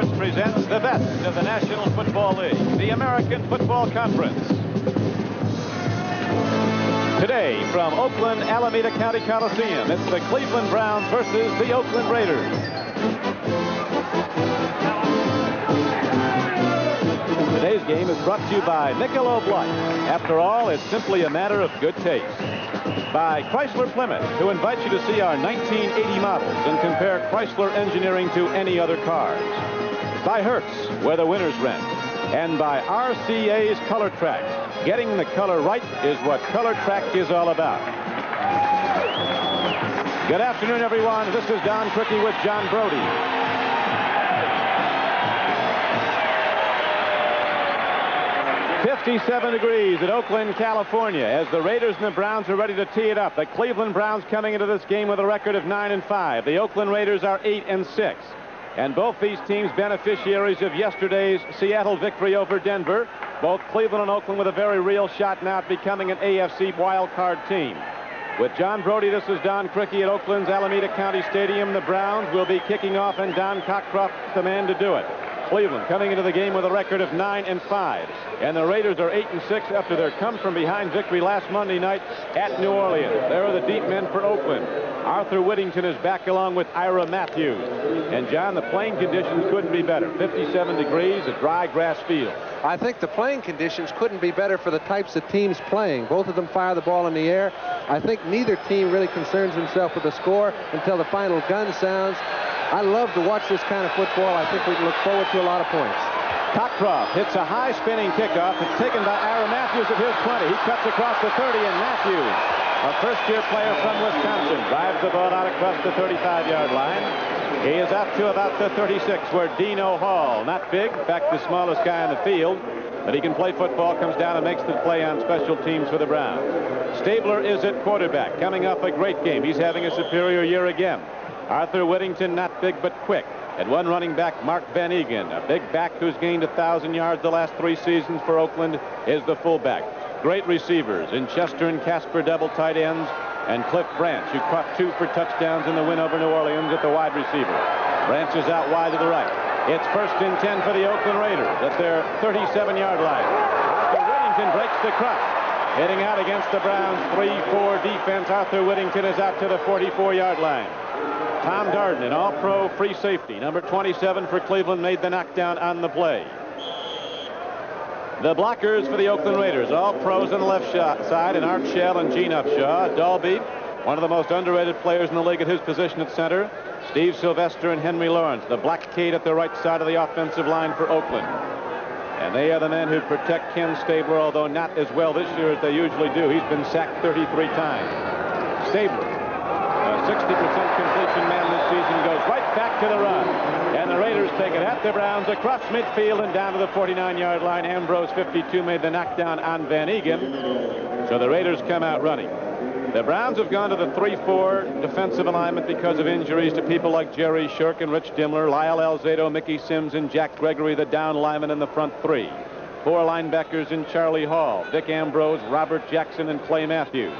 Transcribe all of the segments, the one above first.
Sports presents the best of the National Football League, the American Football Conference. Today, from Oakland, Alameda County Coliseum, it's the Cleveland Browns versus the Oakland Raiders. Today's game is brought to you by Michelob Light. After all, it's simply a matter of good taste. By Chrysler Plymouth, who invites you to see our 1980 models and compare Chrysler engineering to any other cars. By Hertz, where the winners rent. And by RCA's Color Track. Getting the color right is what Color Track is all about. Good afternoon, everyone. This is Don Criqui with John Brody. 57 degrees at Oakland, California, as the Raiders and the Browns are ready to tee it up. The Cleveland Browns coming into this game with a record of 9-5. The Oakland Raiders are 8-6. And both these teams beneficiaries of yesterday's Seattle victory over Denver. Both Cleveland and Oakland with a very real shot now at becoming an AFC wildcard team. With John Brody, this is Don Criqui at Oakland's Alameda County Stadium. The Browns will be kicking off, and Don Cockcroft is the man to do it. Cleveland coming into the game with a record of 9-5. And the Raiders are 8-6 after their come-from-behind victory last Monday night at New Orleans. There are the deep men for Oakland. Arthur Whittington is back along with Ira Matthews. And, John, the playing conditions couldn't be better. 57 degrees, a dry grass field. I think the playing conditions couldn't be better for the types of teams playing. Both of them fire the ball in the air. I think neither team really concerns himself with the score until the final gun sounds. I love to watch this kind of football. I think we can look forward to a lot of points. Cockcroft hits a high spinning kickoff. It's taken by Ira Matthews at his 20. He cuts across the 30, and Matthews, a first-year player from Wisconsin, drives the ball out across the 35-yard line. He is up to about the 36, where Dino Hall, not big, in fact the smallest guy on the field, but he can play football, comes down and makes the play on special teams for the Browns. Stabler is at quarterback, coming off a great game. He's having a superior year again. Arthur Whittington, not big but quick. At one running back, Mark Van Egan, a big back who's gained 1,000 yards the last 3 seasons for Oakland, is the fullback. Great receivers in Chester and Casper, double tight ends, and Cliff Branch, who caught 2 for touchdowns in the win over New Orleans at the wide receiver. Branch is out wide to the right. It's 1st and 10 for the Oakland Raiders at their 37-yard line. Arthur Whittington breaks the crutch. Hitting out against the Browns' 3-4 defense, Arthur Whittington is out to the 44-yard line. Tom Darden, an all-pro free safety, number 27 for Cleveland, made the knockdown on the play. The blockers for the Oakland Raiders, all pros on the left side, and Art Shell and Gene Upshaw. Dalby, one of the most underrated players in the league at his position at center. Steve Sylvester and Henry Lawrence, the black Kate at the right side of the offensive line for Oakland. And they are the men who protect Ken Stabler, although not as well this year as they usually do. He's been sacked 33 times. Stabler, a 60% completion man this season, goes right back to the run. And the Raiders take it at the Browns across midfield and down to the 49-yard line. Ambrose, 52, made the knockdown on Van Egan. So the Raiders come out running. The Browns have gone to the 3-4 defensive alignment because of injuries to people like Jerry Shirk and Rich Dimmler, Lyle Alzado, Mickey Sims, and Jack Gregory, the down linemen in the front 3. 4 linebackers in Charlie Hall, Dick Ambrose, Robert Jackson, and Clay Matthews.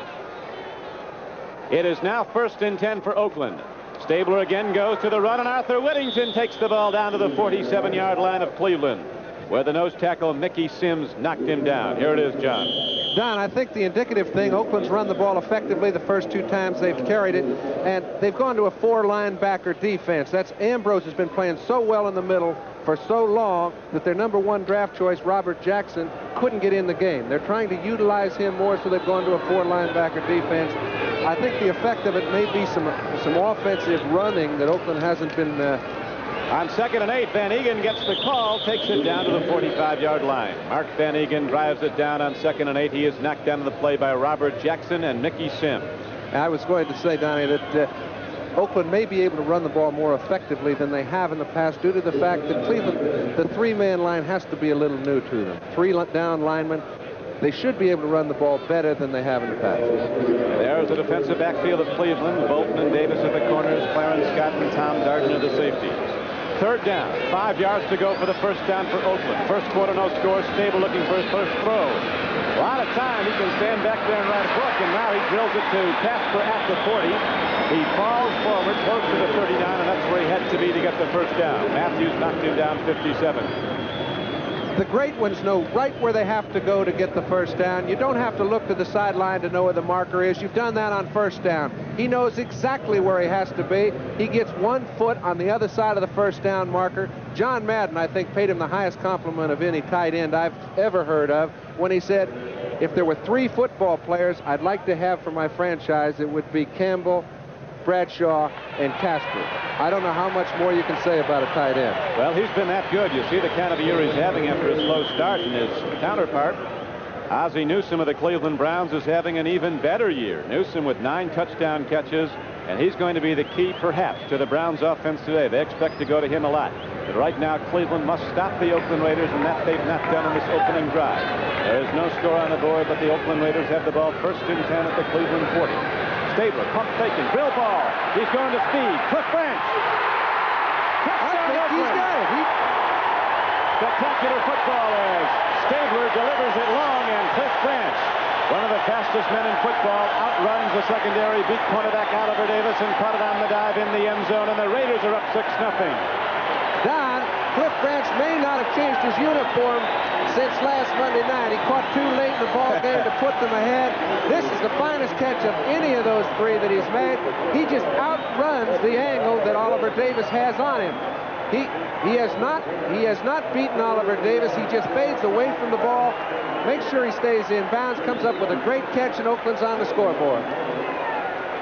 It is now 1st and 10 for Oakland. Stabler again goes to the run, and Arthur Whittington takes the ball down to the 47-yard line of Cleveland, where the nose tackle Mickey Sims knocked him down. Here it is, John. Don, I think the indicative thing, Oakland's run the ball effectively the first 2 times they've carried it, and they've gone to a 4 linebacker defense. That's Ambrose has been playing so well in the middle for so long that their number 1 draft choice, Robert Jackson, couldn't get in the game. They're trying to utilize him more, so they've gone to a 4 linebacker defense. I think the effect of it may be some offensive running that Oakland hasn't been. On 2nd and 8, Van Egan gets the call, takes it down to the 45-yard line. Mark Van Egan drives it down on 2nd and 8. He is knocked down to the play by Robert Jackson and Mickey Sims. I was going to say, Donnie, that Oakland may be able to run the ball more effectively than they have in the past due to the fact that Cleveland, the 3-man line has to be a little new to them. 3 down linemen. They should be able to run the ball better than they have in the past. There's the defensive backfield of Cleveland. Bolton and Davis at the corners. Clarence Scott and Tom Darden are the safeties. 3rd down. 5 yards to go for the 1st down for Oakland. First quarter, no score. Stable looking for his first throw. A lot of time. He can stand back there and write a book, and now he drills it to Casper at the 40. He falls forward close to the 39, and that's where he had to be to get the first down. Matthews knocked him down 57. The great ones know right where they have to go to get the first down. You don't have to look to the sideline to know where the marker is. You've done that on first down. He knows exactly where he has to be. He gets 1 foot on the other side of the first down marker. John Madden, I think, paid him the highest compliment of any tight end I've ever heard of when he said, if there were 3 football players I'd like to have for my franchise, it would be Campbell, Bradshaw, and Casper. I don't know how much more you can say about a tight end. Well, he's been that good. You see the kind of year he's having after a slow start, and his counterpart, Ozzie Newsome of the Cleveland Browns, is having an even better year. Newsome with 9 touchdown catches, and he's going to be the key, perhaps, to the Browns' offense today. They expect to go to him a lot. But right now, Cleveland must stop the Oakland Raiders, and that they've not done in this opening drive. There is no score on the board, but the Oakland Raiders have the ball first and 10 at the Cleveland 40. Stabler, pump faking, drill ball. He's going to speed. Cliff Branch. He's got it. Spectacular football as Stabler delivers it long, and Cliff Branch, one of the fastest men in football, outruns the secondary, beat cornerback Oliver Davis, and caught it on the dive in the end zone, and the Raiders are up 6-0. Don, Cliff Branch may not have changed his uniform since last Monday night. He caught 2 late in the ball game to put them ahead. This is the finest catch of any of those 3 that he's made. He just outruns the angle that Oliver Davis has on him. He has not beaten Oliver Davis. He just fades away from the ball, makes sure he stays in bounds, comes up with a great catch, and Oakland's on the scoreboard.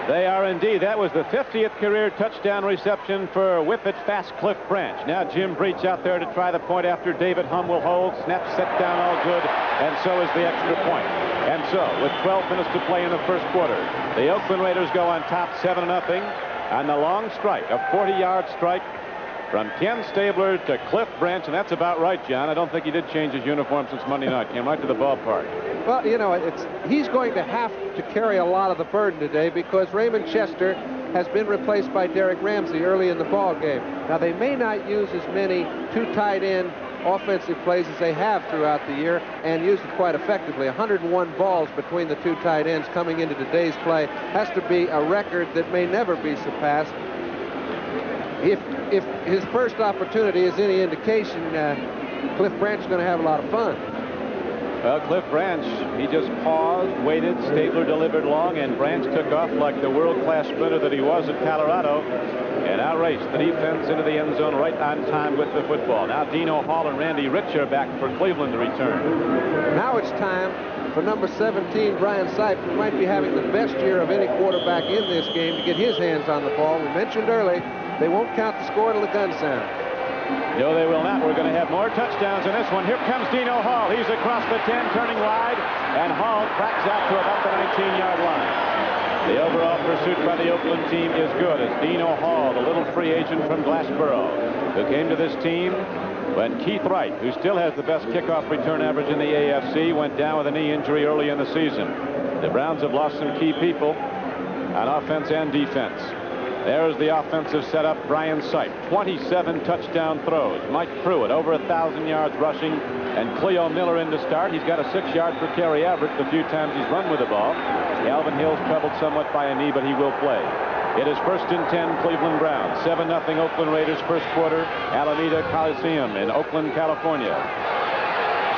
They are indeed. That was the 50th career touchdown reception for Whippet fast Cliff Branch. Now Jim Breach out there to try the point after David Humm will hold. Snap set down, all good, and so is the extra point. And so, with 12 minutes to play in the first quarter, the Oakland Raiders go on top 7-0 on the long strike, a 40-yard strike from Ken Stabler to Cliff Branch, and that's about right, John. I don't think he did change his uniform since Monday night. Came right to the ballpark. Well, you know, he's going to have to carry a lot of the burden today because Raymond Chester has been replaced by Derek Ramsey early in the ball game. Now, they may not use as many 2 tight end offensive plays as they have throughout the year and use it quite effectively. 101 balls between the 2 tight ends coming into today's play has to be a record that may never be surpassed. If his first opportunity is any indication, Cliff Branch is going to have a lot of fun. Well, Cliff Branch, he just paused, waited, Stabler delivered long, and Branch took off like the world-class sprinter that he was at Colorado and outraced the defense into the end zone right on time with the football. Now Dino Hall and Randy Rich are back for Cleveland to return. Now it's time for number 17, Brian Sipe, who might be having the best year of any quarterback in this game, to get his hands on the ball. We mentioned early, they won't count the score till the gun sound. No, they will not. We're going to have more touchdowns in this one. Here comes Dino Hall. He's across the 10, turning wide, and Hall cracks out to about the 19-yard line. The overall pursuit by the Oakland team is good as Dino Hall, the little free agent from Glassboro, who came to this team when Keith Wright, who still has the best kickoff return average in the AFC, went down with a knee injury early in the season. The Browns have lost some key people on offense and defense. There's the offensive setup. Brian Sipe, 27 touchdown throws. Mike Pruitt, over 1,000 yards rushing, and Cleo Miller in to start. He's got a 6-yard per carry average the few times he's run with the ball. Alvin Hill's troubled somewhat by a knee, but he will play. It is first and 10, Cleveland Browns. 7-0 Oakland Raiders first quarter. Alameda Coliseum in Oakland, California.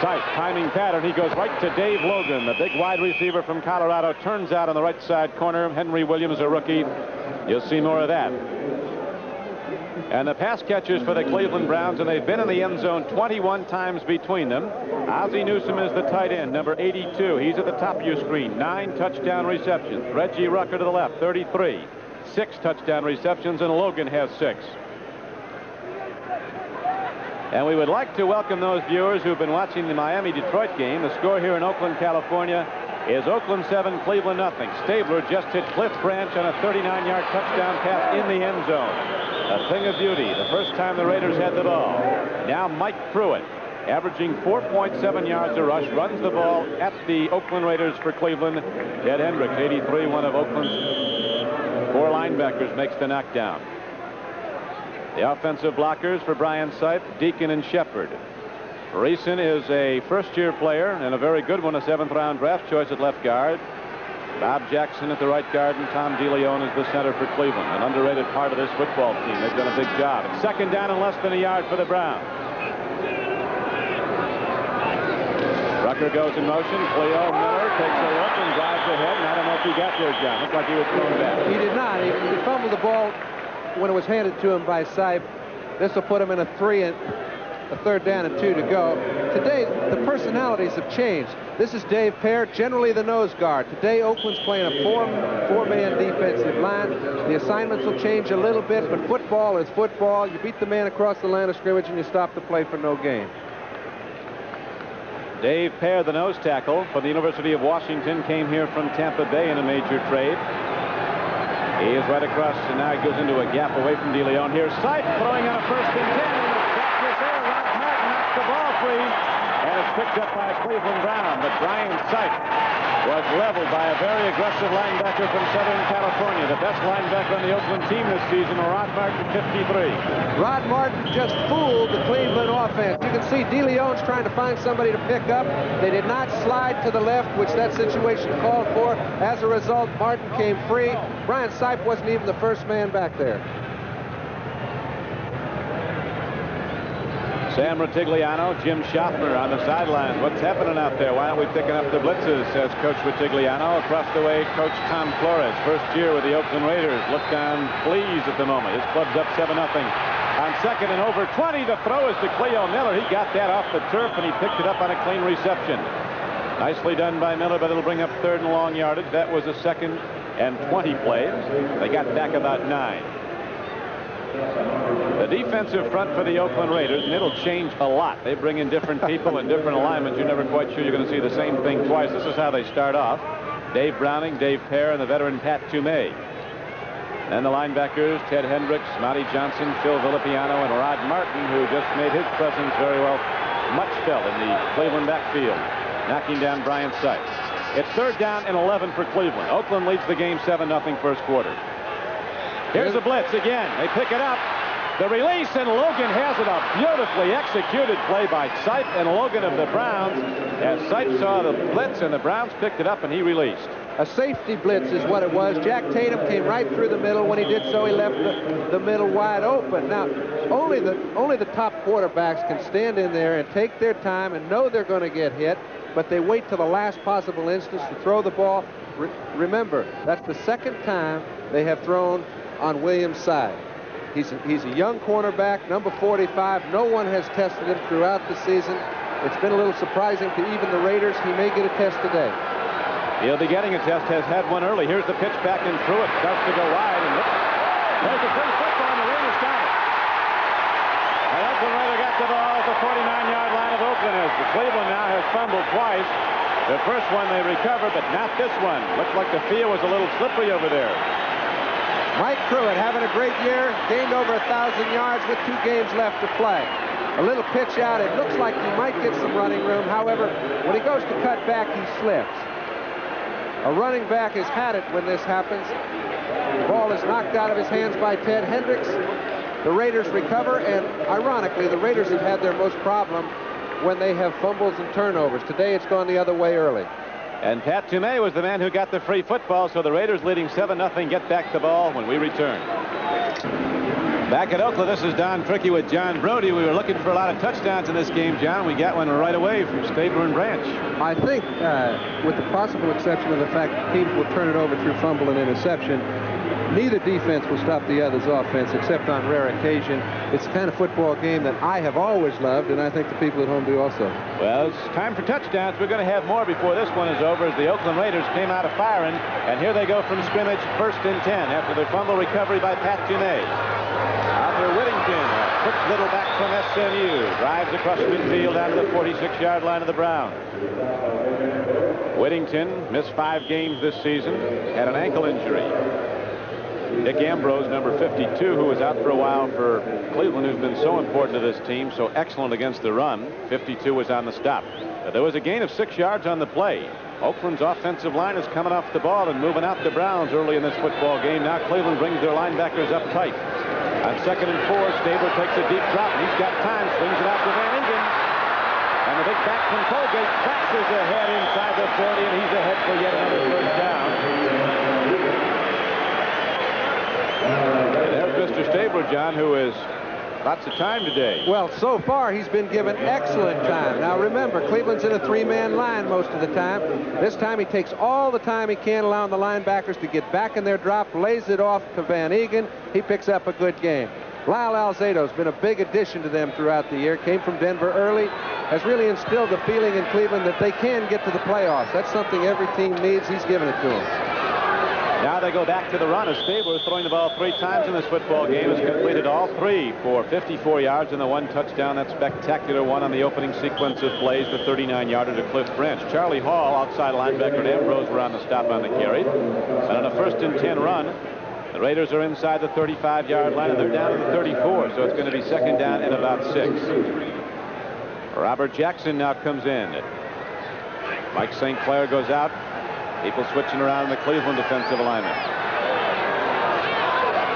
Sipe, timing pattern. He goes right to Dave Logan, the big wide receiver from Colorado. Turns out on the right side corner. Henry Williams, a rookie. You'll see more of that. And the pass catchers for the Cleveland Browns, and they've been in the end zone 21 times between them. Ozzie Newsome is the tight end, number 82. He's at the top of your screen. 9 touchdown receptions. Reggie Rucker to the left, 33. 6 touchdown receptions, and Logan has 6. And we would like to welcome those viewers who've been watching the Miami-Detroit game. The score here in Oakland, California is Oakland 7, Cleveland nothing. Stabler just hit Cliff Branch on a 39-yard touchdown pass in the end zone. A thing of beauty, the first time the Raiders had the ball. Now Mike Pruitt, averaging 4.7 yards a rush, runs the ball at the Oakland Raiders for Cleveland. Ted Hendricks, 83, one of Oakland's 4 linebackers, makes the knockdown. The offensive blockers for Brian Sipe, Deacon and Shepard. Reeson is a first-year player and a very good one, a 7th-round draft choice at left guard. Bob Jackson at the right guard, and Tom DeLeon is the center for Cleveland. An underrated part of this football team. They've done a big job. It's second down and less than a yard for the Browns. Rucker goes in motion. Cleo Miller takes a look and drives ahead. And I don't know if he got there, John. Looked like he was thrown back. He did not. He fumbled the ball when it was handed to him by Sipe. This will put him in a third down and 2 to go. Today, the personalities have changed. This is Dave Pear, generally the nose guard. Today, Oakland's playing a four-man defensive line. The assignments will change a little bit, but football is football. You beat the man across the line of scrimmage, and you stop the play for no gain. Dave Pear, the nose tackle from the University of Washington, came here from Tampa Bay in a major trade. He is right across, and now he goes into a gap away from DeLeon. Here's Sipe throwing on a 1st and 10. And the sack is there. Ron Martin knocks the ball free. And it's picked up by Cleveland Brown. But Brian Sipe was leveled by a very aggressive linebacker from Southern California. The best linebacker on the Oakland team this season, Rod Martin, 53. Rod Martin just fooled the Cleveland offense. You can see DeLeon's trying to find somebody to pick up. They did not slide to the left, which that situation called for. As a result, Martin came free. Brian Sipe wasn't even the first man back there. Sam Rutigliano, Jim Schaffner on the sidelines. What's happening out there? Why aren't we picking up the blitzes, says Coach Rutigliano. Across the way, Coach Tom Flores, first year with the Oakland Raiders, looked down pleased at the moment. His club's up 7-0. On second and over 20, the throw is to Cleo Miller. He got that off the turf, and he picked it up on a clean reception. Nicely done by Miller, but it'll bring up 3rd and long yardage. That was a 2nd and 20 play. They got back about 9. The defensive front for the Oakland Raiders, and it'll change a lot. They bring in different people and different alignments. You're never quite sure you're going to see the same thing twice. This is how they start off. Dave Browning, Dave Pear, and the veteran Pat Toomey. Then the linebackers, Ted Hendricks, Monty Johnson, Phil Villapiano, and Rod Martin, who just made his presence very well much felt in the Cleveland backfield, knocking down Brian Sipe. It's 3rd down and 11 for Cleveland. Oakland leads the game 7-0 first quarter. Here's the blitz again. They pick it up. The release, and Logan has it. A beautifully executed play by Sipe and Logan of the Browns. As Sipe saw the blitz, and the Browns picked it up, and he released. A safety blitz is what it was. Jack Tatum came right through the middle. When he did so, he left the middle wide open. Now, only the top quarterbacks can stand in there and take their time and know they're going to get hit, but they wait till the last possible instance to throw the ball. Remember, that's the 2nd time they have thrown on Williams' side. He's a young cornerback, number 45. No one has tested him throughout the season. It's been a little surprising to even the Raiders. He may get a test today. He'll be getting a test, has had one early. Here's the pitch back and through it. Starts to go wide. And there's the free football, and the Raiders got it. And Oakland Raider got the ball at the 49-yard line of Oakland, as Cleveland now has fumbled twice. The first one they recovered, but not this one. Looks like the field was a little slippery over there. Mike Pruitt having a great year, gained over 1,000 yards with 2 games left to play. A little pitch out. It looks like he might get some running room. However, when he goes to cut back, he slips. A running back has had it when this happens. The ball is knocked out of his hands by Ted Hendricks. The Raiders recover, and ironically, the Raiders have had their most problem when they have fumbles and turnovers. Today, it's gone the other way early. And Pat Toomey was the man who got the free football, so the Raiders leading 7-0 get back the ball when we return. Back at Oakland, this is Don Trickey with John Brody. We were looking for a lot of touchdowns in this game, John. We got one right away from Stabler and Branch. I think, with the possible exception of the fact that teams will turn it over through fumble and interception, neither defense will stop the other's offense except on rare occasion. It's the kind of football game that I have always loved, and I think the people at home do also. Well, it's time for touchdowns. We're going to have more before this one is over, as the Oakland Raiders came out of firing, and here they go from scrimmage, 1st and 10 after the fumble recovery by Pat Toomey. Arthur Whittington, a quick little back from SMU, drives across midfield down to the 46-yard line of the Browns. Whittington missed 5 games this season, had an ankle injury. Dick Ambrose, number 52, who was out for a while for Cleveland, who's been so important to this team, so excellent against the run. 52 was on the stop. There was a gain of 6 yards on the play. Oakland's offensive line is coming off the ball and moving out the Browns early in this football game. Now Cleveland brings their linebackers up tight. On 2nd and 4, Stabler takes a deep drop, and he's got time, swings it out to Van Ingen. And the big back from Colgate crashes ahead inside the 40, and he's ahead for yet another first down. And there's Mr. Stabler, John, who is lots of time today. Well, so far he's been given excellent time. Now remember, Cleveland's in a three-man line most of the time. This time he takes all the time he can, allowing the linebackers to get back in their drop, lays it off to Van Egan. He picks up a good game. Lyle Alzado's been a big addition to them throughout the year. Came from Denver early, has really instilled the feeling in Cleveland that they can get to the playoffs. That's something every team needs. He's given it to them. Now they go back to the run. As Stabler, throwing the ball 3 times in this football game, has completed all 3 for 54 yards and the 1 touchdown. That spectacular one on the opening sequence of plays, the 39-yarder to Cliff Branch. Charlie Hall, outside linebacker, and Ambrose were on the stop on the carry. And on a 1st and 10 run, the Raiders are inside the 35-yard line, and they're down to the 34, so it's going to be 2nd down and about 6. Robert Jackson now comes in. Mike St. Clair goes out. People switching around in the Cleveland defensive alignment.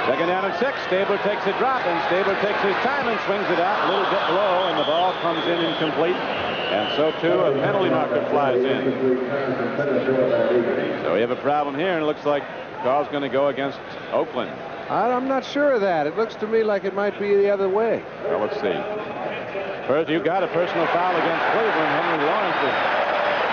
2nd down and 6. Stabler takes a drop, and Stabler takes his time and swings it out a little bit low, and the ball comes in incomplete. And so, too, a penalty marker flies in. So we have a problem here, and it looks like Carl's going to go against Oakland. I'm not sure of that. It looks to me like it might be the other way. Well, let's see. First, you got a personal foul against Cleveland. Henry Lawrence is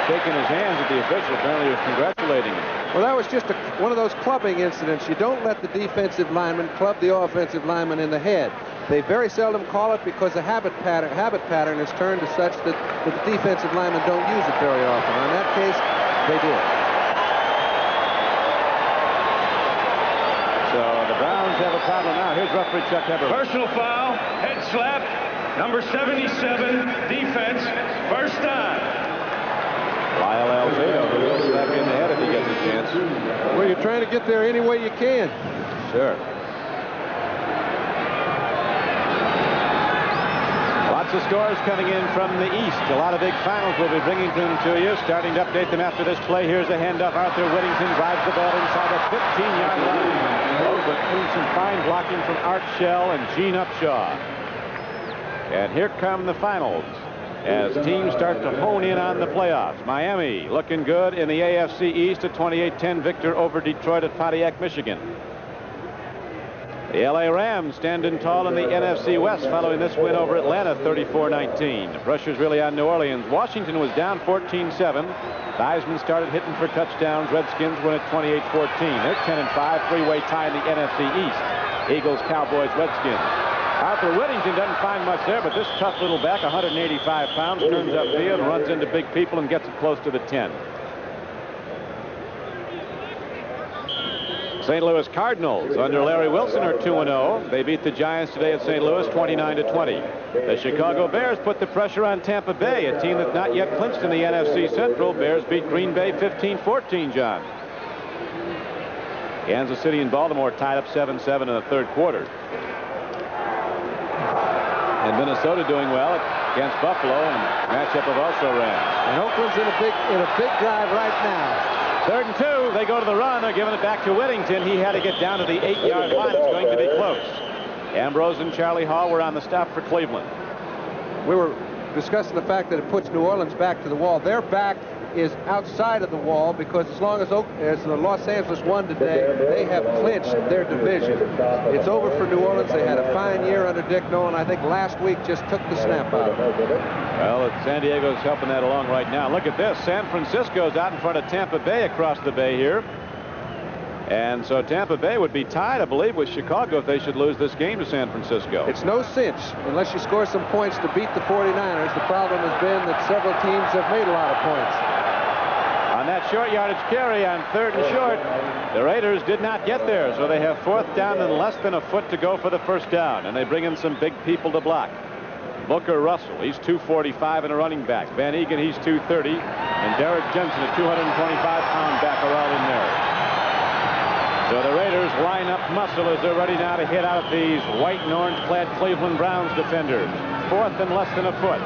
shaking his hands at the official. Apparently he was congratulating him. Well, that was just one of those clubbing incidents. You don't let the defensive lineman club the offensive lineman in the head. They very seldom call it because the habit pattern is turned to such that the defensive linemen don't use it very often. In that case, they did. So the Browns have a problem now. Here's referee Chuck Eberle. Personal foul, head slap, number 77, defense, 1st down. Lyle Alzado, who will slap you in the head if he gets a chance. Well, you're trying to get there any way you can. Sure. Lots of scores coming in from the East. A lot of big finals we'll be bringing them to you. Starting to update them after this play. Here's a handoff. Arthur Whittington drives the ball inside the 15-yard line. But some fine blocking from Art Shell and Gene Upshaw. And here come the finals as teams start to hone in on the playoffs. Miami looking good in the AFC East, a 28-10 victor over Detroit at Pontiac, Michigan. The LA Rams standing tall in the NFC West following this win over Atlanta, 34-19. The pressure's really on New Orleans. Washington was down 14-7. Theismann started hitting for touchdowns. Redskins win at 28-14. They're 10-5, three-way tie in the NFC East. Eagles, Cowboys, Redskins. Arthur Whittington doesn't find much there, but this tough little back, 185 pounds, turns upfield, runs into big people, and gets it close to the 10. St. Louis Cardinals under Larry Wilson are 2-0. They beat the Giants today at St. Louis 29-20. The Chicago Bears put the pressure on Tampa Bay, a team that's not yet clinched in the NFC Central. Bears beat Green Bay 15-14, John. Kansas City and Baltimore tied up 7-7 in the 3rd quarter. And Minnesota doing well against Buffalo, and matchup of also ran. And Oakland's in a big drive right now. 3rd and 2. They go to the run. They're giving it back to Whittington. He had to get down to the 8-yard line. It's going to be close. Ambrose and Charlie Hall were on the stop for Cleveland. We were discussing the fact that it puts New Orleans back to the wall. Their back is outside of the wall because as long as the Los Angeles won today, they have clinched their division. It's over for New Orleans. They had a fine year under Dick Nolan. I think last week just took the snap out of it. Well, San Diego's helping that along right now. Look at this. San Francisco's out in front of Tampa Bay across the bay here. And so Tampa Bay would be tied, I believe, with Chicago if they should lose this game to San Francisco. It's no cinch unless you score some points to beat the 49ers. The problem has been that several teams have made a lot of points. On that short yardage carry on 3rd and short, the Raiders did not get there, so they have 4th down and less than a foot to go for the 1st down, and they bring in some big people to block. Booker Russell, he's 245 and a running back. Van Egan, he's 230, and Derek Jensen, a 225-pound back, are all in there. So the Raiders line up muscle as they're ready now to hit out these white and orange-clad Cleveland Browns defenders. 4th and less than a foot.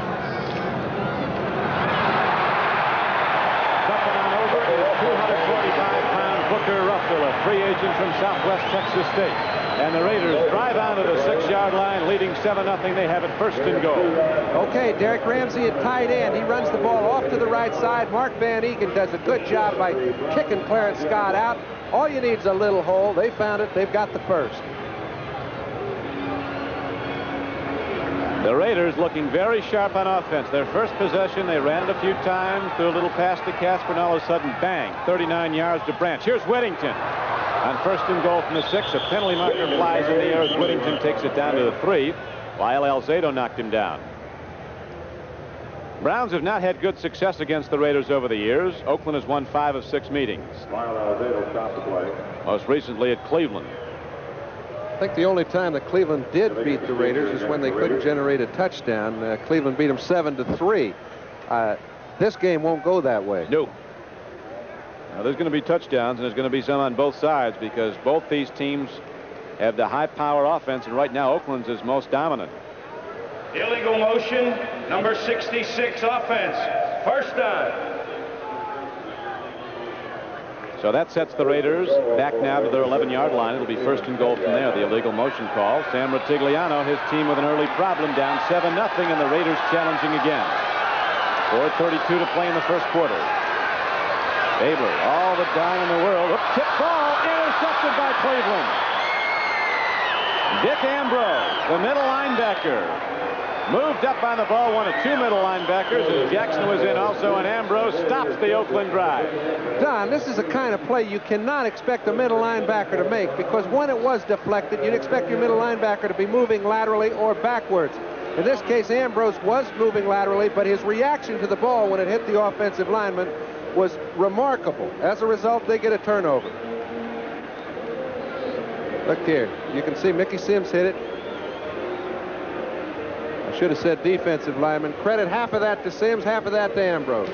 Stepping on over is 245-pound Booker Russell, a free agent from Southwest Texas State. And the Raiders drive onto the 6-yard line, leading 7-0. They have it first and goal. Okay, Derek Ramsey at tight end. He runs the ball off to the right side. Mark Van Eegen does a good job by kicking Clarence Scott out. All you need is a little hole. They found it. They've got the first. The Raiders looking very sharp on offense. Their first possession, they ran it a few times, threw a little pass to Casper, and all of a sudden, bang, 39 yards to Branch. Here's Whittington. On first and goal from the 6, a penalty marker flies in the air as Whittington takes it down to the 3. Lyle Alzado knocked him down. Browns have not had good success against the Raiders over the years. Oakland has won 5 of 6 meetings. Lyle Alzado stopped the play. Most recently at Cleveland. I think the only time that Cleveland did beat the Raiders is when they couldn't generate a touchdown. Cleveland beat them 7-3. This game won't go that way. No. Now, there's going to be touchdowns, and there's going to be some on both sides because both these teams have the high-power offense, and right now Oakland's is most dominant. Illegal motion, number 66 offense. First down. So that sets the Raiders back now to their 11-yard line. It'll be first and goal from there. The illegal motion call. Sam Rutigliano, his team with an early problem, down 7-0, and the Raiders challenging again. 4:32 to play in the first quarter. Babler, all the time in the world. Tip ball, intercepted by Cleveland. Dick Ambrose, the middle linebacker, moved up on the ball, one of 2 middle linebackers, as Jackson was in also, and Ambrose stops the Oakland drive. Don, this is a kind of play you cannot expect a middle linebacker to make because when it was deflected, you'd expect your middle linebacker to be moving laterally or backwards. In this case, Ambrose was moving laterally, but his reaction to the ball when it hit the offensive lineman was remarkable. As a result, they get a turnover. Look here. You can see Mickey Sims hit it. I should have said defensive lineman. Credit half of that to Sims, half of that to Ambrose.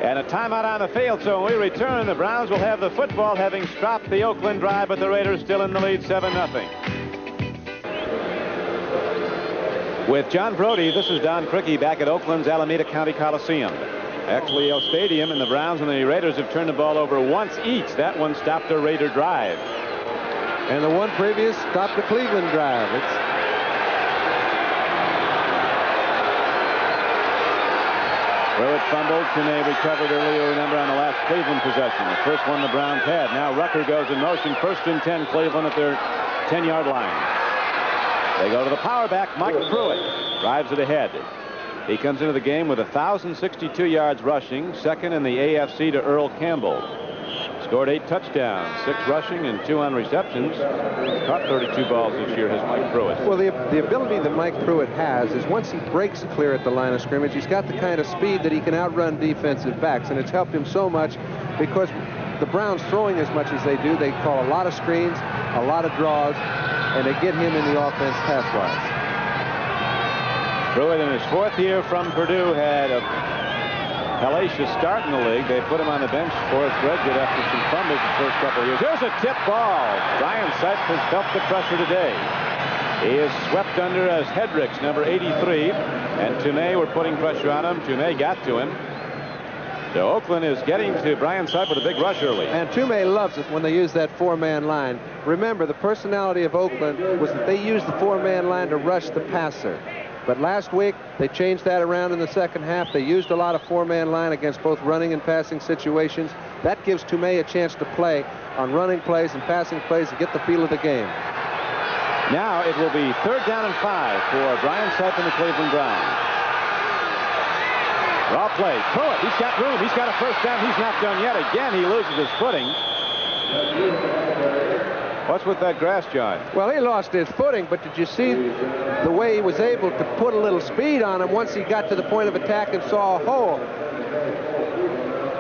And a timeout on the field, so when we return, the Browns will have the football, having stopped the Oakland drive, but the Raiders still in the lead 7-0. With John Brody, this is Don Criqui back at Oakland's Alameda County Coliseum. Actually, El Stadium, and the Browns and the Raiders have turned the ball over once each. That one stopped a Raider drive. And the one previous stopped the Cleveland drive. Pruitt fumbled. Tunay recovered earlier, remember, on the last Cleveland possession. The first one the Browns had. Now Rucker goes in motion. First and 10, Cleveland at their 10-yard line. They go to the power back. Mike Pruitt drives it ahead. He comes into the game with 1,062 yards rushing, second in the AFC to Earl Campbell. Scored 8 touchdowns, 6 rushing and 2 on receptions. He's caught 32 balls this year, has Mike Pruitt. Well, the ability that Mike Pruitt has is once he breaks clear at the line of scrimmage, he's got the kind of speed that he can outrun defensive backs, and it's helped him so much because the Browns throwing as much as they do, they call a lot of screens, a lot of draws, and they get him in the offense pass-wise. Pruitt in his 4th year from Purdue had a hellacious start in the league. They put him on the bench, Forrest Redgood, after some fumbles the first couple of years. Here's a tip ball. Brian Sipe has felt the pressure today. He is swept under as Hedricks, number 83, and Tunay were putting pressure on him. Tunay got to him. So Oakland is getting to Brian Sipe with a big rush early. And Tunay loves it when they use that 4-man line. Remember, the personality of Oakland was that they used the 4-man line to rush the passer. But last week, they changed that around in the second half. They used a lot of 4-man line against both running and passing situations. That gives Tunay a chance to play on running plays and passing plays and get the feel of the game. Now it will be 3rd down and 5 for Brian Sipe and the Cleveland Browns. Raw play. Pruitt, he's got room. He's got a first down. He's not done yet. Again, he loses his footing. What's with that grass, John? Well, he lost his footing, but did you see the way he was able to put a little speed on him once he got to the point of attack and saw a hole?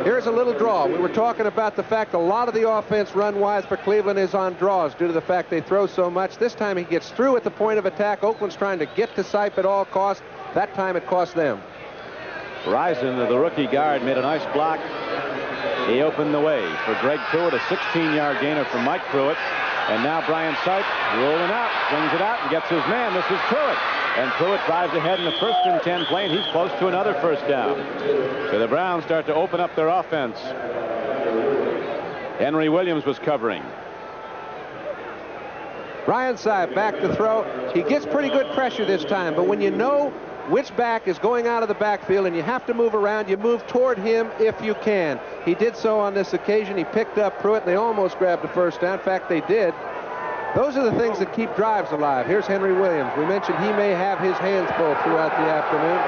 Here's a little draw. We were talking about the fact a lot of the offense run-wise for Cleveland is on draws due to the fact they throw so much. This time he gets through at the point of attack. Oakland's trying to get to Sipe at all costs. That time it cost them. Rison, the rookie guard, made a nice block. He opened the way for Greg Pruitt, a 16-yard gainer from Mike Pruitt. And now Brian Sipe rolling out, swings it out, and gets his man. This is Pruitt. And Pruitt drives ahead in the 1st and 10 play, and he's close to another first down. So the Browns start to open up their offense. Henry Williams was covering. Brian Sipe back to throw. He gets pretty good pressure this time, but when you know which back is going out of the backfield and you have to move around, you move toward him if you can. He did so on this occasion. He picked up Pruitt, and they almost grabbed the first down. In fact, they did. Those are the things that keep drives alive. Here's Henry Williams. We mentioned he may have his hands full throughout the afternoon.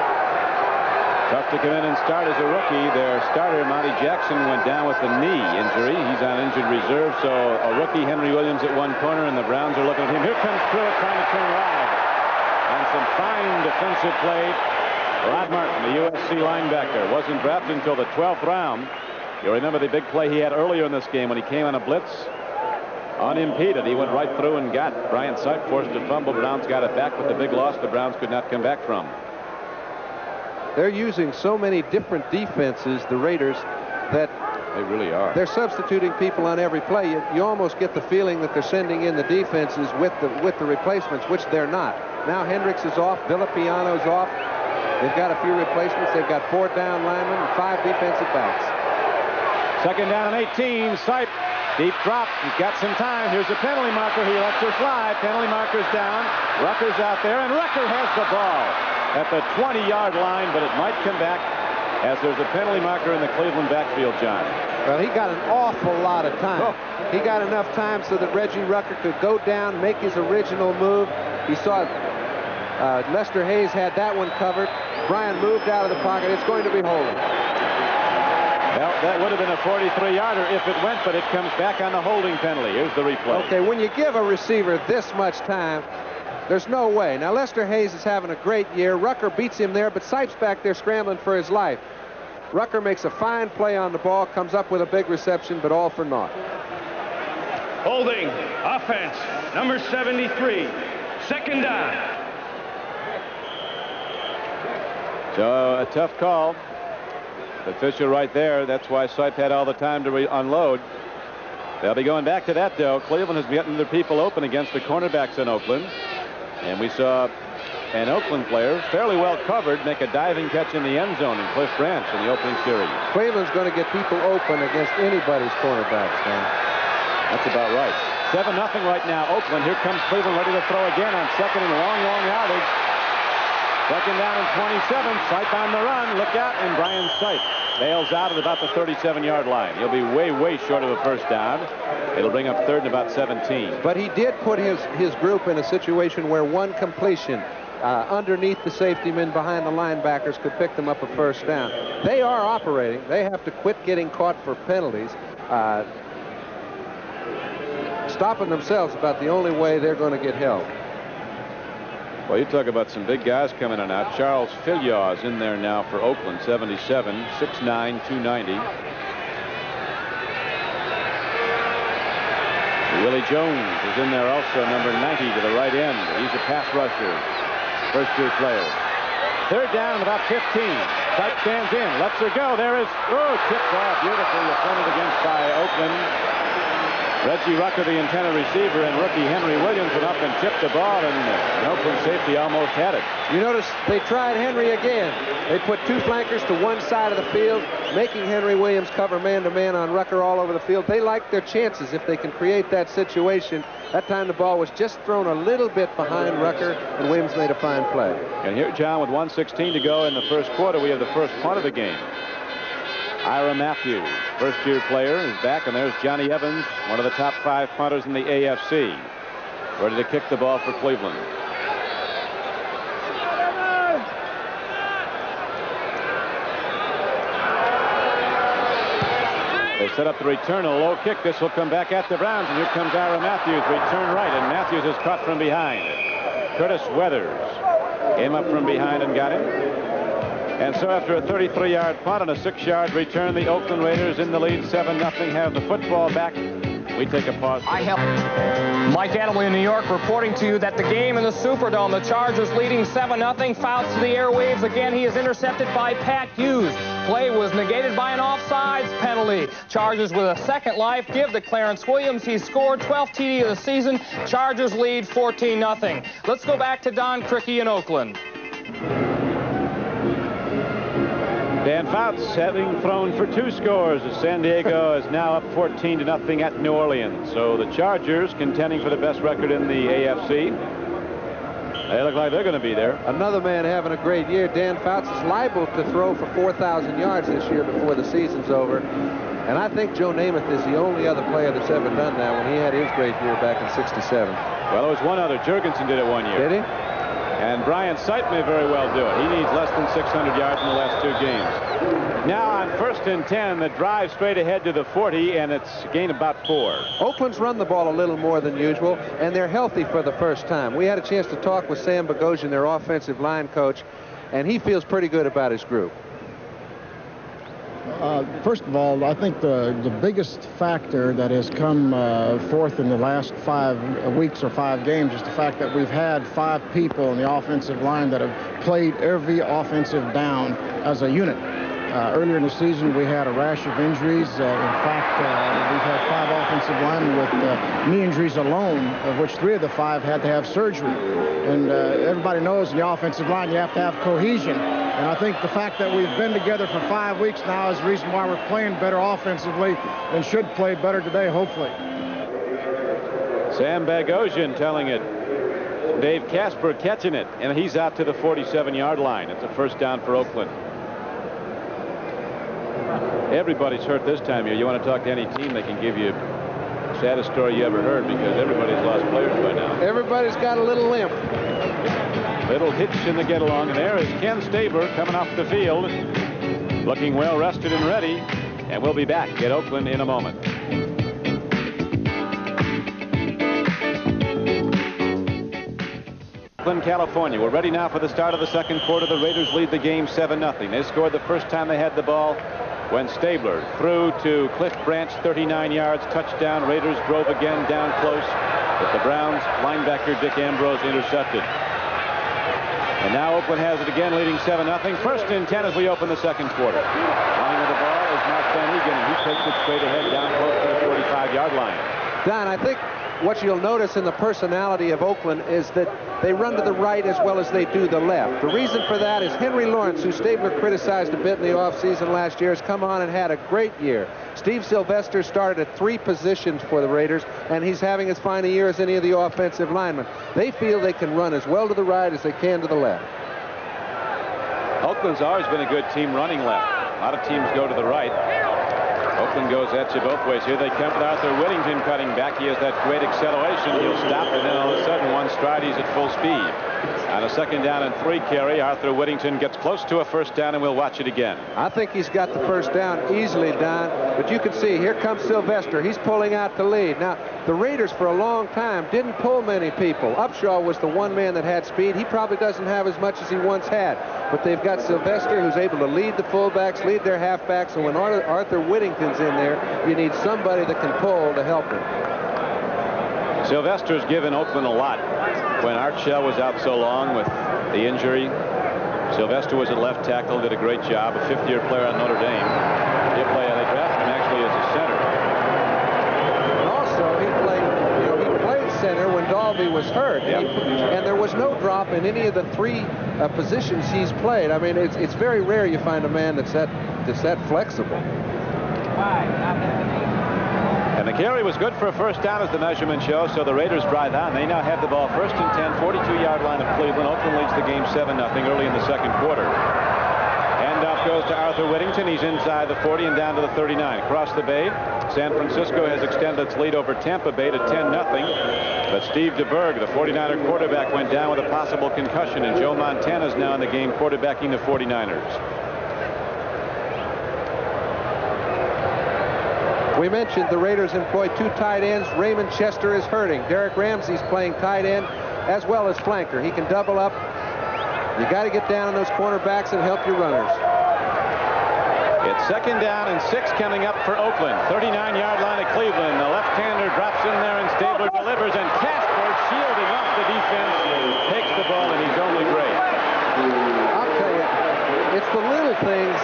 Tough to come in and start as a rookie. Their starter, Monty Jackson, went down with a knee injury. He's on injured reserve, so a rookie, Henry Williams, at one corner, and the Browns are looking at him. Here comes Pruitt trying to turn wide. And some fine defensive play. Rod Martin, the USC linebacker, wasn't drafted until the 12th round. You'll remember the big play he had earlier in this game when he came on a blitz. Unimpeded, he went right through and got Brian Sipe, forced a fumble. Browns got it back, but the big loss the Browns could not come back from. They're using so many different defenses, the Raiders, that they really are. They're substituting people on every play. You almost get the feeling that they're sending in the defenses with the replacements, which they're not. Now Hendricks is off, Villapiano's off. They've got a few replacements. They've got 4 down linemen and 5 defensive backs. Second down and 18. Sipe, deep drop. He's got some time. Here's a penalty marker. He lets her fly. Penalty marker's down. Rucker's out there, and Rucker has the ball at the 20-yard line, but it might come back as there's a penalty marker in the Cleveland backfield, John. Well, he got an awful lot of time. He got enough time so that Reggie Rucker could go down, make his original move. He saw Lester Hayes had that one covered. Brian moved out of the pocket. It's going to be holding. Well, that would have been a 43-yarder if it went, but it comes back on the holding penalty. Here's the replay. Okay, when you give a receiver this much time, there's no way. Now, Lester Hayes is having a great year. Rucker beats him there, but Sipe's back there scrambling for his life. Rucker makes a fine play on the ball, comes up with a big reception, but all for naught. Holding, offense, number 73, second down. So a tough call. The Fisher right there. That's why Sipe had all the time to unload. They'll be going back to that, though. Cleveland has been getting their people open against the cornerbacks in Oakland. And we saw an Oakland player, fairly well covered, make a diving catch in the end zone in Cliff Branch in the opening series. Cleveland's going to get people open against anybody's cornerbacks, man. That's about right. 7-0 right now, Oakland. Here comes Cleveland ready to throw again on second and long yardage. Second down and 27. Sipe on the run. Look out. And Brian Sipe bails out at about the 37-yard line. He'll be way, way short of a first down. It'll bring up third and about 17. But he did put his group in a situation where one completion underneath the safety men behind the linebackers could pick them up a first down. They are operating. They have to quit getting caught for penalties. Stopping themselves about the only way they're going to get held. Well, you talk about some big guys coming in and out. Charles Filyaw is in there now for Oakland, 77, 6'9", 290. Willie Jones is in there also, number 90 to the right end. He's a pass rusher, first-year player. Third down, about 15. Sipe stands in, lets her go. There is, tipped off, beautifully defended against by Oakland. Reggie Rucker, the intended receiver, and rookie Henry Williams went up and tipped the ball, and an Oakland safety almost had it. You notice they tried Henry again. They put 2 flankers to one side of the field, making Henry Williams cover man-to-man on Rucker all over the field. They like their chances if they can create that situation. That time the ball was just thrown a little bit behind Rucker, and Williams made a fine play. And here, John, with 1:16 to go in the first quarter, we have the first punt of the game. Ira Matthews, first-year player, is back, and there's Johnny Evans, one of the top 5 punters in the AFC, ready to kick the ball for Cleveland. They set up the return, a low kick. This will come back at the Browns, and here comes Ira Matthews, return right, and Matthews is caught from behind. Curtis Weathers came up from behind and got him. And so after a 33-yard punt and a 6-yard return, the Oakland Raiders in the lead 7-0 have the football back. We take a pause. Mike Adamle in New York reporting to you that the game in the Superdome, the Chargers leading 7-0, fouls to the airwaves. Again, he is intercepted by Pat Hughes. Play was negated by an offsides penalty. Chargers with a second life give to Clarence Williams. He scored 12th TD of the season. Chargers lead 14-0. Let's go back to Don Criqui in Oakland. Dan Fouts having thrown for 2 scores as San Diego is now up 14-0 at New Orleans. So the Chargers contending for the best record in the AFC. They look like they're going to be there. Another man having a great year. Dan Fouts is liable to throw for 4,000 yards this year before the season's over. And I think Joe Namath is the only other player that's ever done that when he had his great year back in '67. Well, there was one other. Jurgensen did it one year. Did he? And Brian Sight may very well do it. He needs less than 600 yards in the last 2 games. Now on 1st and 10, the drive straight ahead to the 40, and it's a gain about 4. Oakland's run the ball a little more than usual, and they're healthy for the first time. We had a chance to talk with Sam Bogosian, their offensive line coach, and he feels pretty good about his group. First of all, I think the biggest factor that has come forth in the last 5 weeks or 5 games is the fact that we've had 5 people in the offensive line that have played every offensive down as a unit. Earlier in the season, we had a rash of injuries. In fact, we've had 5 offensive linemen with knee injuries alone, of which 3 of the 5 had to have surgery. And everybody knows in the offensive line, you have to have cohesion. And I think the fact that we've been together for 5 weeks now is the reason why we're playing better offensively and should play better today, hopefully. Sam Bogosian telling it. Dave Casper catching it, and he's out to the 47-yard line. It's a first down for Oakland. Everybody's hurt this time of year. You want to talk to any team, they can give you the saddest story you ever heard because everybody's lost players by now. Everybody's got a little limp. Little hitch in the get-along, and there is Ken Stabler coming off the field, looking well rested and ready, and we'll be back at Oakland in a moment. Oakland, California. We're ready now for the start of the second quarter. The Raiders lead the game 7-0. They scored the first time they had the ball when Stabler threw to Cliff Branch, 39 yards, touchdown. Raiders drove again down close, but the Browns linebacker Dick Ambrose intercepted. And now Oakland has it again, leading 7-0. 1st and 10 as we open the second quarter. Running with the ball is Mark Van Eegen, and he takes it straight ahead down close to the 45-yard line. Don, I think what you'll notice in the personality of Oakland is that they run to the right as well as they do the left. The reason for that is Henry Lawrence, who Stabler criticized a bit in the offseason last year, has come on and had a great year. Steve Sylvester started at 3 positions for the Raiders, and he's having as fine a year as any of the offensive linemen. They feel they can run as well to the right as they can to the left. Oakland's always been a good team running left. A lot of teams go to the right. Oakland goes at you both ways. Here they come with Arthur Whittington cutting back. He has that great acceleration. He'll stop, and then all of a sudden, one stride, he's at full speed. On a 2nd down and 3 carry, Arthur Whittington gets close to a first down, and we'll watch it again. I think he's got the first down easily, Don. But you can see, here comes Sylvester. He's pulling out the lead. Now, the Raiders for a long time didn't pull many people. Upshaw was the one man that had speed. He probably doesn't have as much as he once had. But they've got Sylvester, who's able to lead the fullbacks, lead their halfbacks. And when Arthur Whittington's in there, you need somebody that can pull to help him. Sylvester's given Oakland a lot. When Art Shell was out so long with the injury, Sylvester was at left tackle, did a great job, a 5th-year player on Notre Dame. They drafted him actually as a center. And also, he played center when Dalby was hurt. Yep. And there was no drop in any of the 3 positions he's played. I mean, it's very rare you find a man that's that flexible. And the carry was good for a first down as the measurement shows, so the Raiders drive on. They now have the ball 1st and 10, 42-yard line of Cleveland. Oakland leads the game 7-0 early in the second quarter. Handoff goes to Arthur Whittington. He's inside the 40 and down to the 39. Across the bay, San Francisco has extended its lead over Tampa Bay to 10-0. But Steve DeBerg, the 49er quarterback, went down with a possible concussion, and Joe Montana is now in the game quarterbacking the 49ers. We mentioned the Raiders employ 2 tight ends. Raymond Chester is hurting. Derek Ramsey's playing tight end as well as flanker. He can double up. You got to get down on those cornerbacks and help your runners. It's 2nd down and 6 coming up for Oakland. 39-yard line of Cleveland. The left-hander drops in there, and Stabler delivers, and Casper, shielding off the defense, takes the ball, and he's only great. I'll tell you, it's the little things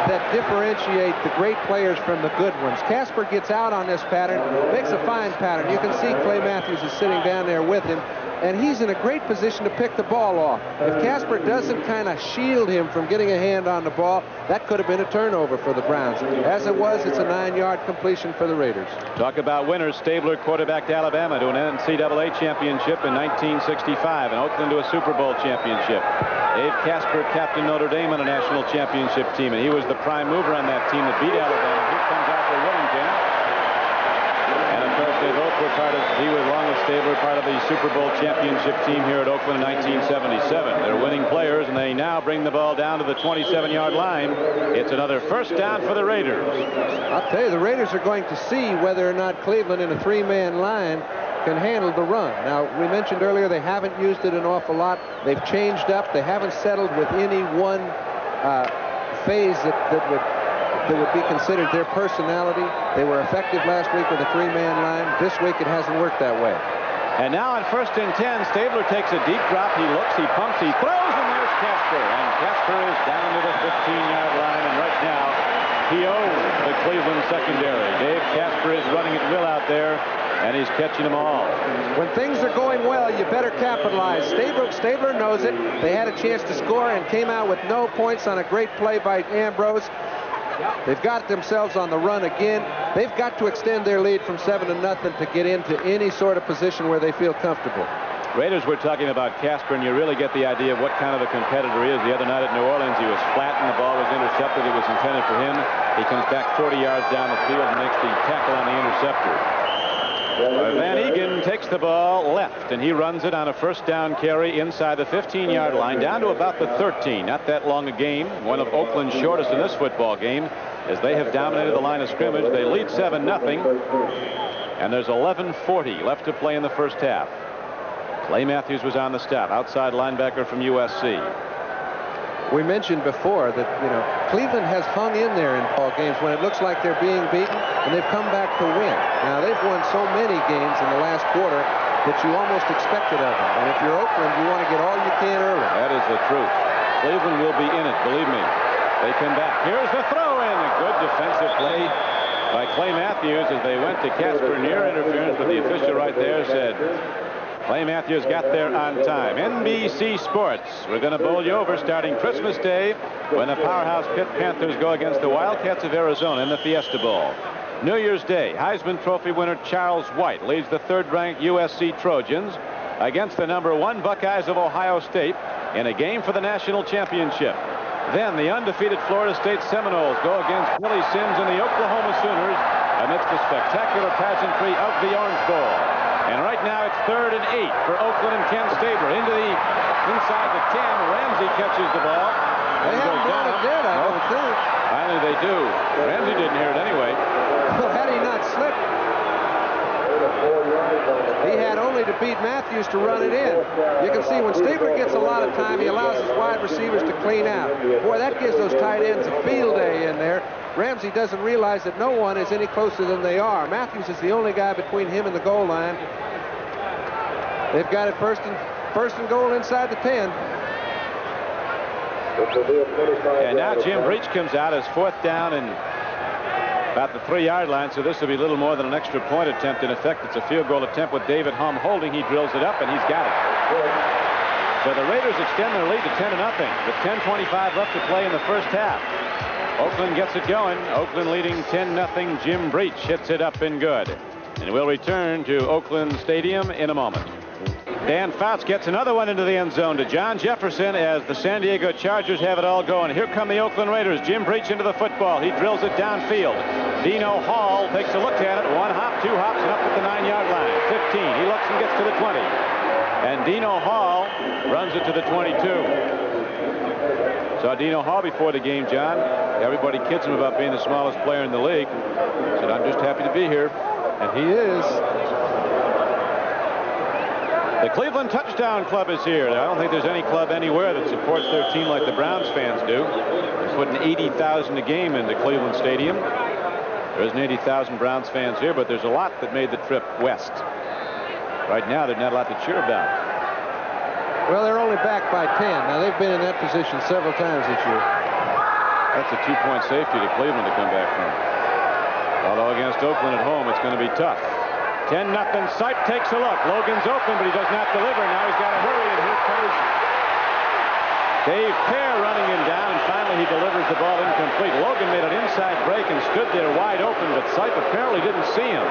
that differentiate the great players from the good ones. Casper gets out on this pattern, makes a fine pattern. You can see Clay Matthews is sitting down there with him. and he's in a great position to pick the ball off. If Casper doesn't kind of shield him from getting a hand on the ball, that could have been a turnover for the Browns. As it was, it's a 9-yard completion for the Raiders. Talk about winners. Stabler quarterbacked Alabama to an NCAA championship in 1965, and Oakland to a Super Bowl championship. Dave Casper captained Notre Dame on a national championship team, and he was the prime mover on that team that beat Alabama. Here comes Arthur Whittington. And of course, they both were part of, he was along with Stabler, part of the Super Bowl championship team here at Oakland in 1977. They're winning players, and they now bring the ball down to the 27-yard line. It's another first down for the Raiders. I'll tell you, the Raiders are going to see whether or not Cleveland in a 3-man line can handle the run. Now, we mentioned earlier they haven't used it an awful lot. They've changed up. They haven't settled with any one phase that would be considered their personality. They were effective last week with a 3-man line. This week it hasn't worked that way. And now on 1st and 10, Stabler takes a deep drop. He looks, he pumps, he throws, and there's Casper. And Casper is down to the 15-yard line, and right now he owns the Cleveland secondary. Dave Casper is running at will out there, and he's catching them all. When things are going well, you better capitalize. Stabler knows it. They had a chance to score and came out with no points on a great play by Ambrose. They've got themselves on the run again. They've got to extend their lead from 7-0 to get into any sort of position where they feel comfortable. Raiders were talking about Casper, and you really get the idea of what kind of a competitor he is. The other night at New Orleans, he was flat and the ball was intercepted. It was intended for him. He comes back 40 yards down the field and makes the tackle on the interceptor. Van Egan takes the ball left, and he runs it on a first down carry inside the 15-yard line down to about the 13. Not that long a game. One of Oakland's shortest in this football game, as they have dominated the line of scrimmage. They lead 7-0, and there's 11:40 left to play in the first half. Clay Matthews was on the stop, outside linebacker from USC. We mentioned before that, Cleveland has hung in there in ball games when it looks like they're being beaten, and they've come back to win. Now, they've won so many games in the last quarter that you almost expect it of them. And if you're Oakland, you want to get all you can early. That is the truth. Cleveland will be in it, believe me. They come back. Here's the throw in. A good defensive play by Clay Matthews as they went to Casper. Near interference, but the official right there said Clay Matthews got there on time. NBC Sports. We're going to bowl you over starting Christmas Day when the powerhouse Pitt Panthers go against the Wildcats of Arizona in the Fiesta Bowl. New Year's Day, Heisman Trophy winner Charles White leads the 3rd-ranked USC Trojans against the #1 Buckeyes of Ohio State in a game for the national championship. Then the undefeated Florida State Seminoles go against Billy Sims and the Oklahoma Sooners amidst the spectacular pageantry of the Orange Bowl. And right now it's 3rd and 8 for Oakland and Ken Stabler. Inside the 10, Ramsey catches the ball. They haven't brought it yet, I don't think. Finally they do. Ramsey didn't hear it anyway. Well, had he not slipped, he had only to beat Matthews to run it in. You can see when Stabler gets a lot of time, he allows his wide receivers to clean out. Boy, that gives those tight ends a field day in there. Ramsey doesn't realize that no one is any closer than they are. Matthews is the only guy between him and the goal line. They've got it first and goal inside the 10. And now Jim Breach comes out as 4th down and about the 3-yard line, so this will be little more than an extra point attempt. In effect, it's a field goal attempt with David Humm holding. He drills it up, and he's got it. So the Raiders extend their lead to 10-0 with 10:25 left to play in the first half. Oakland gets it going. Oakland leading 10-0. Jim Breach hits it up and good. And we'll return to Oakland Stadium in a moment. Dan Fouts gets another one into the end zone to John Jefferson as the San Diego Chargers have it all going. Here come the Oakland Raiders. Jim Breach into the football. He drills it downfield. Dino Hall takes a look at it. 1 hop, 2 hops, and up at the 9-yard line. 15. He looks and gets to the 20. And Dino Hall runs it to the 22. Saw Dino Hall before the game, John. Everybody kids him about being the smallest player in the league. Said, I'm just happy to be here. And he is. The Cleveland Touchdown Club is here. I don't think there's any club anywhere that supports their team like the Browns fans do. They're putting 80,000 a game into Cleveland Stadium. There isn't 80,000 Browns fans here, but there's a lot that made the trip west. Right now, there's not a lot to cheer about. Well, they're only back by 10. Now, they've been in that position several times this year. That's a 2-point safety to Cleveland to come back from. Although against Oakland at home, it's going to be tough. 10-0. Sipe takes a look. Logan's open, but he does not deliver. Now he's got to hurry, and here comes Dave Pear running him down, and finally he delivers the ball incomplete. Logan made an inside break and stood there wide open, but Sipe apparently didn't see him.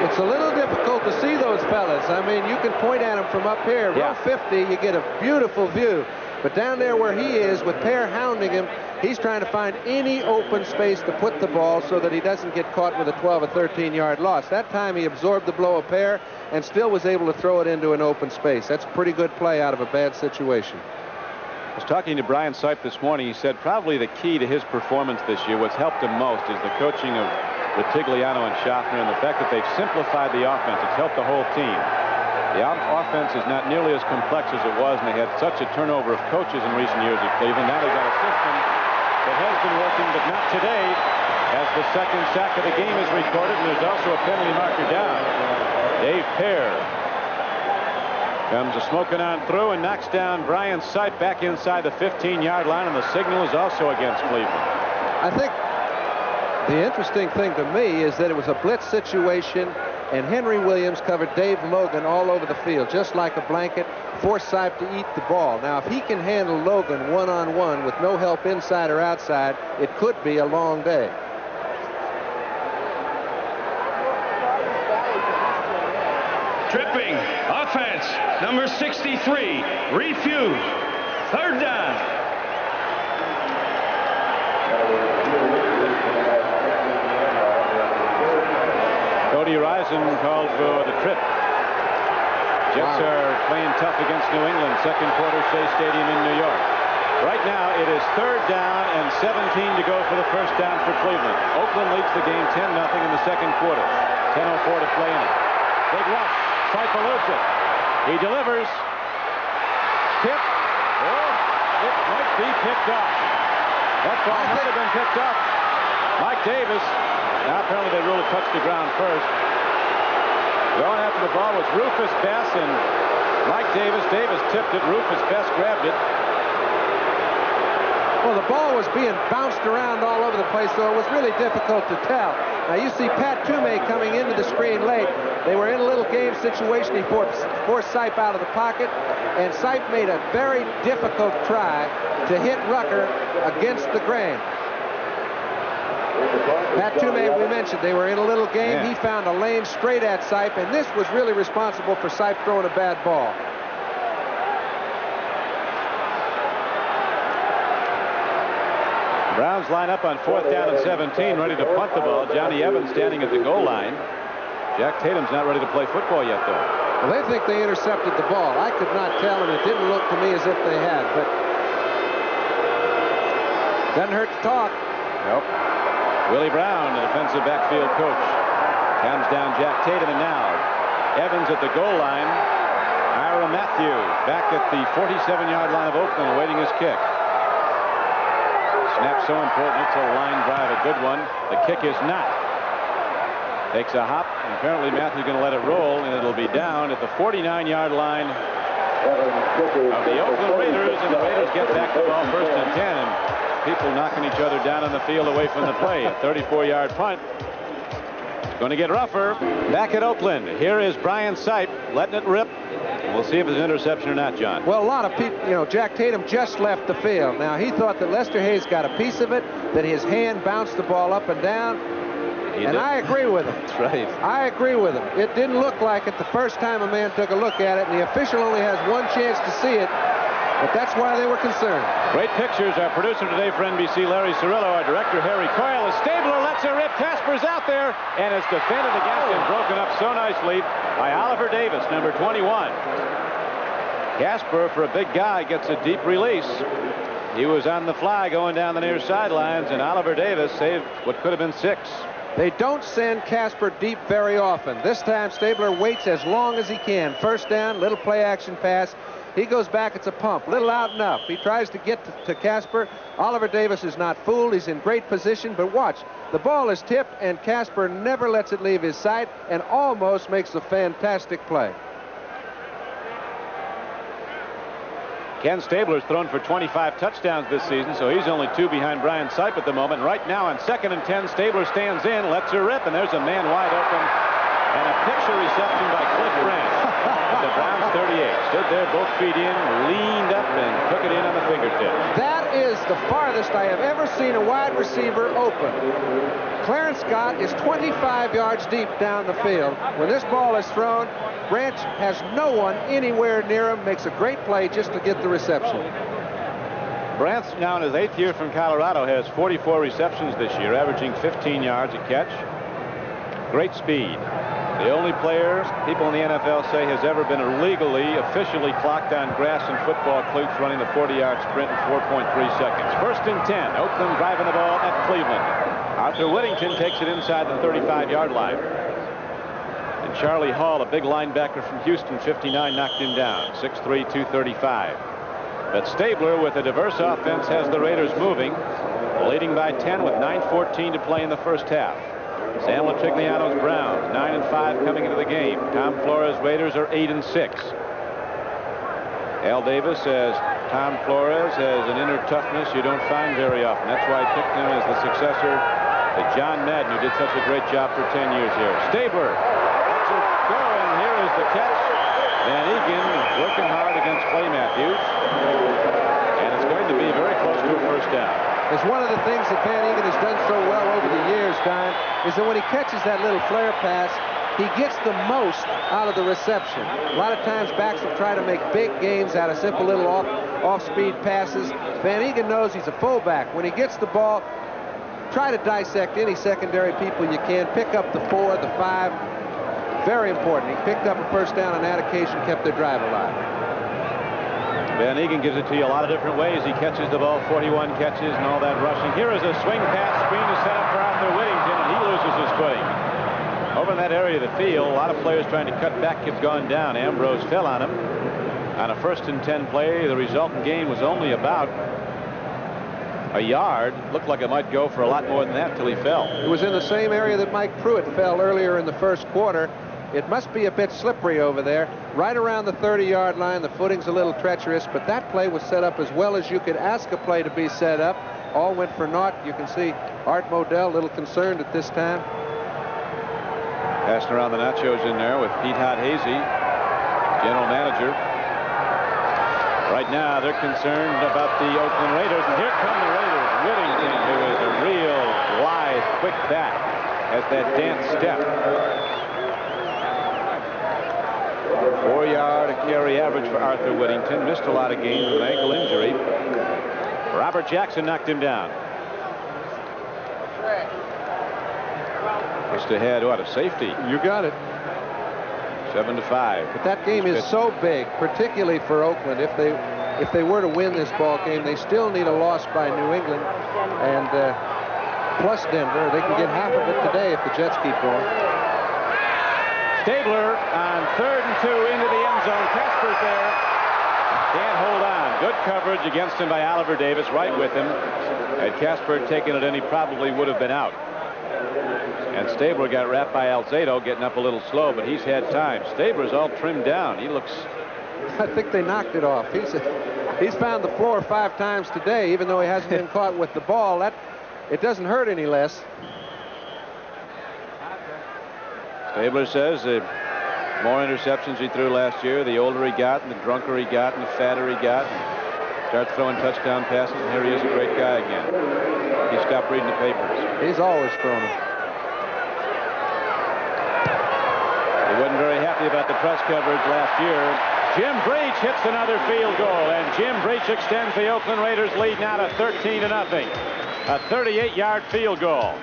It's a little difficult to see those fellas. I mean, you can point at them from up here. Yeah. Row 50, you get a beautiful view. But down there where he is, with Pear hounding him, he's trying to find any open space to put the ball so that he doesn't get caught with a 12 or 13-yard loss. That time he absorbed the blow of Pear and still was able to throw it into an open space. That's a pretty good play out of a bad situation. I was talking to Brian Sipe this morning. He said probably the key to his performance this year, what's helped him most, is the coaching of Ritigliano and Schaffner and the fact that they've simplified the offense. It's helped the whole team. The offense is not nearly as complex as it was, and they had such a turnover of coaches in recent years at Cleveland. Now they've got a system that has been working, but not today, as the second sack of the game is recorded, and there's also a penalty marker down. Dave Pear comes a smoking on through and knocks down Brian Sipe back inside the 15-yard line, and the signal is also against Cleveland. I think the interesting thing to me is that it was a blitz situation, and Henry Williams covered Dave Logan all over the field, just like a blanket, forced Sipe to eat the ball. Now, if he can handle Logan one-on-one with no help inside or outside, it could be a long day. Tripping, offense, number 63, refused. Third down. Cody Rison called for the trip. Jets are playing tough against New England. Second quarter, Shea Stadium in New York. Right now, it is third down and 17 to go for the first down for Cleveland. Oakland leads the game 10-0 in the second quarter. 10:04 to play in it. Big rush. Sipe eludes it. He delivers. Tip. Oh, it might be picked off. That ball might have been picked off. Mike Davis. Now apparently they ruled it touched the ground first. Going after the ball was Rufus Bess and Mike Davis. Davis tipped it. Rufus Bess grabbed it. Well, the ball was being bounced around all over the place, so it was really difficult to tell. Now, you see Pat Toomey coming into the screen late. They were in a little game situation. He forced Sipe out of the pocket, and Sipe made a very difficult try to hit Rucker against the grain. Pat Toomey, we mentioned, they were in a little game. Yeah. He found a lane straight at Sipe, and this was really responsible for Sipe throwing a bad ball. Browns line up on 4th down and 17, ready to punt the ball. Johnny Evans standing at the goal line. Jack Tatum's not ready to play football yet, though. Well, they think they intercepted the ball. I could not tell, and it didn't look to me as if they had, but doesn't hurt to talk. Nope. Willie Brown, the defensive backfield coach, comes down Jack Tatum, and now Evans at the goal line. Ira Matthews back at the 47-yard line of Oakland awaiting his kick. Snap so important. It's a line drive, a good one. The kick is not. Takes a hop, and apparently Matthews going to let it roll, and it'll be down at the 49-yard line of the Oakland Raiders, and the Raiders get back the ball first and 10, and people knocking each other down on the field away from the play. A 34-yard punt. It's going to get rougher. Back at Oakland, here is Brian Sipe letting it rip. We'll see if it's an interception or not, John. Well, a lot of people, you know, Jack Tatum just left the field. Now, he thought that Lester Hayes got a piece of it, that his hand bounced the ball up and down. And I agree with him. That's right. I agree with him. It didn't look like it the first time a man took a look at it, and the official only has one chance to see it, but that's why they were concerned. Great pictures. Our producer today for NBC, Larry Cirillo. Our director, Harry Coyle. As Stabler lets it rip. Casper's out there, and it's defended against and broken up so nicely by Oliver Davis, number 21. Casper, for a big guy, gets a deep release. He was on the fly going down the near sidelines, and Oliver Davis saved what could have been 6. They don't send Casper deep very often. This time, Stabler waits as long as he can. First down, little play action pass. He goes back, it's a pump, little out and up. He tries to get to Casper. Oliver Davis is not fooled. He's in great position, but watch. The ball is tipped, and Casper never lets it leave his sight and almost makes a fantastic play. Ken Stabler's thrown for 25 touchdowns this season, so he's only 2 behind Brian Sipe at the moment. Right now on 2nd and 10, Stabler stands in, lets her rip, and there's a man wide open. And a picture reception by Cliff Branch at the Browns 38. Stood there, both feet in, leaned up, and took it in on the fingertip. That is the farthest I have ever seen a wide receiver open. Clarence Scott is 25 yards deep down the field. When this ball is thrown, Branch has no one anywhere near him, makes a great play just to get the reception. Branch, now in his 8th year from Colorado, has 44 receptions this year, averaging 15 yards a catch. Great speed. The only player people in the NFL say has ever been illegally, officially clocked on grass and football cleats running the 40-yard sprint in 4.3 seconds. 1st and 10. Oakland driving the ball at Cleveland. Arthur Whittington takes it inside the 35-yard line. And Charlie Hall, a big linebacker from Houston, 59, knocked him down. 6'3", 235. But Stabler, with a diverse offense, has the Raiders moving, leading by 10 with 9:14 to play in the first half. Sam Latrigliano's Browns 9-5 coming into the game. Tom Flores' Raiders are 8-6. Al Davis says Tom Flores has an inner toughness you don't find very often. That's why I picked him as the successor to John Madden, who did such a great job for 10 years here. Stabler lets it go, and here is the catch. Van Egan working hard against Clay Matthews, and it's going to be very close to a first down. It's one of the things that Van Egan has done so well over the years, Don, is that when he catches that little flare pass, he gets the most out of the reception. A lot of times backs will try to make big gains out of simple little off-speed passes. Van Egan knows he's a fullback. When he gets the ball, try to dissect any secondary people you can. Pick up the 4, the 5. Very important. He picked up a first down on that occasion, kept their drive alive. Van Egan gives it to you a lot of different ways. He catches the ball, 41 catches and all that rushing. Here is a swing pass screen to set up for Arthur Whittington, and he loses his footing. Over in that area of the field, a lot of players trying to cut back have gone down. Ambrose fell on him. On a 1st and 10 play, the resultant gain was only about a yard. Looked like it might go for a lot more than that till he fell. It was in the same area that Mike Pruitt fell earlier in the first quarter. It must be a bit slippery over there. Right around the 30-yard line, the footing's a little treacherous, but that play was set up as well as you could ask a play to be set up. All went for naught. You can see Art Modell a little concerned at this time. Passing around the nachos in there with Pete Hot Hazy, general manager. Right now, they're concerned about the Oakland Raiders, and here come the Raiders. Whittington, who is a real lithe, quick back, has that dance step. 4-yard a carry average for Arthur Whittington. Missed a lot of games with an ankle injury. Robert Jackson knocked him down. Just ahead, what, a safety? You got it. 7-5. But that game is so big, particularly for Oakland. If they were to win this ball game, they still need a loss by New England and plus Denver. They can get half of it today if the Jets keep going. Stabler on 3rd and 2 into the end zone. Casper's there. Can't hold on. Good coverage against him by Oliver Davis, right with him. Had Casper taken it in, he probably would have been out. And Stabler got wrapped by Alzado, getting up a little slow, but he's had time. Stabler's all trimmed down. He looks... I think they knocked it off. He's found the floor 5 times today, even though he hasn't been caught with the ball. It doesn't hurt any less. Stabler says the more interceptions he threw last year, the older he got, and the drunker he got, and the fatter he got. And starts throwing touchdown passes, and here he is, a great guy again. He stopped reading the papers. He's always thrown them. He wasn't very happy about the press coverage last year. Jim Breach hits another field goal, and Jim Breach extends the Oakland Raiders lead now to 13-0. A 38-yard field goal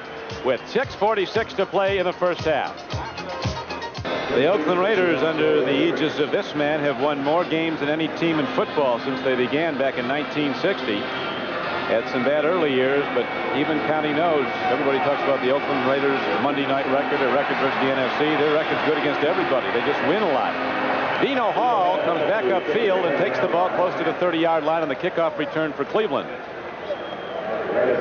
with 6:46 to play in the first half. The Oakland Raiders, under the aegis of this man, have won more games than any team in football since they began back in 1960. Had some bad early years, but even counting those, everybody talks about the Oakland Raiders Monday night record, their record versus the NFC. Their record's good against everybody. They just win a lot. Dino Hall comes back upfield and takes the ball close to the 30-yard line on the kickoff return for Cleveland.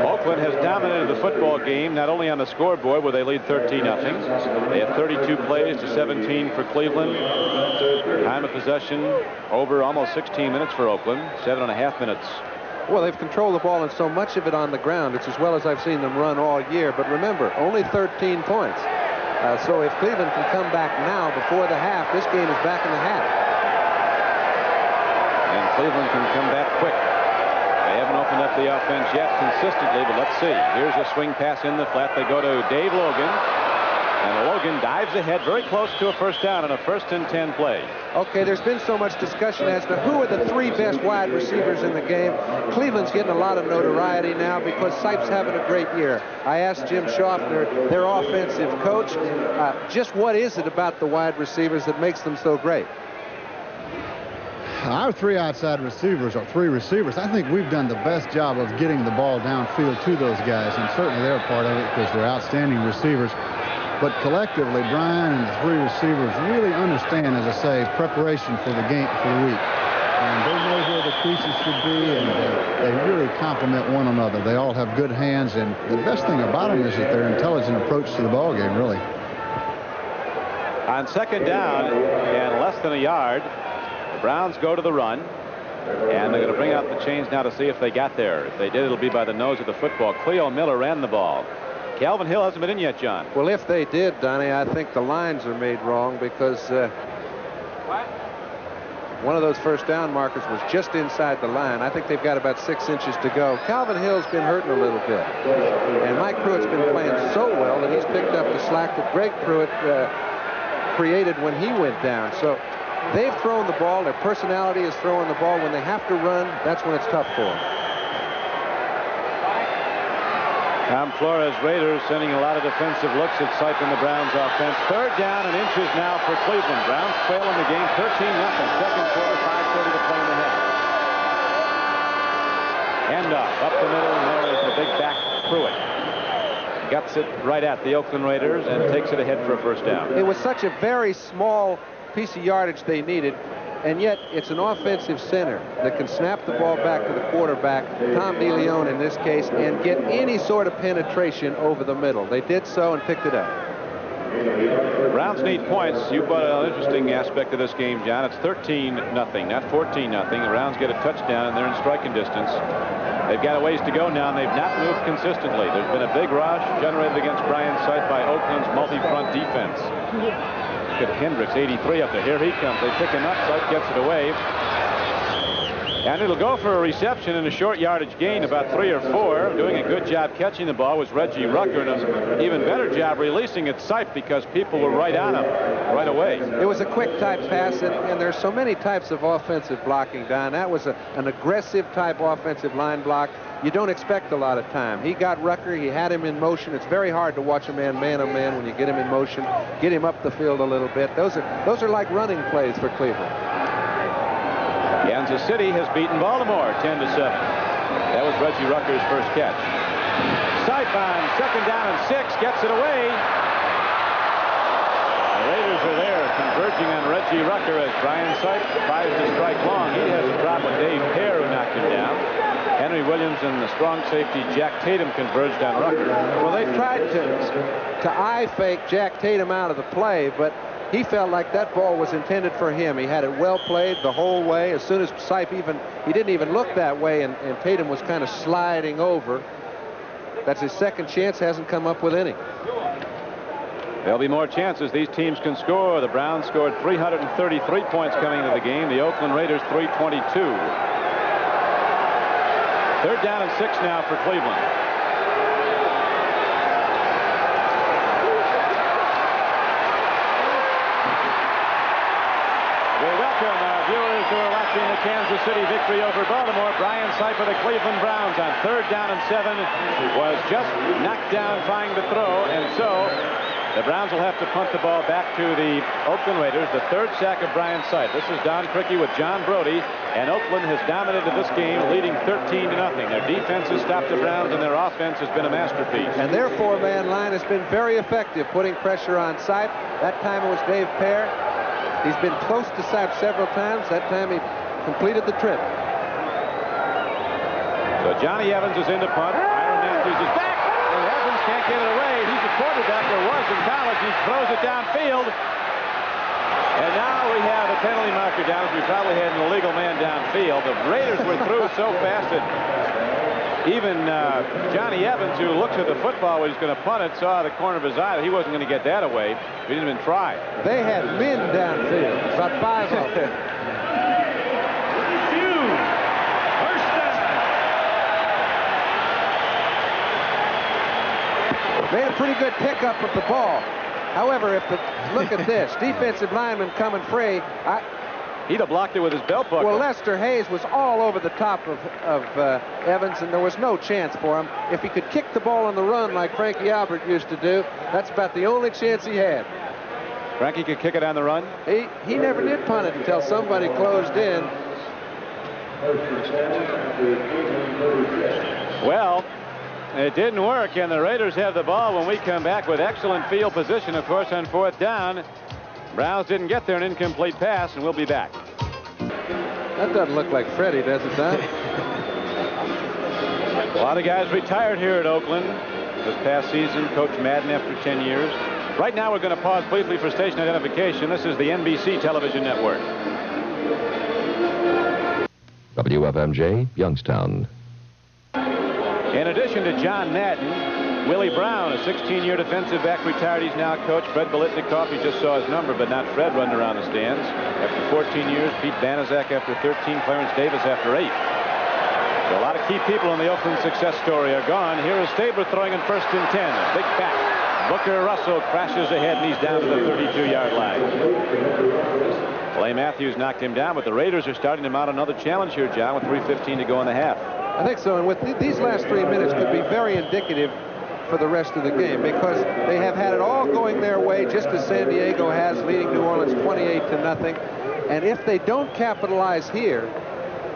Oakland has dominated the football game, not only on the scoreboard where they lead 13-0. They have 32 plays to 17 for Cleveland. Time of possession over almost 16 minutes for Oakland, 7.5 minutes. Well, they've controlled the ball and so much of it on the ground. It's as well as I've seen them run all year. But remember, only 13 points. So if Cleveland can come back now before the half, this game is back in the half. And Cleveland can come back quick. They haven't opened up the offense yet consistently, but let's see. Here's a swing pass in the flat. They go to Dave Logan. And Logan dives ahead very close to a first down on a 1st and 10 play. Okay, there's been so much discussion as to who are the 3 best wide receivers in the game. Cleveland's getting a lot of notoriety now because Sipes having a great year. I asked Jim Schaffner, their offensive coach, just what is it about the wide receivers that makes them so great? Our 3 outside receivers are 3 receivers. I think we've done the best job of getting the ball downfield to those guys, and certainly they're a part of it because they're outstanding receivers. But collectively, Brian and the 3 receivers really understand, as I say, preparation for the game, for the week. And they know where the creases should be, and they really complement one another. They all have good hands, and the best thing about them is that their intelligent approach to the ball game, really. On 2nd down and less than a yard, the Browns go to the run. And they're going to bring out the chains now to see if they got there. If they did, it'll be by the nose of the football. Cleo Miller ran the ball. Calvin Hill hasn't been in yet, John. Well, if they did, Donnie, I think the lines are made wrong because one of those first down markers was just inside the line. I think they've got about 6 inches to go. Calvin Hill's been hurting a little bit. And Mike Pruitt's been playing so well that he's picked up the slack that Greg Pruitt created when he went down. So they've thrown the ball. Their personality is throwing the ball. When they have to run, that's when it's tough for them. Tom Flores, Raiders sending a lot of defensive looks at Sipe and the Browns offense. 3rd down and inches now for Cleveland. Browns trail in the game 13-0. 2nd quarter, 5:30 to play in the half. Handoff up the middle, and there is the big back Pruitt. Guts it right at the Oakland Raiders and takes it ahead for a first down. It was such a very small piece of yardage they needed. And yet, it's an offensive center that can snap the ball back to the quarterback, Tom DeLeon in this case, and get any sort of penetration over the middle. They did so and picked it up. Browns need points. You brought an interesting aspect of this game, John. It's 13-0, not 14-0. The Browns get a touchdown, and they're in striking distance. They've got a ways to go now, and they've not moved consistently. There's been a big rush generated against Brian Sipe by Oakland's multi-front defense. Look at Hendricks, 83 up there. Here he comes. They pick him up. Sipe gets it away. And it'll go for a reception and a short yardage gain, about 3 or 4. Doing a good job catching the ball was Reggie Rucker, and an even better job releasing it Sipe because people were right on him right away. It was a quick type pass, and there's so many types of offensive blocking, Don. That was an aggressive type offensive line block. You don't expect a lot of time. He got Rucker. He had him in motion. It's very hard to watch a man on man when you get him in motion, get him up the field a little bit. Those are like running plays for Cleveland. Kansas City has beaten Baltimore 10-7. That was Reggie Rucker's first catch. Sipe on 2nd down and 6 gets it away. The Raiders are there converging on Reggie Rucker as Brian Sipe tries to strike long. He has a drop with Dave Pear, who knocked him down. Henry Williams and the strong safety Jack Tatum converged on Rucker. Well, they tried to eye fake Jack Tatum out of the play, but he felt like that ball was intended for him. He had it well played the whole way. As soon as Sipe he didn't even look that way, and Tatum was kind of sliding over. That's his second chance, hasn't come up with any. There'll be more chances. These teams can score. The Browns scored 333 points coming into the game. The Oakland Raiders 322. 3rd down and 6 now for Cleveland. We welcome our viewers who are watching the Kansas City victory over Baltimore. Brian Sipe of the Cleveland Browns on 3rd down and 7 was just knocked down trying to throw, and so the Browns will have to punt the ball back to the Oakland Raiders. The 3rd sack of Brian Sipe. This is Don Criqui with John Brody, and Oakland has dominated this game, leading 13-0. Their defense has stopped the Browns, and their offense has been a masterpiece. And their 4-man line has been very effective, putting pressure on Sipe. That time it was Dave Pear. He's been close to Sipe several times. That time he completed the trip. So Johnny Evans is in to punt. Myron Matthews is back, and Evans can't get it away. He's a quarterback, or was in college. He throws it downfield. And now we have a penalty marker down. We probably had an illegal man downfield. The Raiders were through so fast that Even Johnny Evans, who looked at the football when he was going to punt it, saw the corner of his eye that he wasn't going to get that away. He didn't even try. They had men downfield, about 5 of them. First down. Made a pretty good pickup of the ball. However, look at this. Defensive lineman coming free. He'd have blocked it with his belt buckle. Well, Lester Hayes was all over the top of Evans, and there was no chance for him. If he could kick the ball on the run like Frankie Albert used to do, that's about the only chance he had. Frankie could kick it on the run? He never did punt it until somebody closed in. Well, it didn't work, and the Raiders have the ball when we come back with excellent field position, of course, on 4th down. Browns didn't get there, an incomplete pass, and we'll be back. That doesn't look like Freddie, does it, Don? A lot of guys retired here at Oakland this past season. Coach Madden after 10 years. Right now, we're going to pause briefly for station identification. This is the NBC television network. WFMJ, Youngstown. In addition to John Madden, Willie Brown, a 16-year defensive back, retired. He's now coach. Fred Biletnikoff, you just saw his number, but not Fred running around the stands. After 14 years, Pete Banaszak after 13, Clarence Davis after 8. So a lot of key people in the Oakland success story are gone. Here is Stabler throwing in 1st and 10. A big back. Booker Russell crashes ahead, and he's down to the 32-yard line. Clay Matthews knocked him down, but the Raiders are starting to mount another challenge here, John, with 3:15 to go in the half. I think so, and with these last 3 minutes could be very indicative for the rest of the game, because they have had it all going their way, just as San Diego has, leading New Orleans 28-0. And if they don't capitalize here,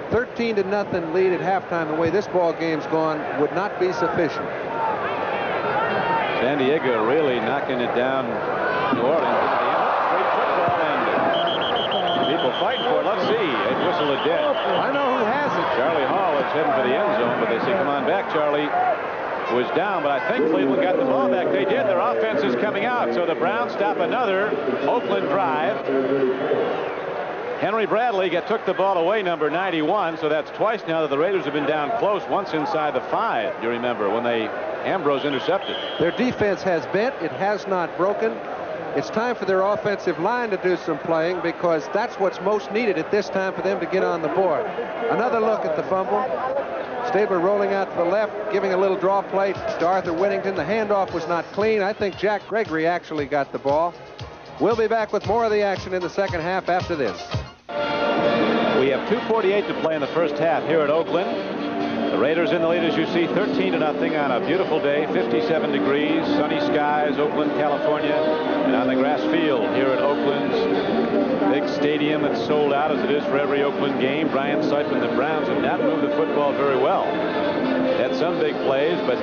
13-0 lead at halftime, the way this ball game's gone, would not be sufficient. San Diego really knocking it down. New Orleans. Great football, and people fighting for it. Let's see. They whistle it dead. I know who has it. Charlie Hall is heading for the end zone, but they say, come on back, Charlie. Was down, but I think Cleveland got the ball back. They did. Their offense is coming out, so the Browns stop another Oakland drive. Henry Bradley took the ball away, number 91, so that's twice now that the Raiders have been down close, once inside the 5, you remember, when Ambrose intercepted. Their defense has bent. It has not broken. It's time for their offensive line to do some playing, because that's what's most needed at this time for them to get on the board. Another look at the fumble. Stabler rolling out to the left, giving a little draw play to Arthur Whittington. The handoff was not clean. I think Jack Gregory actually got the ball. We'll be back with more of the action in the second half after this. We have 2:48 to play in the first half here at Oakland. The Raiders in the lead, as you see, 13-0 on a beautiful day, 57 degrees, sunny skies, Oakland, California, and on the grass field here at Oakland's big stadium. It's sold out, as it is for every Oakland game. Brian Sipe and the Browns have not moved the football very well. Had some big plays, but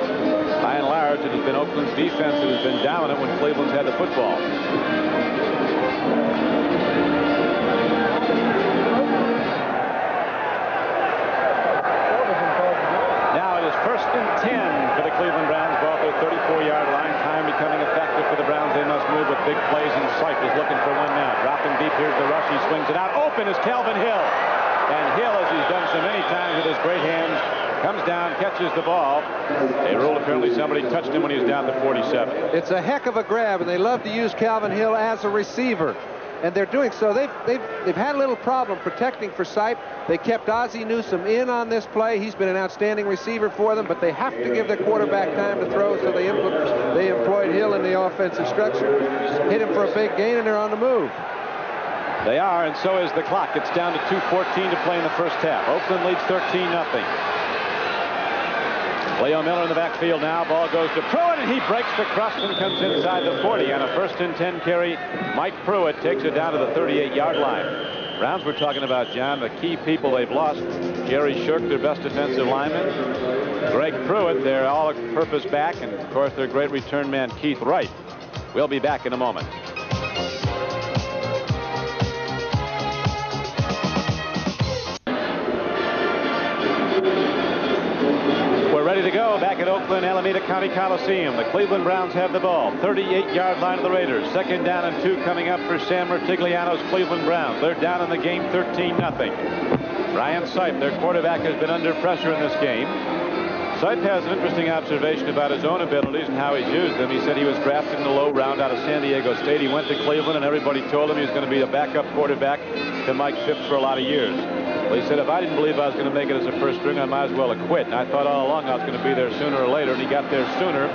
by and large, it has been Oakland's defense that has been dominant when Cleveland's had the football. First and 10 for the Cleveland Browns, ball at their 34-yard line. Time becoming effective for the Browns. They must move with big plays, and Sipe is looking for one now. Dropping deep, here's the rush. He swings it out. Open is Calvin Hill. And Hill, as he's done so many times with his great hands, comes down, catches the ball. They ruled apparently somebody touched him when he was down to 47. It's a heck of a grab, and they love to use Calvin Hill as a receiver. And they're doing so. They've had a little problem protecting for Sipe. They kept Ozzie Newsome in on this play. He's been an outstanding receiver for them, but they have to give their quarterback time to throw, so they employed Hill in the offensive structure. Hit him for a big gain, and they're on the move. They are, and so is the clock. It's down to 2:14 to play in the first half. Oakland leads 13-0. Leo Miller in the backfield now. Ball goes to Pruitt, and he breaks the crust and comes inside the 40. On a 1st and 10 carry, Mike Pruitt takes it down to the 38-yard line. Browns were talking about, John, the key people they've lost. Jerry Shirk, their best defensive lineman. Greg Pruitt, their all-purpose back. And, of course, their great return man, Keith Wright. We'll be back in a moment. Ready to go back at Oakland Alameda County Coliseum. The Cleveland Browns have the ball. 38-yard line of the Raiders. 2nd down and 2 coming up for Sam Martigliano's Cleveland Browns. They're down in the game 13-0. Brian Sipe, their quarterback, has been under pressure in this game. Sipe has an interesting observation about his own abilities and how he's used them. He said he was drafted in the low round out of San Diego State. He went to Cleveland, and everybody told him he was going to be a backup quarterback to Mike Phipps for a lot of years. Well, he said, if I didn't believe I was going to make it as a first string, I might as well have quit. And I thought all along I was going to be there sooner or later, and he got there sooner.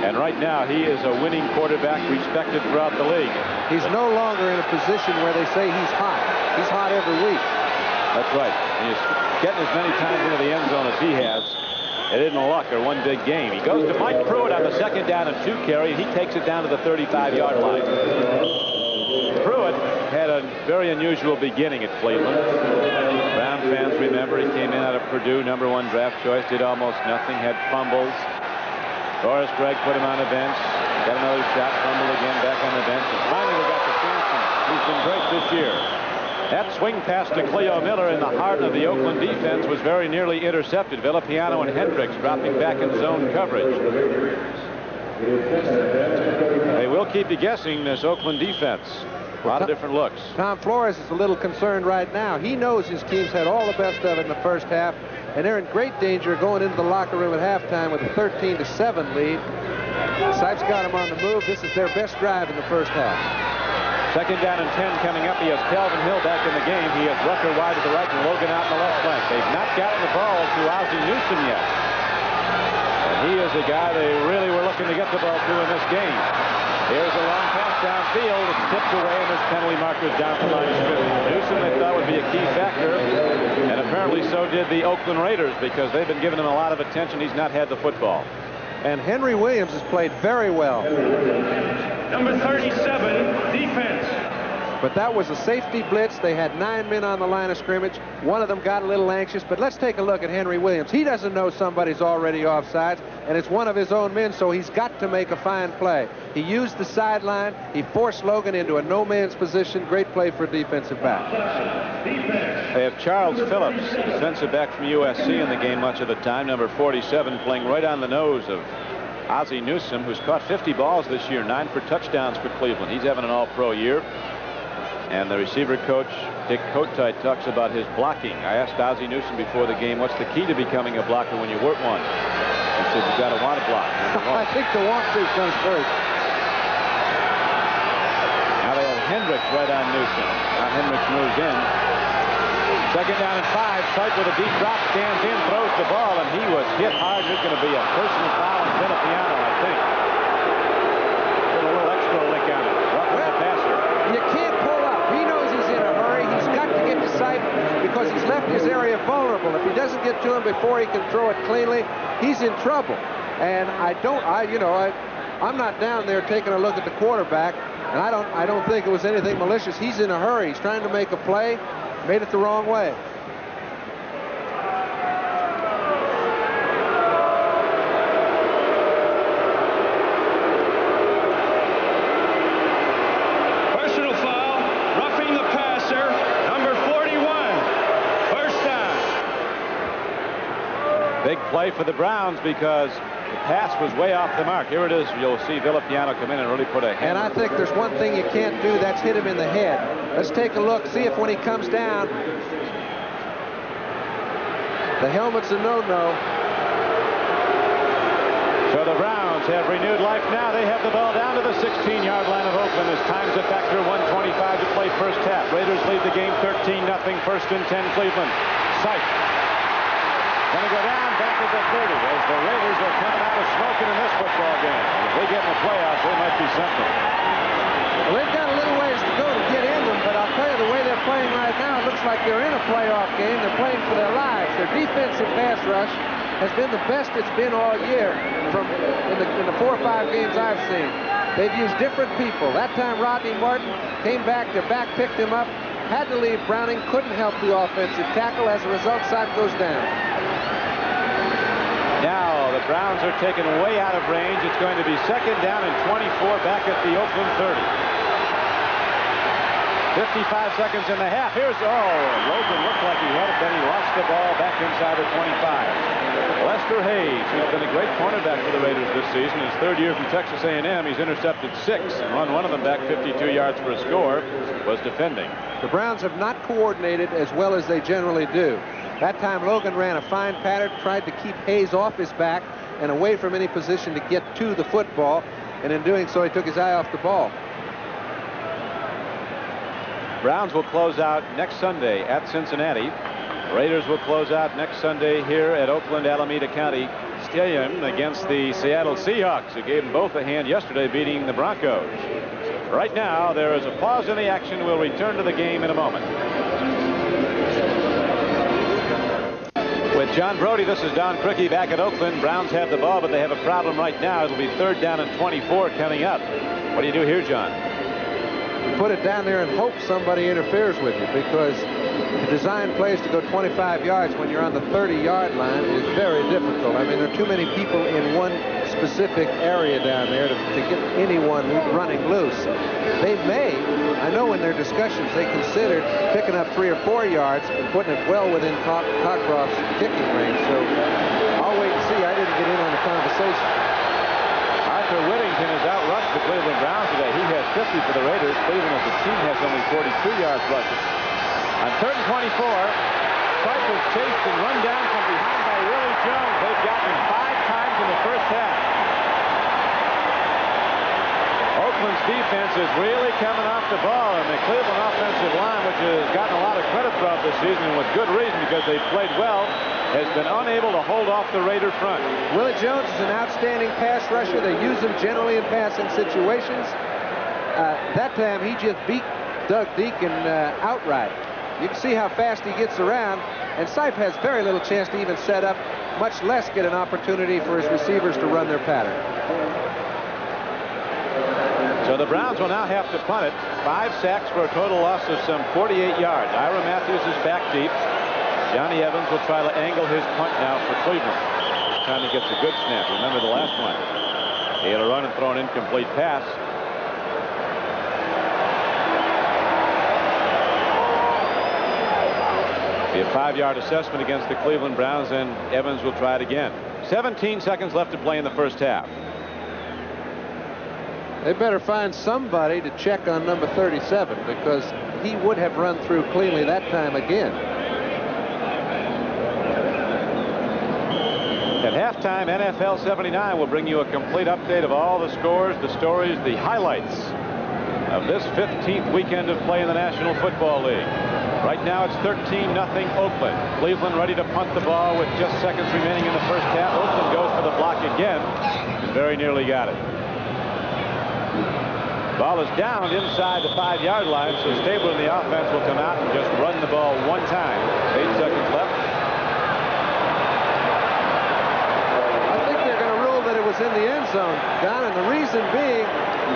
And right now, he is a winning quarterback, respected throughout the league. He's no longer in a position where they say he's hot. He's hot every week. That's right. And he's getting as many times into the end zone as he has. It isn't a luck or one big game. He goes to Mike Pruitt on the 2nd down and 2 carry. He takes it down to the 35-yard line. Pruitt had a very unusual beginning at Cleveland. Brown fans remember he came in out of Purdue, #1 draft choice, did almost nothing, had fumbles. Doris Gregg put him on the bench, got another shot, fumbled again, back on the bench, and finally they got the chance, and he's been great this year. That swing pass to Cleo Miller in the heart of the Oakland defense was very nearly intercepted. Villapiano and Hendricks dropping back in zone coverage. They will keep you guessing, this Oakland defense. A lot of different looks. Tom Flores is a little concerned right now. He knows his team's had all the best of it in the first half, and they're in great danger going into the locker room at halftime with a 13-7 lead. Sipes got him on the move. This is their best drive in the first half. 2nd down and 10 coming up. He has Calvin Hill back in the game. He has Rucker wide to the right and Logan out in the left flank. They've not gotten the ball to Ozzie Newsome yet. And he is a guy they really were looking to get the ball to in this game. Here's a long pass downfield. It's tipped away, and there's penalty markers down the line of scrimmage. Newsome they thought would be a key factor, and apparently so did the Oakland Raiders, because they've been giving him a lot of attention. He's not had the football. And Henry Williams has played very well. Number 37, defense. But that was a safety blitz. They had 9 men on the line of scrimmage. One of them got a little anxious, but let's take a look at Henry Williams. He doesn't know somebody's already offsides, and it's one of his own men, so he's got to make a fine play. He used the sideline. He forced Logan into a no-man's position. Great play for a defensive back. They have Charles Phillips, defensive back from USC, in the game much of the time, number 47, playing right on the nose of Ozzie Newsome, who's caught 50 balls this year, 9 for touchdowns for Cleveland. He's having an all-pro year. And the receiver coach, Dick Kotite, talks about his blocking. I asked Ozzie Newsome before the game, what's the key to becoming a blocker when you weren't one? He said, you've got to want to block. I think the want to comes first. Now they have Hendricks right on Newsome. Now Hendricks moves in. 2nd down and 5. Sipe with a deep drop, stands in, throws the ball, and he was hit hard. There's going to be a personal foul on Villapiano, I think. Put a little extra lick on it. Roughing the passer. You can't pull up. He knows he's in a hurry. He's got to get to Sipe because he's left his area vulnerable. If he doesn't get to him before he can throw it cleanly, he's in trouble. And I'm not down there taking a look at the quarterback, and I don't think it was anything malicious. He's in a hurry. He's trying to make a play. Made it the wrong way. Personal foul, roughing the passer, number 41. First down. Big play for the Browns because the pass was way off the mark. Here it is. You'll see Villapiano come in and really put a hand. And I think there's one thing you can't do, that's hit him in the head. Let's take a look, see if when he comes down, the helmet's a no-no. So the Browns have renewed life now. They have the ball down to the 16-yard line of Oakland as time's a factor, 1:25 to play first half. Raiders lead the game 13-0, 1st and 10 Cleveland. Sipe going to go down back at the 30 as the Raiders are coming out of smoking in this football game. If they get in the playoffs, they might be something. Well, they've got a little ways to go to get in them, but I'll tell you, the way they're playing right now, it looks like they're in a playoff game. They're playing for their lives. Their defensive pass rush has been the best it's been all year in the 4 or 5 games I've seen. They've used different people. That time Rodney Martin came back, their back picked him up, had to leave. Browning couldn't help the offensive tackle. As a result, Sipe goes down. Now the Browns are taken way out of range. It's going to be 2nd down and 24 back at the Oakland 30. 55 seconds in the half. Here's, Logan looked like he had it, then he lost the ball back inside the 25. Less Lester Hayes, who's been a great cornerback for the Raiders this season. His third year from Texas A&M, he's intercepted 6 and run one of them back 52 yards for a score, was defending. The Browns have not coordinated as well as they generally do. That time Logan ran a fine pattern, tried to keep Hayes off his back and away from any position to get to the football, and in doing so he took his eye off the ball. Browns will close out next Sunday at Cincinnati. Raiders will close out next Sunday here at Oakland Alameda County Stadium against the Seattle Seahawks, who gave them both a hand yesterday, beating the Broncos. Right now, there is a pause in the action. We'll return to the game in a moment. With John Brody, this is Don Criqui back at Oakland. Browns have the ball, but they have a problem right now. It'll be 3rd down and 24 coming up. What do you do here, John? You put it down there and hope somebody interferes with you, because to design plays to go 25 yards when you're on the 30-yard line is very difficult. I mean, there are too many people in one specific area down there to get anyone running loose. They may, I know in their discussions, they considered picking up 3 or 4 yards and putting it well within Cockcroft's kicking range. So I'll wait and see. I didn't get in on the conversation. Arthur Whittington has outrushed the Cleveland Browns today. He has 50 for the Raiders. Cleveland as a team has only 42 yards rushing. On 3rd and 24, Tripe was chased and run down from behind by Willie Jones. They've gotten him 5 times in the first half. Oakland's defense is really coming off the ball, and the Cleveland offensive line, which has gotten a lot of credit throughout this season, and with good reason because they've played well, has been unable to hold off the Raider front. Willie Jones is an outstanding pass rusher. They use him generally in passing situations. That time he just beat Doug Deacon outright. You can see how fast he gets around, and Sipe has very little chance to even set up, much less get an opportunity for his receivers to run their pattern. So the Browns will now have to punt it. 5 sacks for a total loss of some 48 yards. Ira Matthews is back deep. Johnny Evans will try to angle his punt now for Cleveland. This time he gets a good snap. Remember the last one. He had a run and throw an incomplete pass. Be a 5-yard assessment against the Cleveland Browns, and Evans will try it again. 17 seconds left to play in the first half. They better find somebody to check on number 37, because he would have run through cleanly that time again. At halftime, NFL 79 will bring you a complete update of all the scores, the stories, the highlights of this 15th weekend of play in the National Football League. Right now it's 13-0 Oakland. Cleveland ready to punt the ball with just seconds remaining in the first half. Oakland goes for the block again and very nearly got it. Ball is down inside the 5-yard line, so Stabler in the offense will come out and just run the ball one time. 8 seconds left. I think they're going to rule that it was in the end zone, Don, and the reason being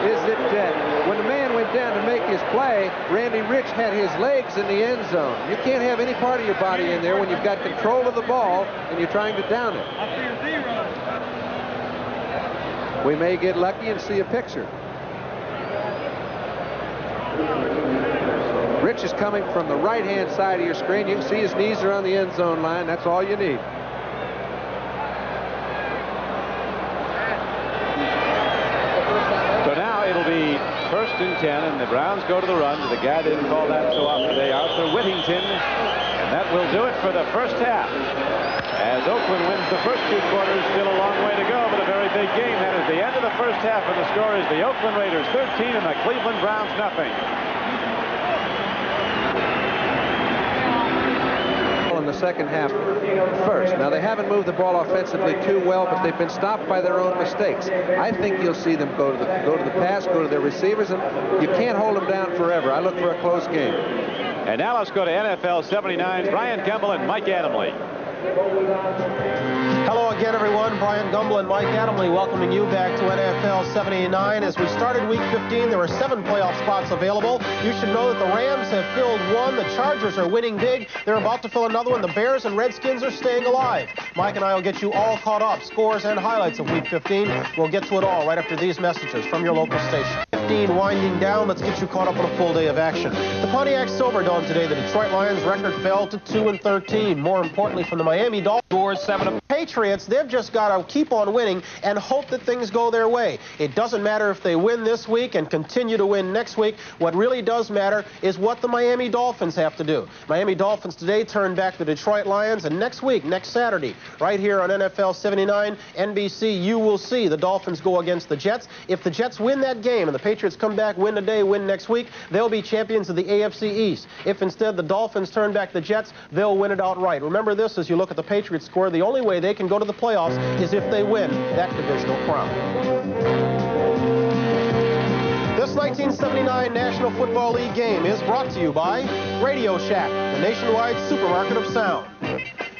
is that when the man went down to make his play, Randy Rich had his legs in the end zone. You can't have any part of your body in there when you've got control of the ball and you're trying to down it. We may get lucky and see a picture. Rich is coming from the right-hand side of your screen. You can see his knees are on the end zone line. That's all you need. So now it'll be 1st and 10, and the Browns go to the run. The guy didn't call that so often today, Arthur Whittington, and that will do it for the first half. As Oakland wins the first 2 quarters, still a long way to go, but a very big game. That is the end of the first half, and the score is the Oakland Raiders 13 and the Cleveland Browns nothing. In the second half first. Now, they haven't moved the ball offensively too well, but they've been stopped by their own mistakes. I think you'll see them go to the pass, go to their receivers, and you can't hold them down forever. I look for a close game. And now let's go to NFL 79. Brian Kemble and Mike Adamle. Hello again, everyone. Brian Brian Gumbel and Mike Adamle welcoming you back to NFL 79. As we started Week 15, there were 7 playoff spots available. You should know that the Rams have filled one. The Chargers are winning big. They're about to fill another one. The Bears and Redskins are staying alive. Mike and I will get you all caught up. Scores and highlights of Week 15. We'll get to it all right after these messages from your local station. 15 winding down. Let's get you caught up on a full day of action. The Pontiac Silverdome today. The Detroit Lions record fell to 2-13. More importantly, from the Miami Dolphins, scores 7. Patriots, they've just got to keep on winning and hope that things go their way. It doesn't matter if they win this week and continue to win next week. What really does matter is what the Miami Dolphins have to do. Miami Dolphins today turn back the Detroit Lions, and next week, next Saturday, right here on NFL 79, NBC, you will see the Dolphins go against the Jets. If the Jets win that game and the Patriots come back, win today, win next week, they'll be champions of the AFC East. If instead the Dolphins turn back the Jets, they'll win it outright. Remember this as you look at the Patriots score. The only way they can go to the playoffs is if they win that divisional crown. This 1979 National Football League game is brought to you by Radio Shack, the nationwide supermarket of sound.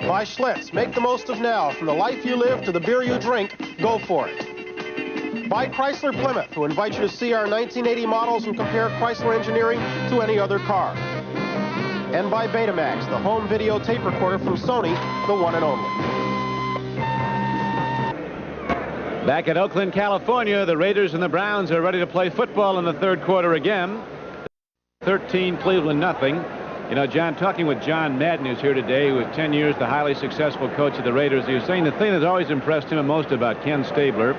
By Schlitz, make the most of now. From the life you live to the beer you drink, go for it. By Chrysler Plymouth, who invite you to see our 1980 models and compare Chrysler engineering to any other car. And by Betamax, the home video tape recorder from Sony, the one and only. Back at Oakland, California, the Raiders and the Browns are ready to play football in the third quarter again. 13, Cleveland, nothing. You know, John, talking with John Madden, who's here today, who was 10 years the highly successful coach of the Raiders, he was saying the thing that's always impressed him most about Ken Stabler,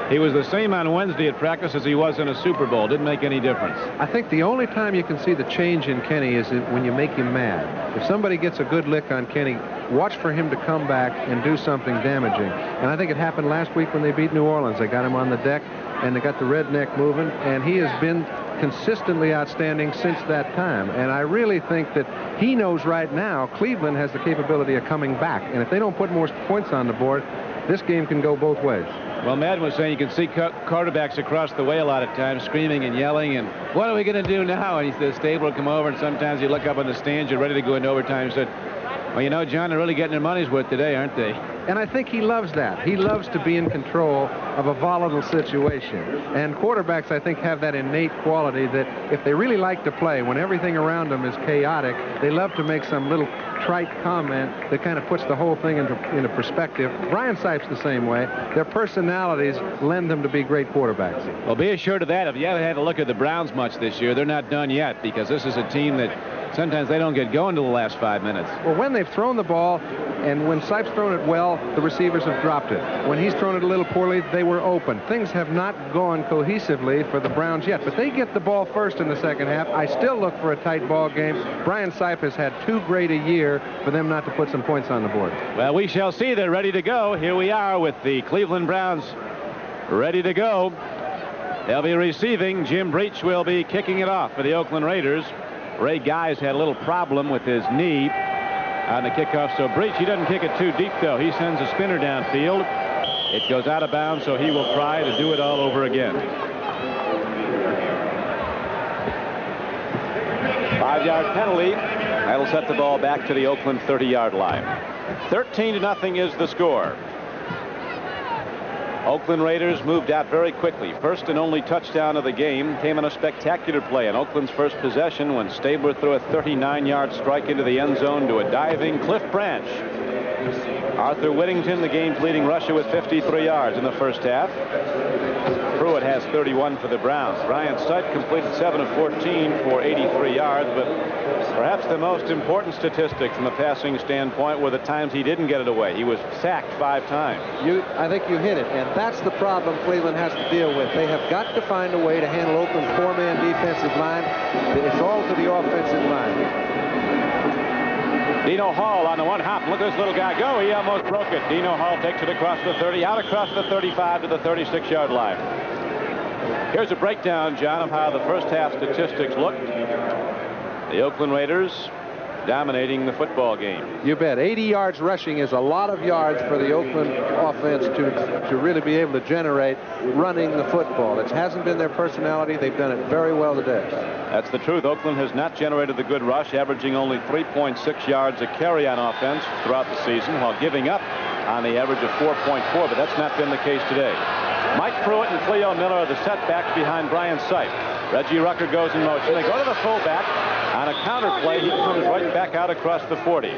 he was the same on Wednesday at practice as he was in a Super Bowl. Didn't make any difference. I think the only time you can see the change in Kenny is when you make him mad. If somebody gets a good lick on Kenny, watch for him to come back and do something damaging. And I think it happened last week when they beat New Orleans. They got him on the deck, and they got the redneck moving, and he has been consistently outstanding since that time. And I really think that he knows right now Cleveland has the capability of coming back. And if they don't put more points on the board, this game can go both ways. Well, Madden was saying you can see quarterbacks across the way a lot of times screaming and yelling, and what are we going to do now? And he says, Stabler will come over, and sometimes you look up on the stands, you're ready to go into overtime. He said, well, you know, John, they're really getting their money's worth today, aren't they? And I think he loves that. He loves to be in control of a volatile situation. And quarterbacks, I think, have that innate quality that if they really like to play, when everything around them is chaotic, they love to make some little trite comment that kind of puts the whole thing into perspective. Brian Sipes the same way. Their personalities lend them to be great quarterbacks. Well, be assured of that. If you haven't had a look at the Browns much this year, they're not done yet, because this is a team that sometimes they don't get going till the last 5 minutes. Well, when they've thrown the ball, and when Sipes thrown it well, the receivers have dropped it. When he's thrown it a little poorly, they were open. Things have not gone cohesively for the Browns yet, but they get the ball first in the second half. I still look for a tight ball game. Brian Sipes has had too great a year for them not to put some points on the board. Well, we shall see. They're ready to go. Here we are with the Cleveland Browns ready to go. They'll be receiving. Jim Breach will be kicking it off for the Oakland Raiders. Ray Guy's had a little problem with his knee on the kickoff, so Breach, he doesn't kick it too deep, though. He sends a spinner downfield. It goes out of bounds, so he will try to do it all over again. 5-yard penalty. That'll set the ball back to the Oakland 30-yard line. 13-0 is the score. Oakland Raiders moved out very quickly. First and only touchdown of the game came in a spectacular play in Oakland's first possession when Stabler threw a 39-yard strike into the end zone to a diving Cliff Branch. Arthur Whittington, the game's leading rusher, with 53 yards in the first half. Pruitt has 31 for the Browns. Brian Sipe completed 7 of 14 for 83 yards, but perhaps the most important statistic from a passing standpoint were the times he didn't get it away. He was sacked 5 times. I think you hit it, and that's the problem Cleveland has to deal with. They have got to find a way to handle Oakland's 4-man defensive line. It's all to the offensive line. Dino Hall on the one hop. Look at this little guy go. He almost broke it. Dino Hall takes it across the 30, out across the 35 to the 36-yard line. Here's a breakdown, John, of how the first half statistics looked. The Oakland Raiders dominating the football game. You bet. 80 yards rushing is a lot of yards for the Oakland offense to really be able to generate running the football. It hasn't been their personality. They've done it very well today. That's the truth. Oakland has not generated the good rush, averaging only 3.6 yards a carry on offense throughout the season, while giving up on the average of 4.4, but that's not been the case today. Mike Pruitt and Cleo Miller are the setbacks behind Brian Sipe. Reggie Rucker goes in motion. They go to the fullback. On a counter play, he comes right back out across the 40.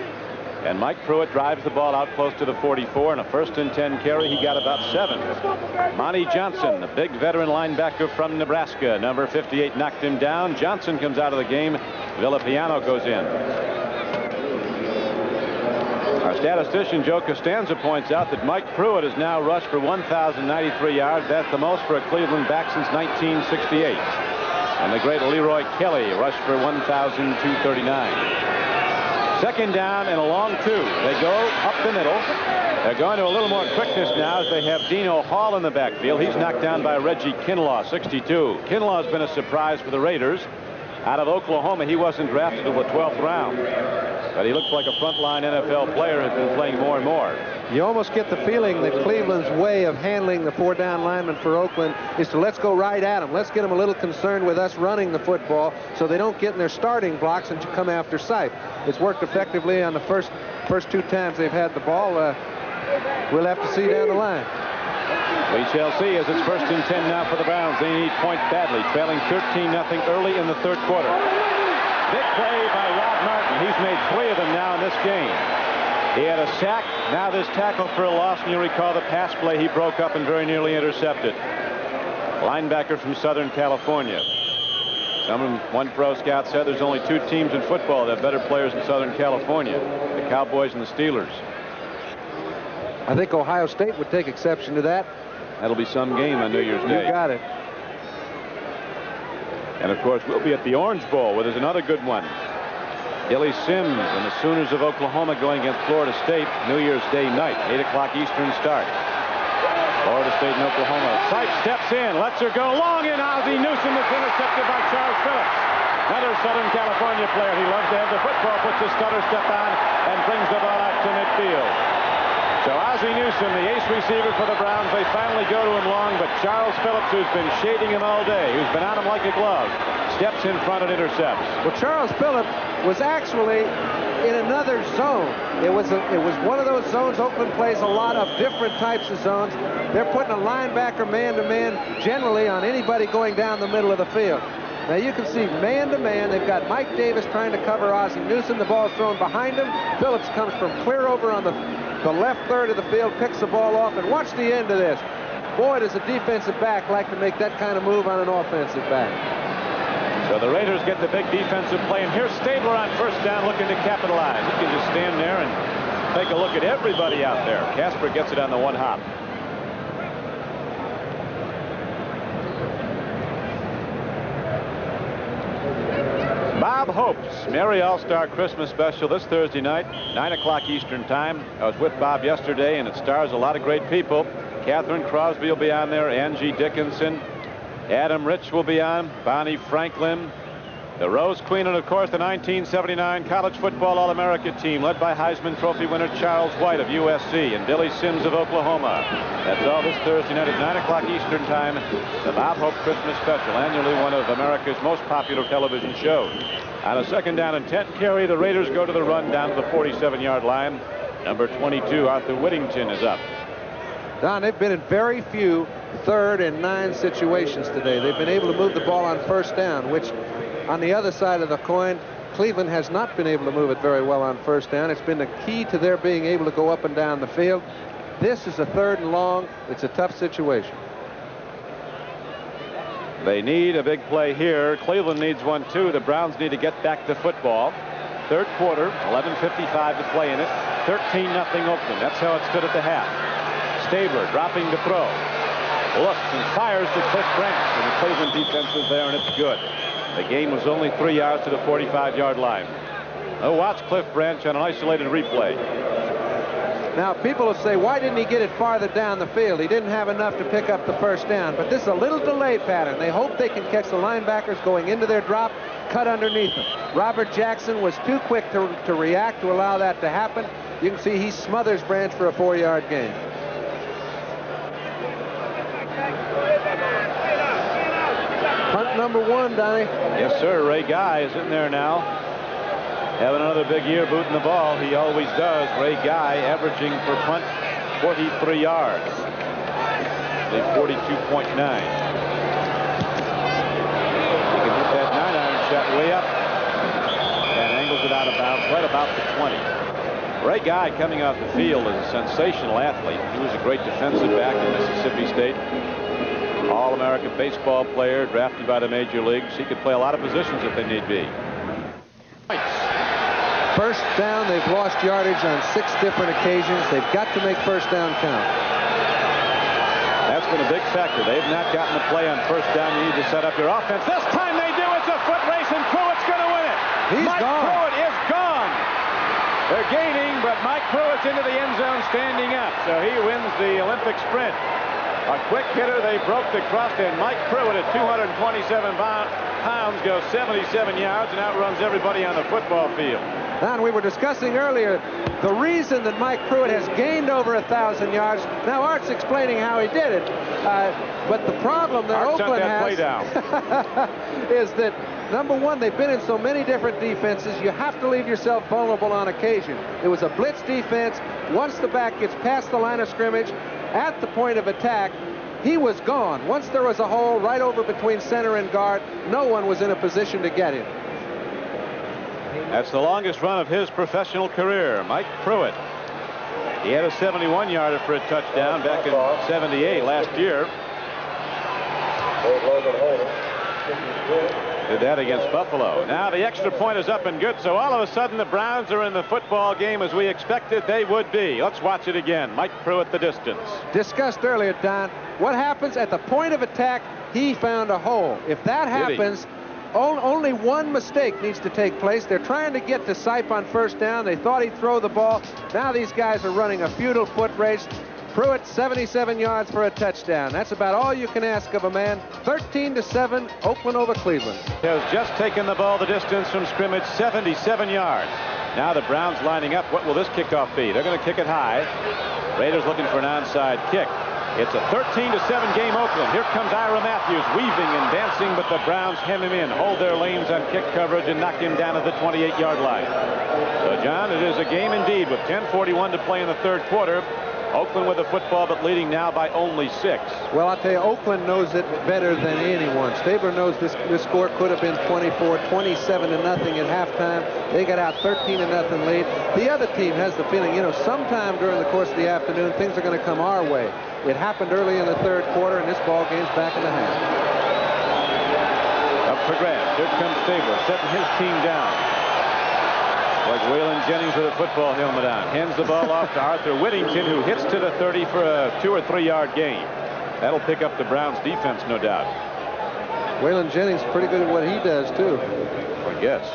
And Mike Pruitt drives the ball out close to the 44. And a 1st and 10 carry, he got about 7. Monty Johnson, the big veteran linebacker from Nebraska, number 58, knocked him down. Johnson comes out of the game. Villapiano goes in. Our statistician Joe Costanza points out that Mike Pruitt has now rushed for 1,093 yards. That's the most for a Cleveland back since 1968. And the great Leroy Kelly rushed for 1,239. 2nd down and a long 2. They go up the middle. They're going to a little more quickness now as they have Dino Hall in the backfield. He's knocked down by Reggie Kinlaw, 62. Kinlaw's been a surprise for the Raiders. Out of Oklahoma, he wasn't drafted until the 12th round. But he looks like a frontline NFL player, has been playing more and more. You almost get the feeling that Cleveland's way of handling the 4-down lineman for Oakland is to let's go right at them. Let's get them a little concerned with us running the football so they don't get in their starting blocks and come after Sipe. It's worked effectively on the first 2 times they've had the ball. We'll have to see down the line. We shall see as it's 1st and 10 now for the Browns. They need points badly, trailing 13-0 early in the 3rd quarter. Big play by Rod Martin. He's made 3 of them now in this game. He had a sack, now this tackle for a loss, and you recall the pass play he broke up and very nearly intercepted. Linebacker from Southern California. One pro scout said there's only 2 teams in football that have better players in Southern California, the Cowboys and the Steelers. I think Ohio State would take exception to that. That'll be some game on New Year's Day. You got it. And of course, we'll be at the Orange Bowl, where there's another good one. Billy Sims and the Sooners of Oklahoma going against Florida State New Year's Day night, 8 o'clock Eastern start. Florida State and Oklahoma. Sipe steps in, lets her go long in. Ozzie Newsome is intercepted by Charles Phillips. Another Southern California player. He loves to have the football, puts his stutter step on, and brings the ball out to midfield. So Ozzie Newsome, the ace receiver for the Browns, they finally go to him long, but Charles Phillips, who's been shading him all day, who's been on him like a glove, steps in front and intercepts. Well, Charles Phillips was actually in another zone. It was one of those zones. Oakland plays a lot of different types of zones. They're putting a linebacker man-to-man generally on anybody going down the middle of the field. Now you can see man-to-man. They've got Mike Davis trying to cover Ozzie Newsome. The ball's thrown behind him. Phillips comes from clear over on the left third of the field, picks the ball off, and watch the end of this. Boy, does a defensive back like to make that kind of move on an offensive back. So the Raiders get the big defensive play, and here's Stabler on 1st down looking to capitalize. He can just stand there and take a look at everybody out there. Casper gets it on the 1 hop. Bob Hope's Merry All-Star Christmas Special this Thursday night, 9 o'clock Eastern Time. I was with Bob yesterday, and it stars a lot of great people. Catherine Crosby will be on there, Angie Dickinson, Adam Rich will be on, Bonnie Franklin, the Rose Queen, and of course the 1979 College Football All-America team led by Heisman Trophy winner Charles White of USC and Billy Sims of Oklahoma. That's all this Thursday night at 9 o'clock Eastern Time. The Bob Hope Christmas Special, annually one of America's most popular television shows. On a 2nd down and 10 carry, the Raiders go to the run down to the 47-yard line. Number 22, Arthur Whittington, is up. Don, they've been in very few 3rd and 9 situations today. They've been able to move the ball on 1st down, which on the other side of the coin, Cleveland has not been able to move it very well on 1st down. It's been the key to their being able to go up and down the field. This is a 3rd and long. It's a tough situation. They need a big play here. Cleveland needs one too. The Browns need to get back to football. 3rd quarter, 11:55 to play in it. 13-0 Oakland. That's how it stood at the half. Stabler dropping to throw. Looks and fires to Cliff Branch, and the Cleveland defense is there, and it's good. The game was only 3 yards to the 45-yard line. Now watch Cliff Branch on an isolated replay. Now, people will say, why didn't he get it farther down the field? He didn't have enough to pick up the 1st down. But this is a little delay pattern. They hope they can catch the linebackers going into their drop, cut underneath them. Robert Jackson was too quick to react to allow that to happen. You can see he smothers Branch for a 4-yard gain. Punt number 1, Donnie. Yes, sir. Ray Guy is in there now. Having another big year booting the ball. He always does. Ray Guy averaging per punt 43 yards. The 42.9. He can hit that 9-iron shot way up and angles it out of bounds right about the 20. Ray Guy, coming off the field, is a sensational athlete. He was a great defensive back in Mississippi State. All-American baseball player, drafted by the major leagues. He could play a lot of positions if they need be. First down, they've lost yardage on 6 different occasions. They've got to make first down count. That's been a big factor. They've not gotten the play on first down. You need to set up your offense. This time they do. It's a foot race, and Pruitt's going to win it. Mike Pruitt is gone. They're gaining, but Mike Pruitt's into the end zone standing up, so he wins the Olympic sprint. A quick hitter. They broke the crust, and Mike Pruitt at 227 pounds goes 77 yards and outruns everybody on the football field. Don, we were discussing earlier the reason that Mike Pruitt has gained over 1,000 yards. Now Art's explaining how he did it, but the problem that Oakland has play down. is that, number one, they've been in so many different defenses. You have to leave yourself vulnerable on occasion. It was a blitz defense. Once the back gets past the line of scrimmage, at the point of attack, he was gone. Once there was a hole right over between center and guard, no one was in a position to get him. That's the longest run of his professional career. Mike Pruitt. He had a 71-yarder for a touchdown back in '78 last year. Did that against Buffalo. Now the extra point is up and good, so all of a sudden the Browns are in the football game as we expected they would be. Let's watch it again. Mike Pruitt, the distance. Discussed earlier, Don, what happens at the point of attack? He found a hole. If that happens, only one mistake needs to take place. They're trying to get to Sipe on first down. They thought he'd throw the ball. Now these guys are running a futile foot race. Pruitt, 77 yards for a touchdown. That's about all you can ask of a man. 13-7, Oakland over Cleveland. Has just taken the ball the distance from scrimmage, 77 yards. Now the Browns lining up. What will this kickoff be? They're going to kick it high. Raiders looking for an onside kick. It's a 13-7 game, Oakland. Here comes Ira Matthews weaving and dancing, but the Browns hem him in, hold their lanes on kick coverage, and knock him down at the 28-yard line. So, John, it is a game indeed with 10:41 to play in the third quarter. Oakland with the football, but leading now by only 6. Well, I'll tell you, Oakland knows it better than anyone. Stabler knows this score could have been 24, 27-0 at halftime. They got out 13-0 lead. The other team has the feeling, sometime during the course of the afternoon, things are going to come our way. It happened early in the third quarter, and this ball game's back in the half. Up for grabs. Here comes Stabler, setting his team down. Like Waylon Jennings with a football helmet on. Hands the ball off to Arthur Whittington, who hits to the 30 for a 2- or 3-yard gain. That'll pick up the Browns' defense, no doubt. Waylon Jennings pretty good at what he does, too. I guess.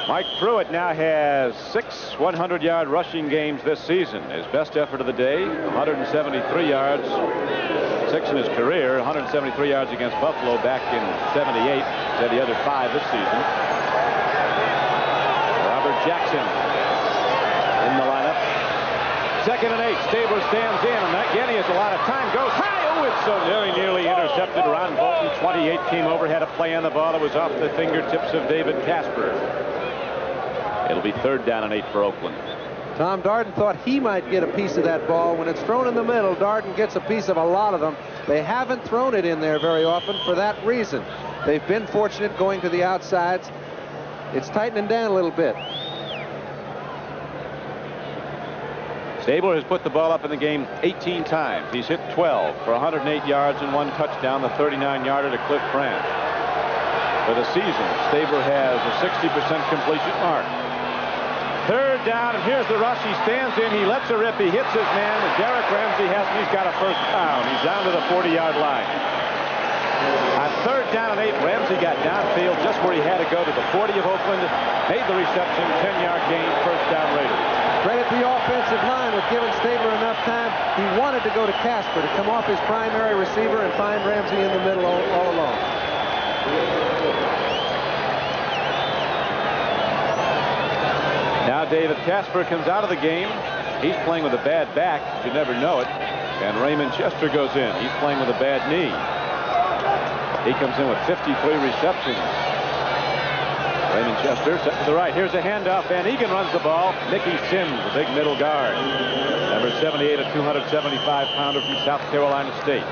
Mike Pruitt now has 6 100-yard rushing games this season. His best effort of the day, 173 yards. 6 in his career, 173 yards against Buffalo back in '78. Had the other 5 this season. Jackson in the lineup. 2nd and 8. Stabler stands in, and again he has a lot of time. Goes high. Oh, it's so very nearly intercepted. Ron Bolton, 28, came over, had a play on the ball. It was off the fingertips of David Casper. It'll be 3rd down and 8 for Oakland. Tom Darden thought he might get a piece of that ball. When it's thrown in the middle, Darden gets a piece of a lot of them. They haven't thrown it in there very often for that reason. They've been fortunate going to the outsides. It's tightening down a little bit. Stabler has put the ball up in the game 18 times. He's hit 12 for 108 yards and 1 touchdown, the 39-yarder to Cliff Branch. For the season, Stabler has a 60% completion mark. 3rd down, and here's the rush. He stands in, he lets it rip, he hits his man, and Derek Ramsey hasn't. He's got a first down. He's down to the 40-yard line. On 3rd down and 8, Ramsey got downfield just where he had to go to the 40 of Oakland, made the reception, 10-yard gain, first down Raiders. Credit the offensive line with giving Stabler enough time. He wanted to go to Casper to come off his primary receiver and find Ramsey in the middle all along. Now David Casper comes out of the game. He's playing with a bad back. You never know it. And Raymond Chester goes in. He's playing with a bad knee. He comes in with 53 receptions. Raymond Chester set to the right. Here's a handoff. Van Egan runs the ball. Mickey Sims, the big middle guard. Number 78, a 275-pounder from South Carolina State.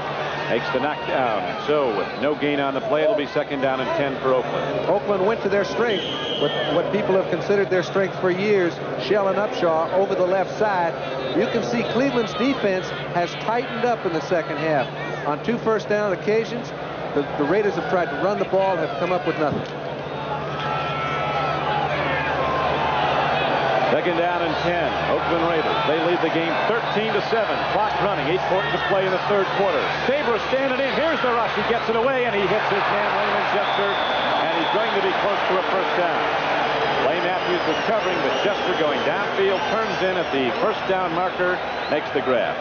Makes the knockdown. So with no gain on the play, it'll be 2nd down and 10 for Oakland. Oakland went to their strength, what people have considered their strength for years, Shell and Upshaw over the left side. You can see Cleveland's defense has tightened up in the second half. On 2 first-down occasions, the Raiders have tried to run the ball, have come up with nothing. 2nd down and 10. Oakland Raiders. They lead the game 13-7. Clock running. 8:40 to play in the 3rd quarter. Stabler standing in. Here's the rush. He gets it away, and he hits his man, Raymond Chester, and he's going to be close to a 1st down. Clay Matthews was covering, but Chester going downfield, turns in at the 1st down marker, makes the grab.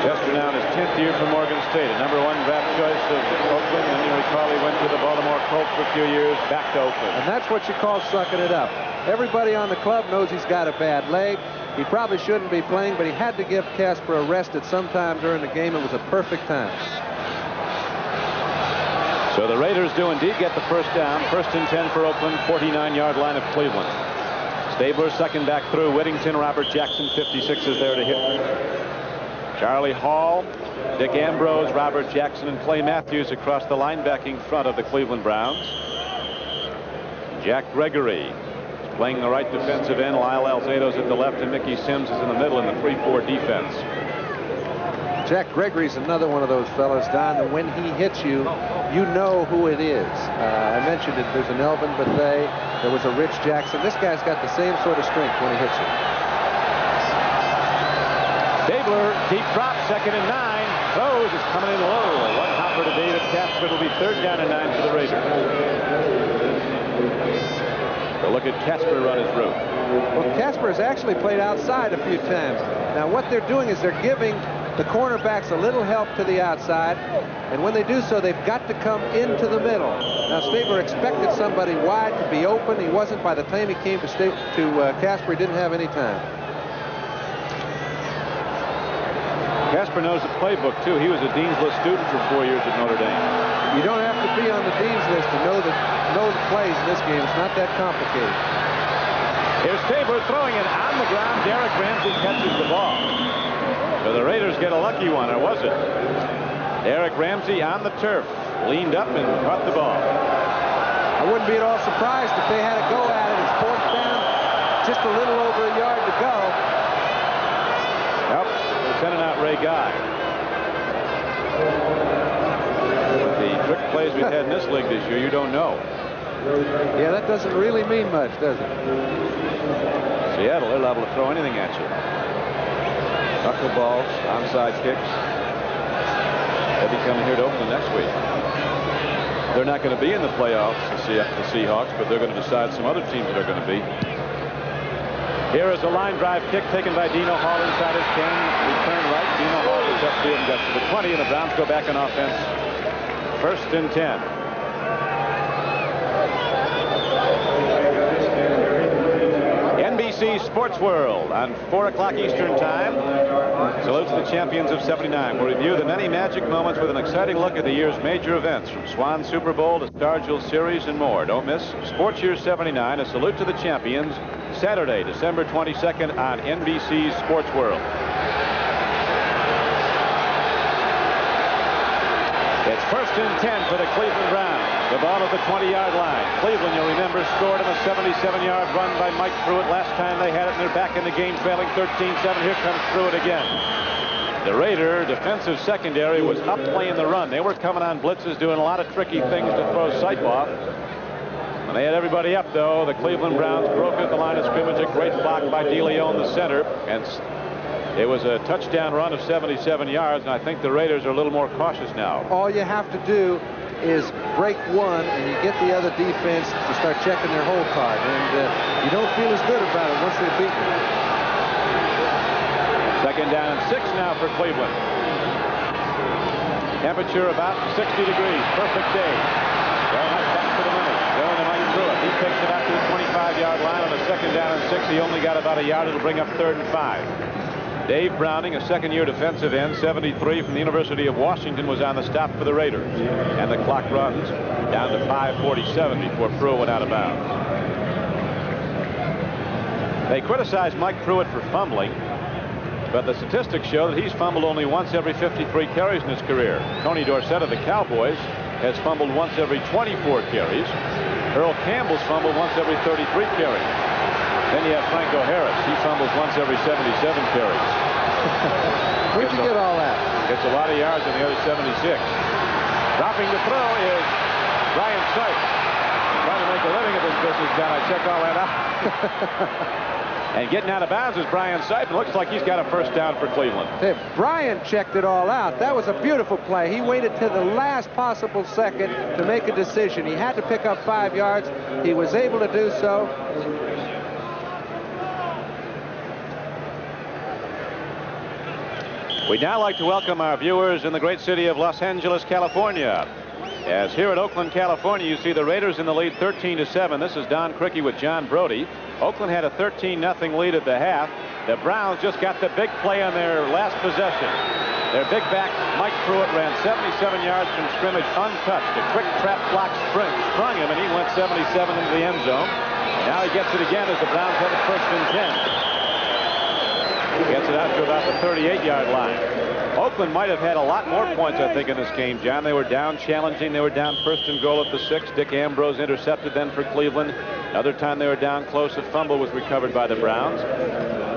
Chester now in his 10th year for Morgan State, a number 1 draft choice of Oakland, and you recall he went to the Baltimore Colts for a few years, back to Oakland. And that's what you call sucking it up. Everybody on the club knows he's got a bad leg. He probably shouldn't be playing, but he had to give Casper a rest at some time during the game. It was a perfect time. So the Raiders do indeed get the 1st down. 1st and 10 for Oakland, 49-yard line of Cleveland. Stabler 2nd back through. Whittington, Robert Jackson, 56 is there to hit. Charlie Hall, Dick Ambrose, Robert Jackson, and Clay Matthews across the linebacking front of the Cleveland Browns. Jack Gregory is playing the right defensive end. Lyle Alzado's at the left, and Mickey Sims is in the middle in the 3-4 defense. Jack Gregory's another one of those fellas, Don, that when he hits you, you know who it is. I mentioned it. There's an Elvin Bethea. There was a Rich Jackson. This guy's got the same sort of strength when he hits you. Stabler, deep drop, 2nd and 9. Throws is coming in low. One hopper to David Casper. It'll be 3rd down and 9 for the Raiders. So look at Casper run his route. Well, Casper has actually played outside a few times. Now, what they're doing is they're giving the cornerbacks a little help to the outside, and when they do so, they've got to come into the middle. Now, Stabler expected somebody wide to be open. He wasn't. By the time he came to Casper, he didn't have any time. Casper knows the playbook, too. He was a Dean's List student for 4 years at Notre Dame. You don't have to be on the Dean's List to know the plays in this game. It's not that complicated. Here's Stabler throwing it on the ground. Derek Ramsey catches the ball. So the Raiders get a lucky one, or was it? Derek Ramsey on the turf, leaned up and caught the ball. I wouldn't be at all surprised if they had a go at it. It's 4th down, just a little over a yard to go. Yep, they're sending out Ray Guy. With the trick plays we've had in this league this year, you don't know. Yeah, that doesn't really mean much, does it? Seattle, they're liable to throw anything at you. Knuckleballs, onside kicks. They'll be coming here to Oakland next week. They're not going to be in the playoffs, the Seahawks, but they're going to decide some other teams that are going to be. Here is a line drive kick taken by Dino Hall inside his 10. Return right. Dino Hall goes upfield and gets to the 20, and the Browns go back on offense. 1st and 10. NBC Sports World on 4 o'clock Eastern Time. Salutes the champions of '79. We'll review the many magic moments with an exciting look at the year's major events, from Swan Super Bowl to Stargill Series and more. Don't miss Sports Year '79, a salute to the champions, Saturday, December 22nd on NBC's Sports World. It's 1st and 10 for the Cleveland Browns. The ball at the 20-yard line. Cleveland, you'll remember, scored on a 77-yard run by Mike Pruitt last time they had it, and they're back in the game, trailing 13-7. Here comes Pruitt again. The Raider defensive secondary was up playing the run. They were coming on blitzes, doing a lot of tricky things to throw Sipe off. When they had everybody up, though, the Cleveland Browns broke at the line of scrimmage. A great block by DeLeon, the center, and it was a touchdown run of 77 yards, and I think the Raiders are a little more cautious now. All you have to do is break one, and you get the other defense to start checking their hole card, and you don't feel as good about it once they beat you. 2nd down and 6 now for Cleveland. Temperature about 60 degrees. Perfect day. Well, that's back to the money. Going to Mike Pruitt. He picks it out to the 25-yard line on a 2nd down and 6. He only got about a yard. It'll bring up 3rd and 5. Dave Browning, a second-year defensive end, 73 from the University of Washington, was on the stop for the Raiders. And the clock runs down to 5:47 before Pruitt went out of bounds. They criticized Mike Pruitt for fumbling, but the statistics show that he's fumbled only once every 53 carries in his career. Tony Dorsett of the Cowboys has fumbled once every 24 carries. Earl Campbell's fumbled once every 33 carries. Then you have Franco Harris. He fumbles once every 77 carries. Where'd you get all that? Gets a lot of yards on the other 76. Dropping the throw is Brian Sipe. Trying to make a living of this business, John. I checked all that out. And getting out of bounds is Brian Sipe. It looks like he's got a first down for Cleveland. Hey, Brian checked it all out. That was a beautiful play. He waited to the last possible second to make a decision. He had to pick up 5 yards. He was able to do so. We'd now like to welcome our viewers in the great city of Los Angeles, California. As here at Oakland, California, you see the Raiders in the lead 13-7. This is Don Criqui with John Brody. Oakland had a 13-0 lead at the half. The Browns just got the big play on their last possession. Their big back, Mike Pruitt, ran 77 yards from scrimmage untouched. A quick trap block sprung him, and he went 77 into the end zone. Now he gets it again as the Browns have it first and 10. He gets it out to about the 38-yard line. Oakland might have had a lot more points, I think, in this game, John. They were down challenging. They were down first and goal at the 6. Dick Ambrose intercepted then for Cleveland. Another time they were down close. A fumble was recovered by the Browns.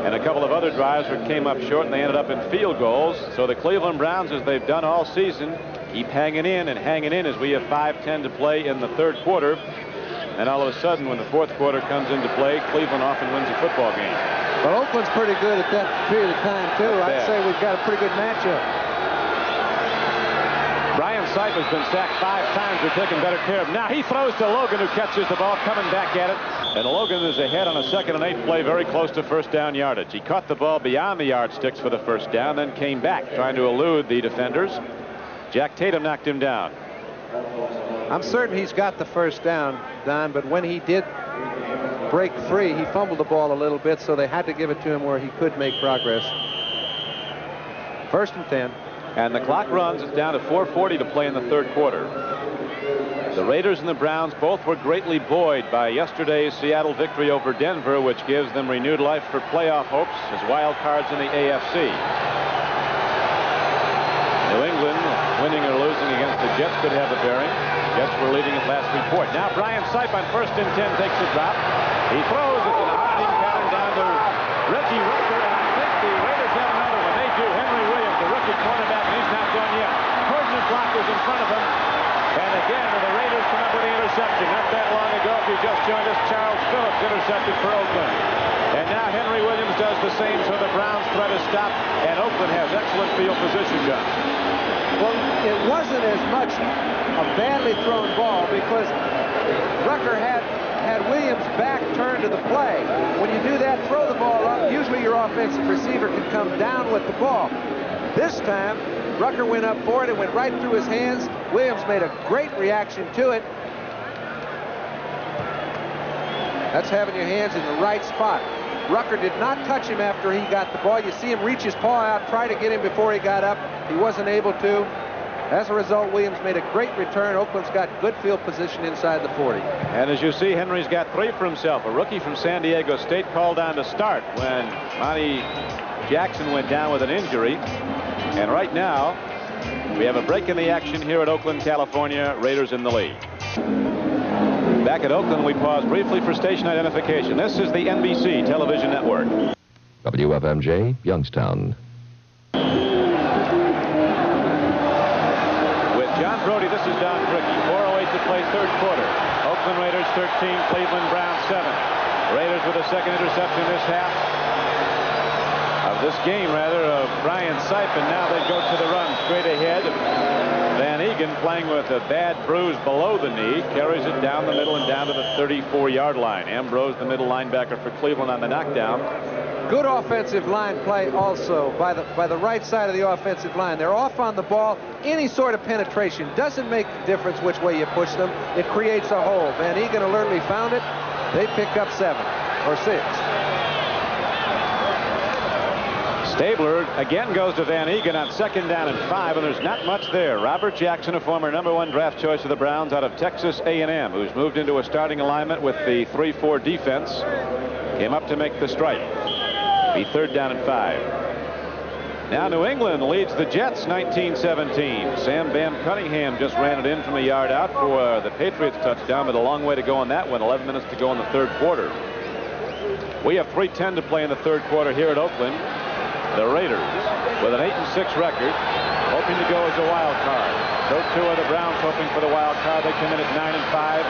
And a couple of other drives that came up short, and they ended up in field goals. So the Cleveland Browns, as they've done all season, keep hanging in as we have 5:10 to play in the third quarter. And all of a sudden, when the fourth quarter comes into play, Cleveland often wins a football game. Well, Oakland's pretty good at that period of time, too. I'd say we've got a pretty good matchup. Brian Sipe has been sacked 5 times. They're taking better care of him. Now he throws to Logan, who catches the ball, coming back at it. And Logan is ahead on a 2nd and 8 play, very close to first down yardage. He caught the ball beyond the yardsticks for the first down, then came back, trying to elude the defenders. Jack Tatum knocked him down. I'm certain he's got the first down, Don, but when he did break free, he fumbled the ball a little bit, so they had to give it to him where he could make progress. First and 10. And the clock runs. It's down to 4:40 to play in the third quarter. The Raiders and the Browns both were greatly buoyed by yesterday's Seattle victory over Denver, which gives them renewed life for playoff hopes as wild cards in the AFC. New England, winning or losing against the Jets, could have a bearing. Jets were leading at last report. Now Brian Sipe on first and 10 takes a drop. He throws it to the hunting pattern down to Reggie Rucker, and I think the Raiders have another one. They do. Henry Williams, the rookie cornerback, and he's not done yet. Pertinent blockers in front of him. And again, the Raiders come up with the interception. Not that long ago, if you just joined us, Charles Phillips intercepted for Oakland. And now Henry Williams does the same, so the Browns threat is stopped, and Oakland has excellent field position, John. Well, it wasn't as much a badly thrown ball because Rucker had Williams' back turned to the play. When you do that, throw the ball up, usually your offensive receiver can come down with the ball. This time, Rucker went up for it and went right through his hands. Williams made a great reaction to it. That's having your hands in the right spot. Rucker did not touch him after he got the ball. You see him reach his paw out, try to get him before he got up. He wasn't able to. As a result, Williams made a great return. Oakland's got good field position inside the 40. And as you see, Henry's got 3 for himself. A rookie from San Diego State called on to start when Monty Jackson went down with an injury. And right now, we have a break in the action here at Oakland, California. Raiders in the lead. Back at Oakland, we pause briefly for station identification. This is the NBC television network. WFMJ, Youngstown. With John Brody, this is Don Criqui. 4:08 to play third quarter. Oakland Raiders 13, Cleveland Browns 7. Raiders with a second interception this half. Of this game, rather, of Brian Sipe, and now they go to the run straight ahead. Van Egan, playing with a bad bruise below the knee, carries it down the middle and down to the 34-yard line. Ambrose, the middle linebacker for Cleveland, on the knockdown. Good offensive line play also by the right side of the offensive line. They're off on the ball. Any sort of penetration doesn't make a difference which way you push them. It creates a hole. Van Egan alertly found it. They pick up 7 or 6. Stabler again goes to Van Egan on 2nd down and 5, and there's not much there. Robert Jackson, a former #1 draft choice of the Browns out of Texas A&M, who's moved into a starting alignment with the 3-4 defense, came up to make the strike. Be 3rd down and 5. Now New England leads the Jets 19-17. Sam Bam Cunningham just ran it in from a yard out for the Patriots touchdown, but a long way to go on that one. 11 minutes to go in the 3rd quarter. We have 3:10 to play in the 3rd quarter here at Oakland. The Raiders with an 8-6 record, hoping to go as a wild card. So too are the Browns hoping for the wild card. They come in at 9-5.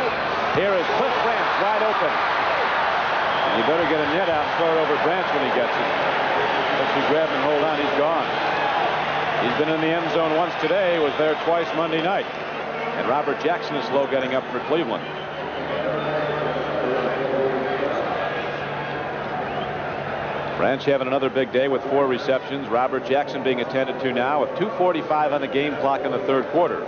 Here is Cliff Branch wide open. And you better get a net out and throw it over Branch when he gets it. Unless you grab him and hold on, he's gone. He's been in the end zone once today, was there twice Monday night. And Robert Jackson is slow getting up for Cleveland. Branch having another big day with 4 receptions. Robert Jackson being attended to now with 2:45 on the game clock in the 3rd quarter.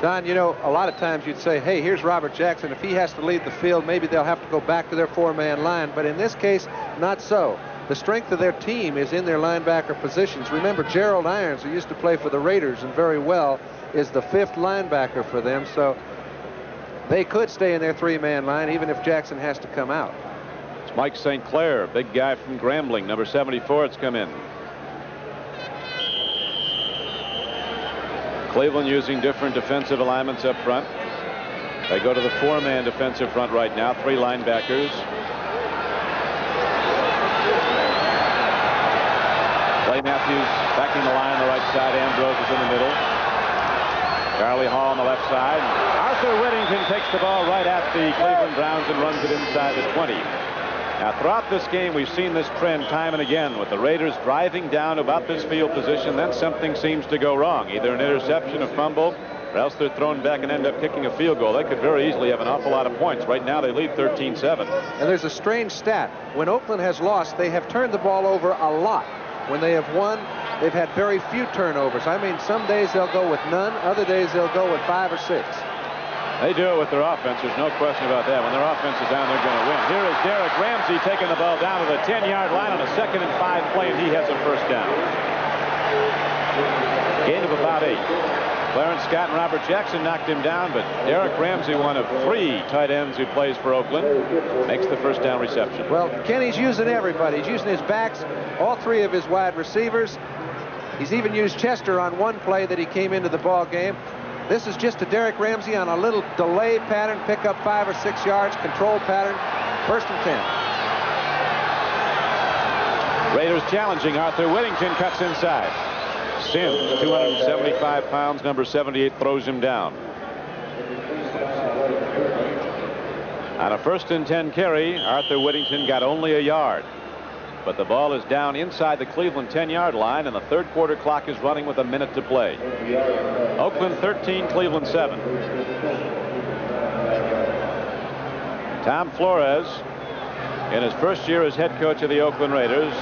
Don, you know, a lot of times you'd say, hey, here's Robert Jackson. If he has to lead the field, maybe they'll have to go back to their 4-man line. But in this case, not so. The strength of their team is in their linebacker positions. Remember, Gerald Irons, who used to play for the Raiders and very well, is the 5th linebacker for them. So they could stay in their 3-man line even if Jackson has to come out. It's Mike St. Clair, big guy from Grambling, number 74. It's come in. Cleveland using different defensive alignments up front. They go to the 4-man defensive front right now. 3 linebackers. Clay Matthews backing the line on the right side. Ambrose is in the middle. Charlie Hall on the left side. Arthur Whittington takes the ball right at the Cleveland Browns and runs it inside the 20. Now, throughout this game, we've seen this trend time and again with the Raiders driving down about this field position. Then something seems to go wrong, either an interception, a fumble, or else they're thrown back and end up kicking a field goal. They could very easily have an awful lot of points. Right now, they lead 13-7. And there's a strange stat. When Oakland has lost, they have turned the ball over a lot. When they have won, they've had very few turnovers. I mean, some days they'll go with none. Other days they'll go with 5 or 6. They do it with their offense. There's no question about that. When their offense is down, they're going to win. Here is Derek Ramsey taking the ball down to the 10-yard line on a 2nd and 5 play, and he has a 1st down. Gain of about 8. Clarence Scott and Robert Jackson knocked him down, but Derek Ramsey, one of 3 tight ends who plays for Oakland, makes the 1st down reception. Well, Kenny's using everybody. He's using his backs, all 3 of his wide receivers. He's even used Chester on one play that he came into the ball game. This is just a Derek Ramsey on a little delay pattern, pick up 5 or 6 yards, control pattern, 1st and 10. Raiders challenging. Arthur Whittington cuts inside. Sims, 275 pounds, number 78, throws him down. On a 1st and 10 carry, Arthur Whittington got only a yard. But the ball is down inside the Cleveland 10-yard line, and the 3rd quarter clock is running with a minute to play. Oakland 13, Cleveland 7. Tom Flores, in his 1st year as head coach of the Oakland Raiders,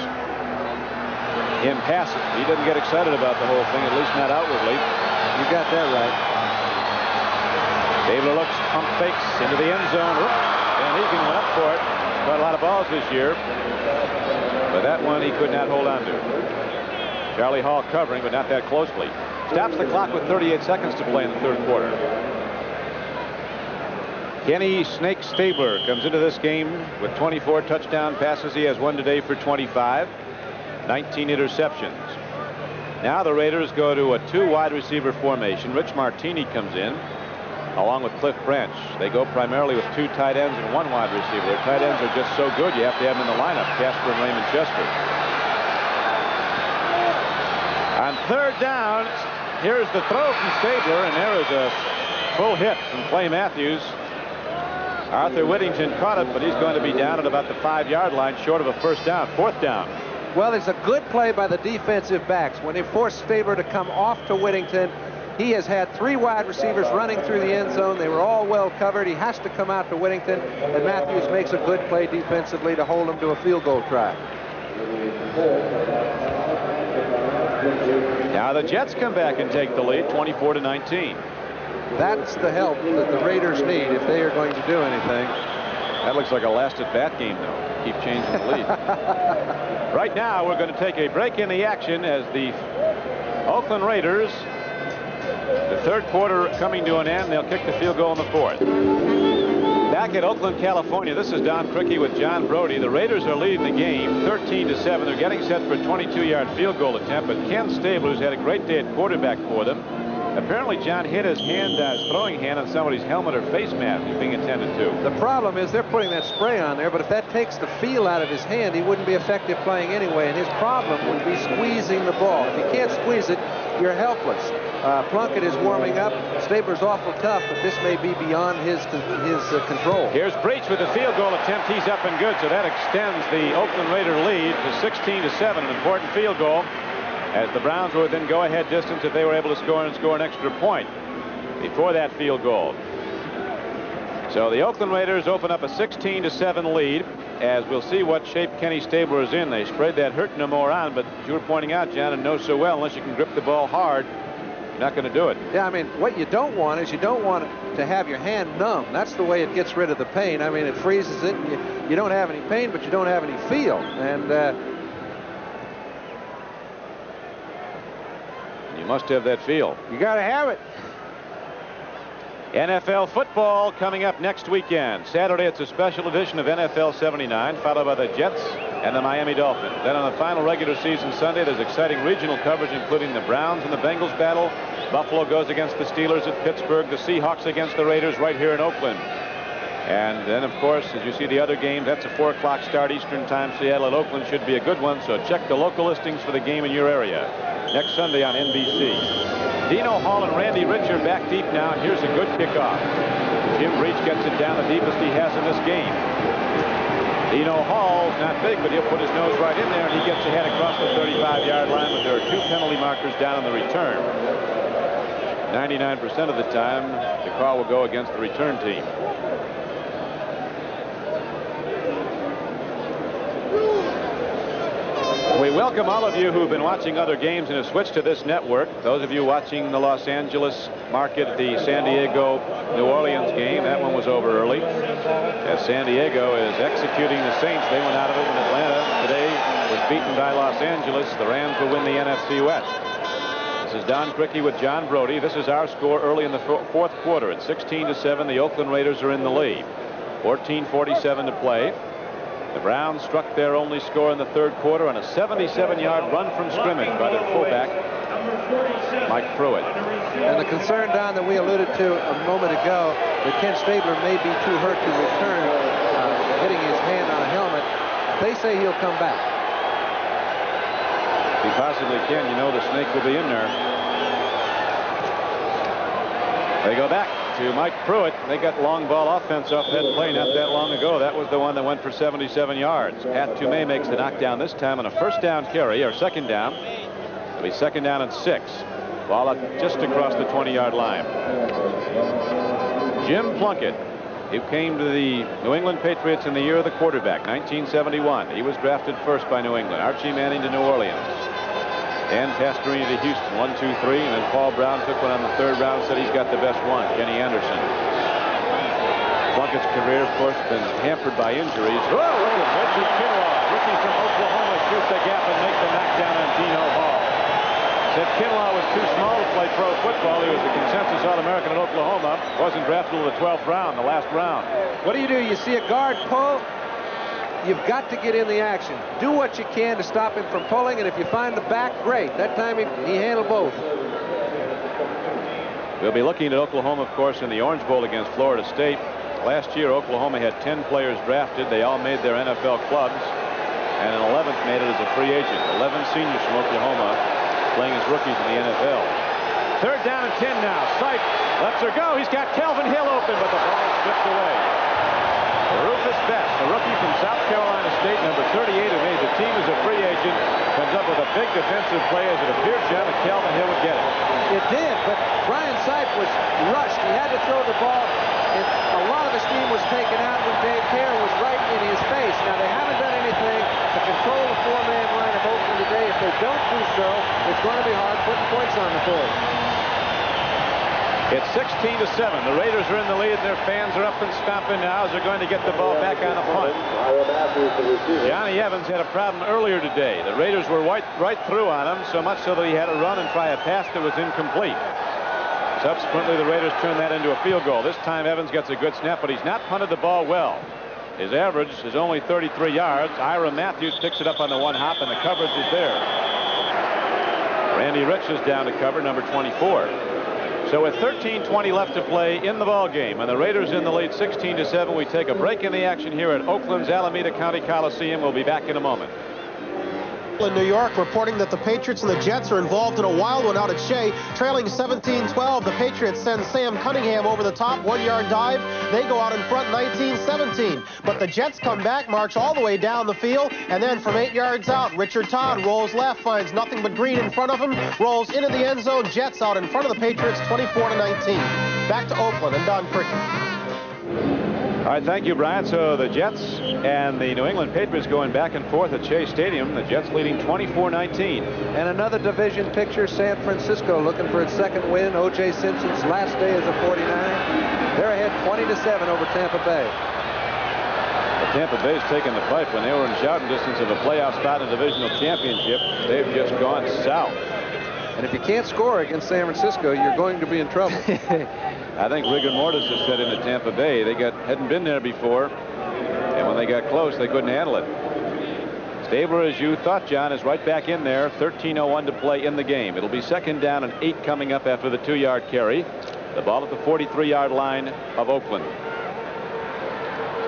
impassive. He didn't get excited about the whole thing, at least not outwardly. You got that right. Stabler looks, pump fakes into the end zone. Van Egan went up for it. Got a lot of balls this year. But that one he could not hold on to. Charlie Hall covering, but not that closely. Stops the clock with 38 seconds to play in the 3rd quarter. Kenny Snake Stabler comes into this game with 24 touchdown passes. He has one today for 25. 19 interceptions. Now the Raiders go to a 2 wide receiver formation. Rich Martini comes in along with Cliff Branch. They go primarily with 2 tight ends and 1 wide receiver. Their tight ends are just so good you have to have them in the lineup, Casper and Raymond Chester. On 3rd down, here's the throw from Stabler, and there is a full hit from Clay Matthews. Arthur Whittington caught it, but he's going to be down at about the 5-yard line, short of a 1st down, 4th down. Well, it's a good play by the defensive backs. When they forced Stabler to come off to Whittington, he has had 3 wide receivers running through the end zone. They were all well covered. He has to come out to Whittington, and Matthews makes a good play defensively to hold him to a field goal try. Now the Jets come back and take the lead, 24-19. That's the help that the Raiders need if they are going to do anything. That looks like a last at bat game, though. Keep changing the lead. Right now, we're going to take a break in the action as the Oakland Raiders, the third quarter coming to an end. They'll kick the field goal in the fourth. Back at Oakland, California, this is Don Criqui with John Brody. The Raiders are leading the game 13-7. They're getting set for a 22-yard field goal attempt, but Ken Stabler's had a great day at quarterback for them. Apparently, John hit his hand, his throwing hand on somebody's helmet or face mask he's being attended to. The problem is they're putting that spray on there, but if that takes the feel out of his hand, he wouldn't be effective playing anyway, and his problem would be squeezing the ball. If you can't squeeze it, you're helpless. Plunkett is warming up. Stabler's awful tough, but this may be beyond his control. Here's Breach with the field goal attempt. He's up and good, so that extends the Oakland Raider lead to 16-7, an important field goal, as the Browns were within go-ahead distance if they were able to score and score an extra point before that field goal. So the Oakland Raiders open up a 16-7 lead, as we'll see what shape Kenny Stabler is in. They sprayed that hurt no more on, but as you were pointing out, John, and know so well, unless you can grip the ball hard, you're not going to do it. Yeah, I mean, what you don't want is you don't want to have your hand numb. That's the way it gets rid of the pain. I mean, it freezes it, and you don't have any pain, but you don't have any feel. And you must have that feel. You got to have it. NFL football coming up next weekend. Saturday, it's a special edition of NFL 79, followed by the Jets and the Miami Dolphins. Then on the final regular season Sunday, there's exciting regional coverage, including the Browns and the Bengals battle. Buffalo goes against the Steelers at Pittsburgh. The Seahawks against the Raiders right here in Oakland. And then, of course, as you see the other games, that's a 4 o'clock start Eastern Time. Seattle at Oakland should be a good one, so check the local listings for the game in your area. Next Sunday on NBC. Dino Hall and Randy Rich are back deep now. Here's a good kickoff. Jim Breach gets it down the deepest he has in this game. Dino Hall's not big, but he'll put his nose right in there, and he gets ahead across the 35-yard line, but there are 2 penalty markers down on the return. 99% of the time, the call will go against the return team. We welcome all of you who've been watching other games and have switched to this network. Those of you watching the Los Angeles market, the San Diego New Orleans game, that one was over early. As San Diego is executing the Saints, they went out of it when Atlanta today was beaten by Los Angeles. The Rams will win the NFC West. This is Don Criqui with John Brody. This is our score early in the fourth quarter. At 16-7, the Oakland Raiders are in the lead. 14:47 to play. The Browns struck their only score in the third quarter on a 77-yard run from scrimmage by their fullback, Mike Pruitt. And the concern, Don, that we alluded to a moment ago, that Ken Stabler may be too hurt to return, hitting his hand on a helmet. They say he'll come back. He possibly can. You know the snake will be in there. They go back to Mike Pruitt. They got long ball offense off that play not that long ago. That was the one that went for 77 yards. Pat Toomey makes the knockdown this time on a first down carry, or second down. It'll be second down and 6. Ball up just across the 20-yard line. Jim Plunkett, who came to the New England Patriots in the year of the quarterback, 1971. He was drafted first by New England. Archie Manning to New Orleans. Dan Pastorini to Houston, 1, 2, 3, and then Paul Brown took one on the third round, said he's got the best one, Kenny Anderson. Plunkett's career, of course, been hampered by injuries. Whoa, look at Reggie Kinlaw, rookie from Oklahoma, shoots the gap and makes the knockdown on Dino Hall. Said Kinlaw was too small to play pro football. He was the consensus All-American at Oklahoma. Wasn't drafted until the 12th round, the last round. What do? You see a guard pull? You've got to get in the action. Do what you can to stop him from pulling, and if you find the back, great. That time he handled both. We'll be looking at Oklahoma, of course, in the Orange Bowl against Florida State. Last year, Oklahoma had 10 players drafted. They all made their NFL clubs, and an 11th made it as a free agent. 11 seniors from Oklahoma playing as rookies in the NFL. Third down and 10 now. Sipe lets her go. He's got Kelvin Hill open, but the ball is stripped away. Rufus Best, a rookie from South Carolina State, number 38, who made the team as a free agent, comes up with a big defensive play as it appears, John, that Kelvin Hill would get it. It did, but Brian Sipe was rushed. He had to throw the ball, and a lot of the steam was taken out when Dave Kerr was right in his face. Now, they haven't done anything to control the 4-man line of Oakland today. If they don't do so, it's going to be hard putting points on the board. It's 16-7. The Raiders are in the lead. Their fans are up and stomping now as they're going to get the ball back on a punt. Johnny Evans had a problem earlier today. The Raiders were right through on him, so much so that he had to run and try a pass that was incomplete. Subsequently, the Raiders turned that into a field goal. This time, Evans gets a good snap, but he's not punted the ball well. His average is only 33 yards. Ira Matthews picks it up on the one hop, and the coverage is there. Randy Rich is down to cover, number 24. So with 13:20 left to play in the ball game, and the Raiders in the lead 16-7, we take a break in the action here at Oakland's Alameda County Coliseum. We'll be back in a moment. In New York, reporting that the Patriots and the Jets are involved in a wild one out at Shea, trailing 17-12. The Patriots send Sam Cunningham over the top, 1-yard dive. They go out in front 19-17. But the Jets come back, march all the way down the field, and then from 8 yards out, Richard Todd rolls left, finds nothing but green in front of him, rolls into the end zone. Jets out in front of the Patriots 24-19. Back to Oakland and Don Cricket. All right, thank you, Brian. So the Jets and the New England Patriots going back and forth at Shea Stadium. The Jets leading 24-19. And another division picture, San Francisco looking for its second win. O.J. Simpson's last day as a 49. They're ahead 20-7 over Tampa Bay. Well, Tampa Bay's taken the fight. When they were in shouting distance of a playoff spot in the divisional championship, they've just gone south. And if you can't score against San Francisco, you're going to be in trouble. I think rigor mortis has set into Tampa Bay. They hadn't been there before, and when they got close, they couldn't handle it. Stabler, as you thought, John, is right back in there. 13:01 to play in the game. It'll be second down and 8 coming up after the 2-yard carry. The ball at the 43-yard line of Oakland.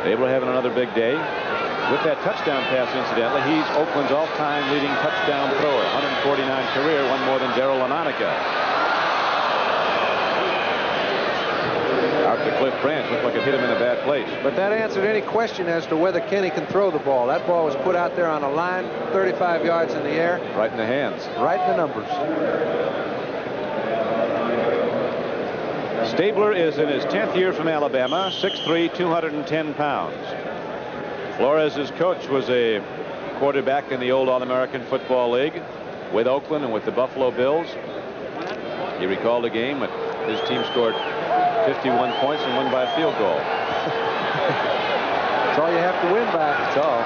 Stabler having another big day. With that touchdown pass, incidentally, he's Oakland's all-time leading touchdown thrower. 149 career, one more than Darryl Lamonica. Out to Cliff Branch. Looked like it hit him in a bad place. But that answered any question as to whether Kenny can throw the ball. That ball was put out there on a line, 35 yards in the air. Right in the hands. Right in the numbers. Stabler is in his 10th year from Alabama, 6'3", 210 pounds. Flores' coach was a quarterback in the old All-American Football League with Oakland and with the Buffalo Bills. He recalled a game that his team scored 51 points and won by a field goal. That's all you have to win by. That's all.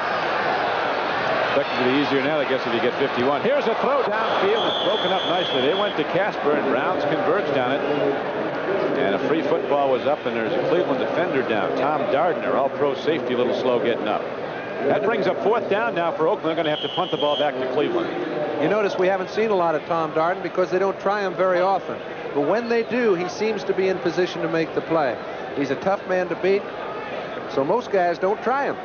Expected to be easier now, I guess, if you get 51. Here's a throw downfield. It's broken up nicely. They went to Casper, and Browns converged on it. And a free football was up, and there's a Cleveland defender down. Tom Dardner, all-pro safety, a little slow getting up. That brings up 4th down now for Oakland. They're going to have to punt the ball back to Cleveland. You notice we haven't seen a lot of Tom Dardner because they don't try him very often. But when they do, he seems to be in position to make the play. He's a tough man to beat, so most guys don't try him.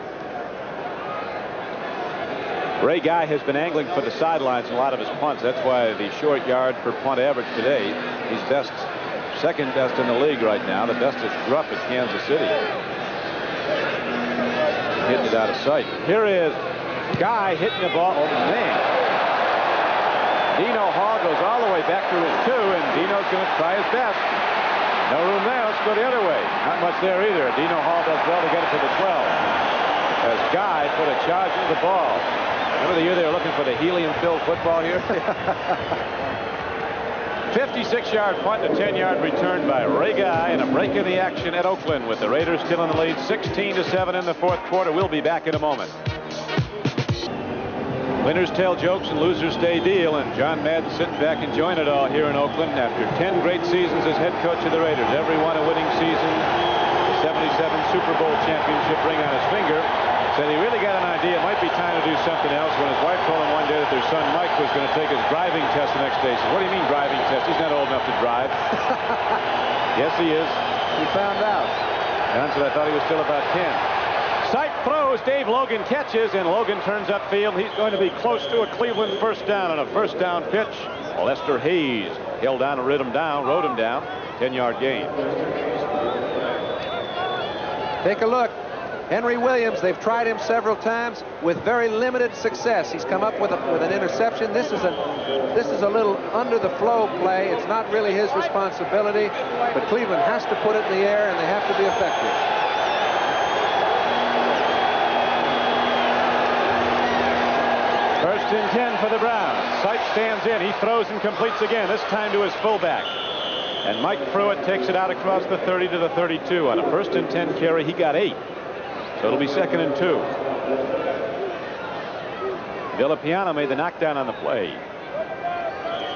Ray Guy has been angling for the sidelines in a lot of his punts. That's why the short yard per punt average today, he's second best in the league right now. The best is Grupp at Kansas City. Hitting it out of sight. Here is Guy hitting the ball. Oh, man. Dino Hall goes all the way back to his 2, and Dino's going to try his best. No room there. Let's go the other way. Not much there either. Dino Hall does well to get it to the 12. As Guy put a charge into the ball. Remember the year they were looking for the helium-filled football here? 56-yard punt and a 10-yard return by Ray Guy, and a break in the action at Oakland with the Raiders still in the lead 16-7 in the 4th quarter. We'll be back in a moment. Winners tell jokes and losers stay deal, and John Madden sitting back enjoying it all here in Oakland after 10 great seasons as head coach of the Raiders. Every one a winning season. The 77 Super Bowl championship ring on his finger. Said he really got an idea. It might be time to do something else when his wife told him one day that their son Mike was going to take his driving test the next day. He said, "What do you mean driving test? He's not old enough to drive." Yes, he is. He found out. John said, "I thought he was still about 10. Sight throws. Dave Logan catches, and Logan turns upfield. He's going to be close to a Cleveland first down on a first down pitch. Lester Hayes held down and rode him down. 10-yard gain. Take a look. Henry Williams, they've tried him several times with very limited success. He's come up with an interception. This is a little under the flow play. It's not really his responsibility, but Cleveland has to put it in the air, and they have to be effective. First and 10 for the Browns. Sight stands in. He throws and completes again, this time to his fullback. And Mike Pruitt takes it out across the 30 to the 32. On a 1st and 10 carry, he got 8. So it'll be 2nd and 2. Villapiano made the knockdown on the play.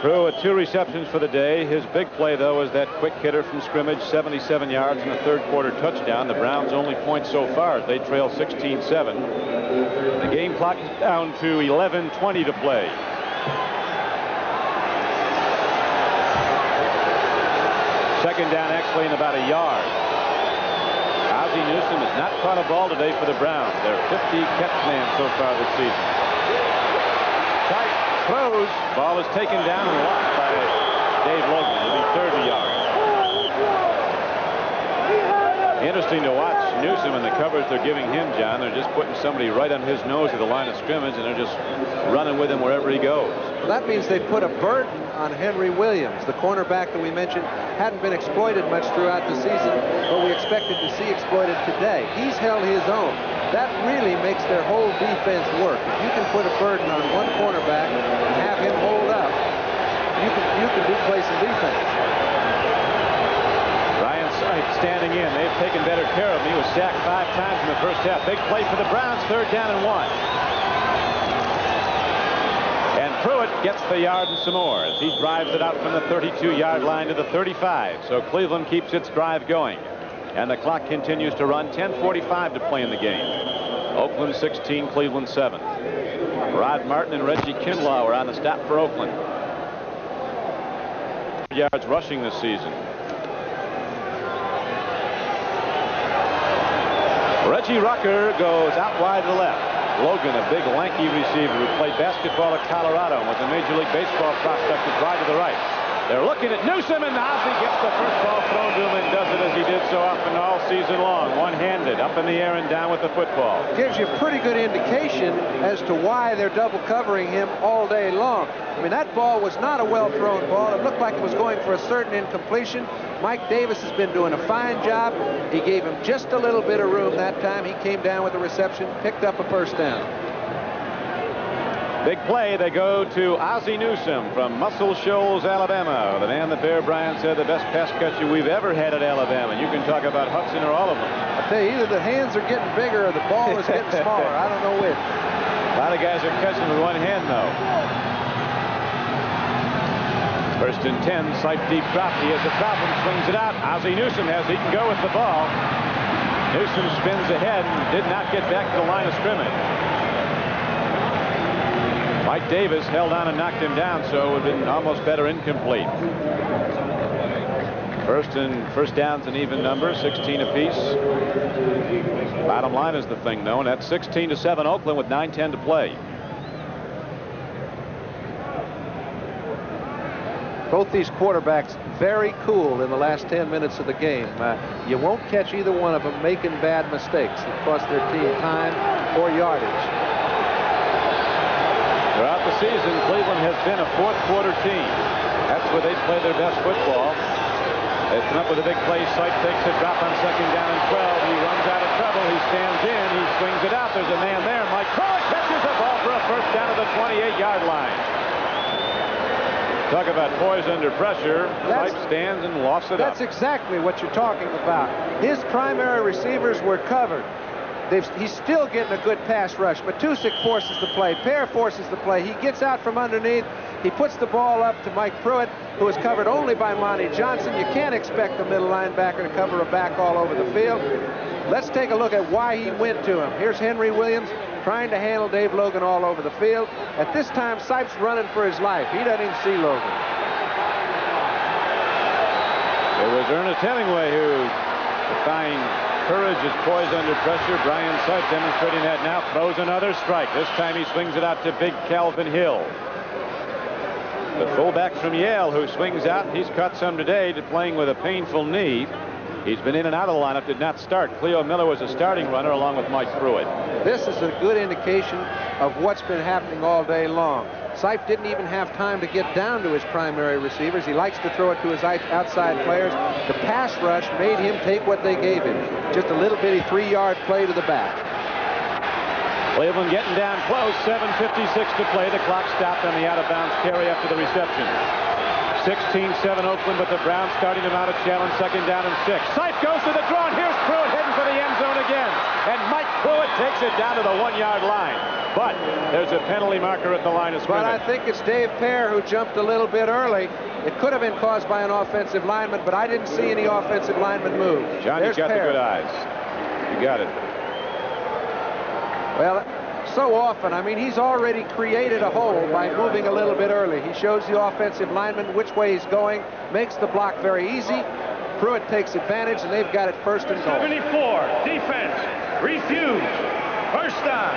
Pruitt 2 receptions for the day. His big play, though, was that quick hitter from scrimmage, 77 yards and a 3rd quarter touchdown. The Browns' only point so far as they trail 16-7. The game clock is down to 11:20 to play. Second down actually in about a yard. Ozzie Newsome has not caught a ball today for the Browns. They're 50 catch man so far this season. Tight throws. Ball is taken down and lost by Dave Logan. It'll be 30 yards. Interesting to watch Newsome and the coverage they're giving him, John. They're just putting somebody right on his nose at the line of scrimmage, and they're just running with him wherever he goes. Well, that means they put a burden on Henry Williams, the cornerback that we mentioned hadn't been exploited much throughout the season, but we expected to see exploited today. He's held his own. That really makes their whole defense work. If you can put a burden on one cornerback and have him hold up, you can do play some defense. Ryan Sipe standing in. They've taken better care of him. He was sacked 5 times in the first half. Big play for the Browns. 3rd down and 1. And Pruitt gets the yard and some more as he drives it out from the 32-yard line to the 35. So Cleveland keeps its drive going. And the clock continues to run. 10:45 to play in the game. Oakland 16, Cleveland 7. Rod Martin and Reggie Kinlaw are on the stop for Oakland. Yards rushing this season. Reggie Rucker goes out wide to the left. Logan, a big lanky receiver who played basketball at Colorado and was a Major League Baseball prospect, is wide to the right. They're looking at Newsome, and Ozzie gets the first ball thrown to him and does it as he did so often all season long. One-handed, up in the air and down with the football. Gives you a pretty good indication as to why they're double covering him all day long. I mean, that ball was not a well-thrown ball. It looked like it was going for a certain incompletion. Mike Davis has been doing a fine job. He gave him just a little bit of room that time. He came down with the reception, picked up a 1st down. Big play. They go to Ozzie Newsome from Muscle Shoals, Alabama. The man that Bear Bryant said the best pass catcher we've ever had at Alabama. You can talk about Hudson or all of them. I tell you, either the hands are getting bigger or the ball is getting smaller. I don't know which. A lot of guys are catching with one hand, though. 1st and 10, Sipe deep drop. He has a problem, swings it out. Ozzie Newsome has, he can go with the ball. Newsome spins ahead and did not get back to the line of scrimmage. Mike Davis held on and knocked him down, so it would have been almost better incomplete. 1st downs an even number, 16 apiece. Bottom line is the thing, though, and that's 16-7 Oakland with 9:10 to play. Both these quarterbacks very cool in the last 10 minutes of the game. You won't catch either one of them making bad mistakes that cost their team time or yardage. Throughout the season, Cleveland has been a 4th quarter team. That's where they play their best football. They come up with a big play. Sipe takes a drop on 2nd down and 12. He runs out of trouble. He stands in. He swings it out. There's a man there. Mike Pruitt catches the ball for a 1st down to the 28-yard line. Talk about poise under pressure. Sipe stands and lofts it up. That's exactly what you're talking about. His primary receivers were covered. He's still getting a good pass rush. Matusik forces the play. Pear forces the play. He gets out from underneath. He puts the ball up to Mike Pruitt, who is covered only by Monty Johnson. You can't expect the middle linebacker to cover a back all over the field. Let's take a look at why he went to him. Here's Henry Williams trying to handle Dave Logan all over the field. At this time, Sipe's running for his life. He doesn't even see Logan. It was Ernest Hemingway who defined courage is poised under pressure. Brian Sipe demonstrating that now. Throws another strike. This time he swings it out to big Calvin Hill. The fullback from Yale who swings out. He's caught some today playing with a painful knee. He's been in and out of the lineup, did not start. Cleo Miller was a starting runner along with Mike Pruitt. This is a good indication of what's been happening all day long. Sipe didn't even have time to get down to his primary receivers. He likes to throw it to his outside players. The pass rush made him take what they gave him. Just a little bitty 3-yard play to the back. Cleveland getting down close. 7:56 to play. The clock stopped on the out-of-bounds carry after the reception. 16-7 Oakland, but the Browns starting to mount a challenge. Second down and 6. Sipe goes to the draw, and here's Pruitt heading for the end zone again. And Mike Pruitt takes it down to the 1-yard line. But there's a penalty marker at the line of scrimmage. But I think it's Dave Pear who jumped a little bit early. It could have been caused by an offensive lineman, but I didn't see any offensive lineman move. John, you've got the good eyes. You got it. Well, so often, I mean, he's already created a hole by moving a little bit early. He shows the offensive lineman which way he's going, makes the block very easy. Pruitt takes advantage, and they've got it first and goal. 74, defense, refuse, first down.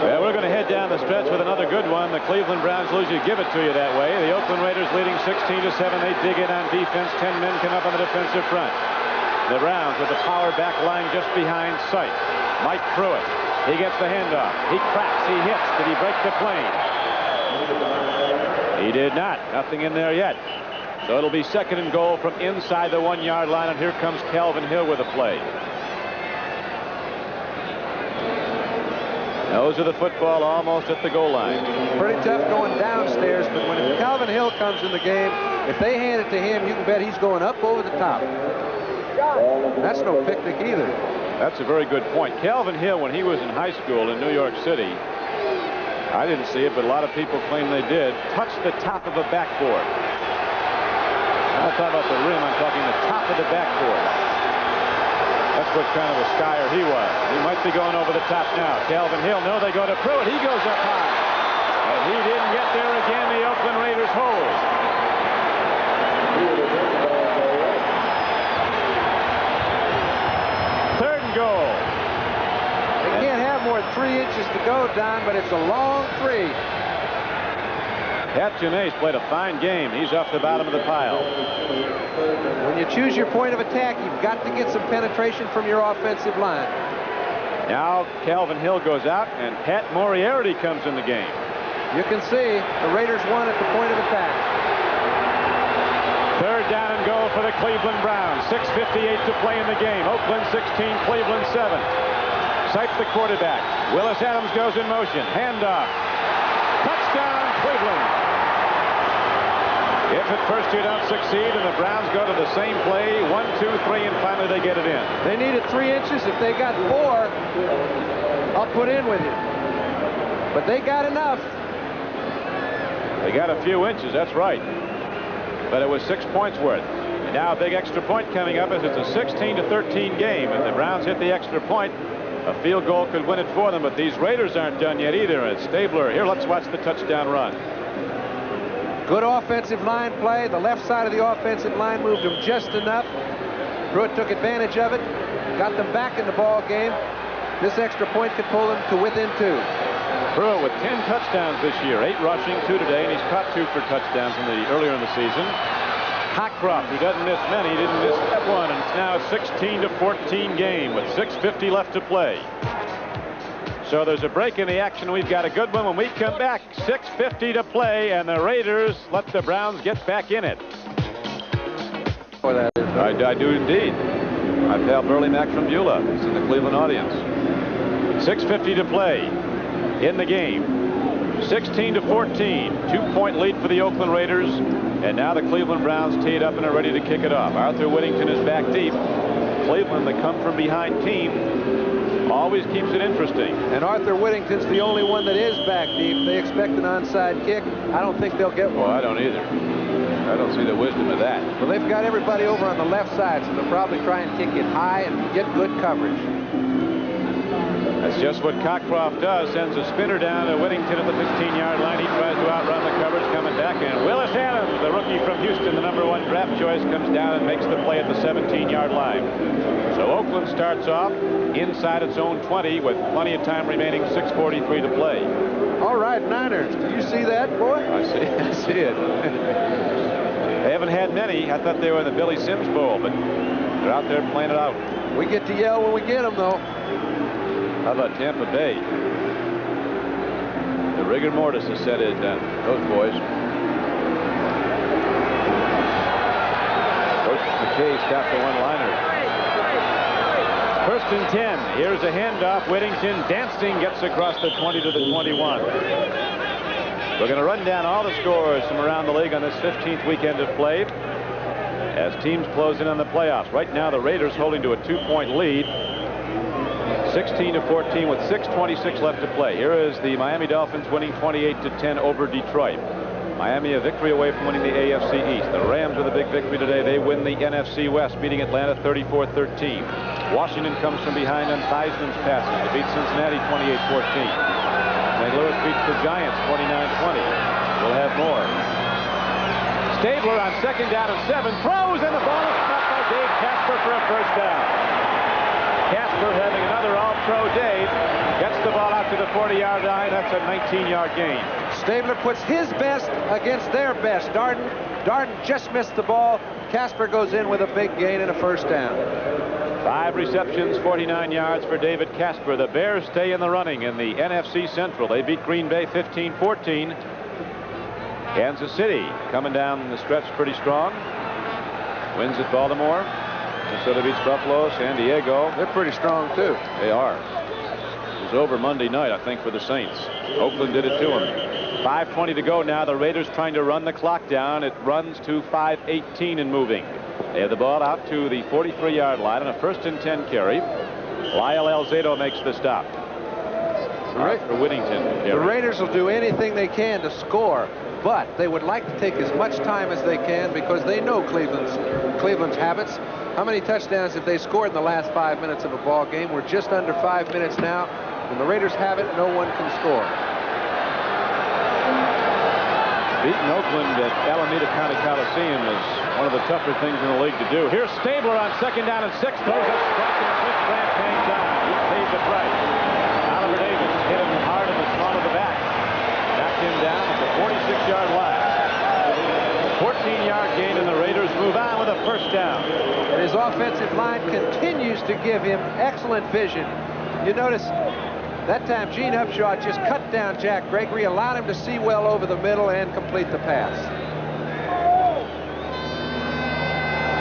Well, we're going to head down the stretch with another good one. The Cleveland Browns lose you, give it to you that way. The Oakland Raiders leading 16-7. They dig in on defense. 10 men come up on the defensive front. The Browns with the power back line just behind sight. Mike Pruitt. He gets the handoff. He cracks. He hits. Did he break the plane? He did not. Nothing in there yet. So it'll be second and goal from inside the 1-yard line, and here comes Calvin Hill with a play. Nose of the football almost at the goal line. Pretty tough going downstairs, but when Calvin Hill comes in the game, if they hand it to him, you can bet he's going up over the top. That's no picnic either. That's a very good point. Calvin Hill, when he was in high school in New York City, I didn't see it, but a lot of people claim they did, touched the top of a backboard. I'm not talking about the rim, I'm talking the top of the backboard. That's what kind of a skier he was. He might be going over the top now. Calvin Hill, no, they go to Pruitt. He goes up high. And he didn't get there again. The Oakland Raiders hold. Third and goal. They can't have more than 3 inches to go, Don, but it's a long 3. Pat Janae's played a fine game. He's off the bottom of the pile. When you choose your point of attack, you've got to get some penetration from your offensive line. Now Calvin Hill goes out, and Pat Moriarty comes in the game. You can see the Raiders won at the point of attack. Third down and goal for the Cleveland Browns. 6:58 to play in the game. Oakland 16, Cleveland 7. Sipe the quarterback. Willis Adams goes in motion. Handoff. Touchdown, Cleveland. If at first you don't succeed and the Browns go to the same play, 1, 2, 3, and finally they get it in. They needed 3 inches. If they got 4, I'll put in with you. But they got enough. They got a few inches, that's right. But it was 6 points worth. And now a big extra point coming up as it's a 16-13 game. If the Browns hit the extra point, a field goal could win it for them. But these Raiders aren't done yet either. And Stabler, here, let's watch the touchdown run. Good offensive line play. The left side of the offensive line moved them just enough. Pruitt took advantage of it, got them back in the ball game. This extra point could pull them to within 2. Pruitt with 10 touchdowns this year, 8 rushing, 2 today, and he's caught 2 for touchdowns earlier in the season. Cockcroft, who doesn't miss many, didn't miss that one, and it's now a 16-14 game with 6:50 left to play. So there's a break in the action. We've got a good one when we come back. 6:50 to play, and the Raiders let the Browns get back in it. I do indeed. My pal Burley Mack from Beulah. He's in the Cleveland audience. 6:50 to play in the game. 16-14. 2-point lead for the Oakland Raiders. And now the Cleveland Browns teed up and are ready to kick it off. Arthur Whittington is back deep. Cleveland, the come-from-behind team, always keeps it interesting. And Arthur Whittington's the only one that is back deep. They expect an onside kick. I don't think they'll get one. Well, I don't either. I don't see the wisdom of that. Well, they've got everybody over on the left side, so they'll probably try and kick it high and get good coverage. That's just what Cockcroft does. Sends a spinner down to Whittington at the 15-yard line. He tries to outrun the coverage coming back. And Willis Adams, the rookie from Houston, the #1 draft choice, comes down and makes the play at the 17-yard line. So Oakland starts off inside its own 20 with plenty of time remaining, 6:43 to play. All right, Niners. Do you see that, boy? I see it. They haven't had many. I thought they were in the Billy Sims Bowl, but they're out there playing it out. We get to yell when we get them, though. How about Tampa Bay? The rigor mortis has set in, those boys. Coach McKay stopped the one-liner. First and 10. Here's a handoff. Whittington dancing gets across the 20 to the 21. We're going to run down all the scores from around the league on this 15th weekend of play as teams close in on the playoffs. Right now, the Raiders holding to a 2-point lead, 16-14 with 6:26 left to play. Here is the Miami Dolphins winning 28-10 over Detroit. Miami a victory away from winning the AFC East. The Rams with a big victory today. They win the NFC West, beating Atlanta 34-13. Washington comes from behind on Theismann's passes to beat Cincinnati 28-14. St. Louis beats the Giants 29-20. We'll have more. Stabler on 2nd down and 7 throws, and the ball is caught by Dave Casper for a first down. Casper having another all-pro day, gets the ball out to the 40-yard line. That's a 19-yard gain. Stabler puts his best against their best. Darden just missed the ball. Casper goes in with a big gain and a first down. 5 receptions, 49 yards for David Casper. The Bears stay in the running in the NFC Central. They beat Green Bay 15-14. Kansas City coming down the stretch pretty strong. Wins at Baltimore. Minnesota beats Buffalo. San Diego. They're pretty strong, too. They are. It was over Monday night, I think, for the Saints. Oakland did it to them. 5:20 to go now. The Raiders trying to run the clock down. It runs to 5:18 and moving. They have the ball out to the 43-yard line on a 1st and 10 carry. Lyle Alzado makes the stop. For Whittington. The Raiders will do anything they can to score, but they would like to take as much time as they can because they know Cleveland's habits. How many touchdowns have they scored in the last 5 minutes of a ball game? We're just under 5 minutes now. When the Raiders have it, no one can score. Beating Oakland at Alameda County Coliseum is one of the tougher things in the league to do. Here's Stabler on 2nd down and 6. Throws a strike and Cliff Branch hangs on. He paid the price. Oliver Davis hit him hard in the small of the back. Knocked him down at the 46-yard line. 14-yard gain, and the Raiders move on with a first down. And his offensive line continues to give him excellent vision. You notice that time Gene Upshaw just cut down Jack Gregory, allowed him to see well over the middle and complete the pass.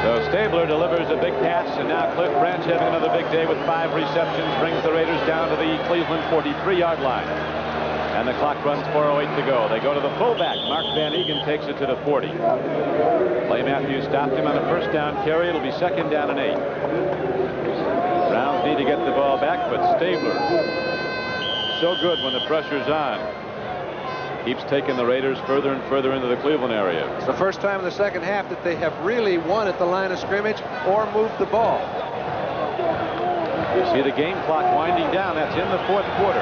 So Stabler delivers a big pass, and now Cliff Branch having another big day with 5 receptions brings the Raiders down to the Cleveland 43-yard line. And the clock runs 4:08 to go. They go to the fullback. Mark Van Eegen takes it to the 40. Clay Matthews stopped him on a 1st down carry. It'll be 2nd down and 8. Browns need to get the ball back, but Stabler, so good when the pressure's on, keeps taking the Raiders further and further into the Cleveland area. It's the first time in the second half that they have really won at the line of scrimmage or moved the ball. You see the game clock winding down. That's in the 4th quarter.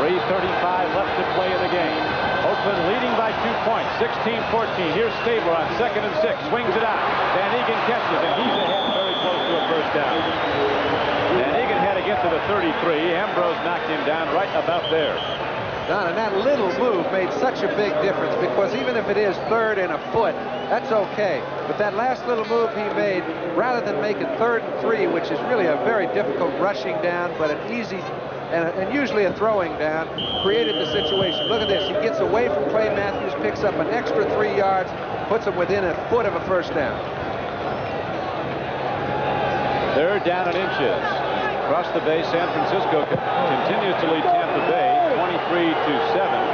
3:35 left to play in the game. Oakland leading by 2 points, 16-14. Here's Stabler on 2nd and 6. Swings it out. Van Eegen catches, and he's ahead very close to a first down. Van Eegen had to get to the 33. Ambrose knocked him down right about there. Don, and that little move made such a big difference because even if it is 3rd and a foot, that's okay. But that last little move he made, rather than make it 3rd and 3, which is really a very difficult rushing down, but an easy and usually a throwing down, created the situation. Look at this. He gets away from Clay Matthews, picks up an extra 3 yards, puts him within a foot of a first down. 3rd down and inches. Across the bay, San Francisco continues to lead Tampa Bay 23-7.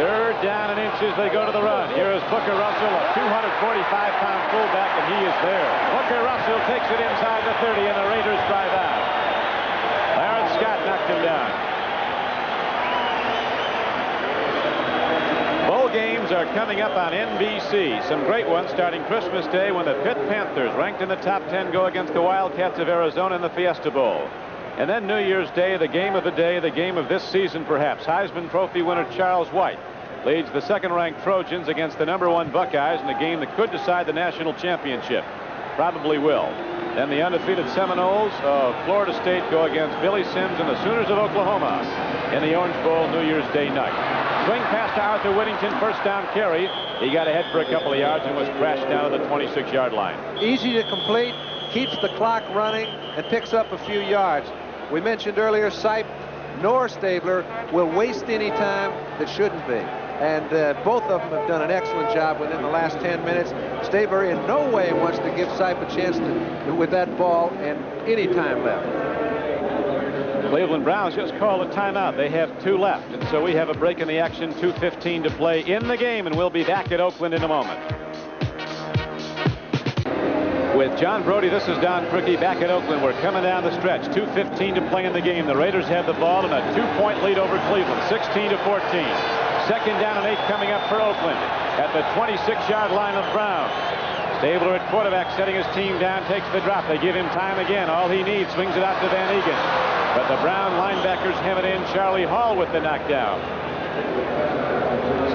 3rd down and inches. They go to the run. Here is Booker Russell, a 245-pound fullback, and he is there. Booker Russell takes it inside the 30, and the Raiders drive out. Larry Scott knocked him down. Bowl games are coming up on NBC. Some great ones starting Christmas Day when the Pitt Panthers, ranked in the top 10, go against the Wildcats of Arizona in the Fiesta Bowl. And then New Year's Day, the game of the day, the game of this season perhaps. Heisman Trophy winner Charles White leads the 2nd-ranked Trojans against the #1 Buckeyes in a game that could decide the national championship. Probably will. Then the undefeated Seminoles of Florida State go against Billy Sims and the Sooners of Oklahoma in the Orange Bowl New Year's Day night. Swing pass to Arthur Whittington, 1st down carry. He got ahead for a couple of yards and was crashed down to the 26-yard line. Easy to complete, keeps the clock running, and picks up a few yards. We mentioned earlier, Sipe nor Stabler will waste any time that shouldn't be. And both of them have done an excellent job within the last 10 minutes. Stabler in no way wants to give Sipe a chance with that ball and any time left. Cleveland Browns just called a timeout. They have 2 left, and so so we have a break in the action. 2:15 to play in the game, and we'll be back at Oakland in a moment. With John Brody, this is Don Criqui back at Oakland. We're coming down the stretch. 2:15 to play in the game. The Raiders have the ball and a 2-point lead over Cleveland, 16-14. Second down and 8 coming up for Oakland at the 26-yard line of Brown. Stabler at quarterback, setting his team down, takes the drop. They give him time again. All he needs, swings it out to Van Egan. But the Brown linebackers hem it in. Charlie Hall with the knockdown.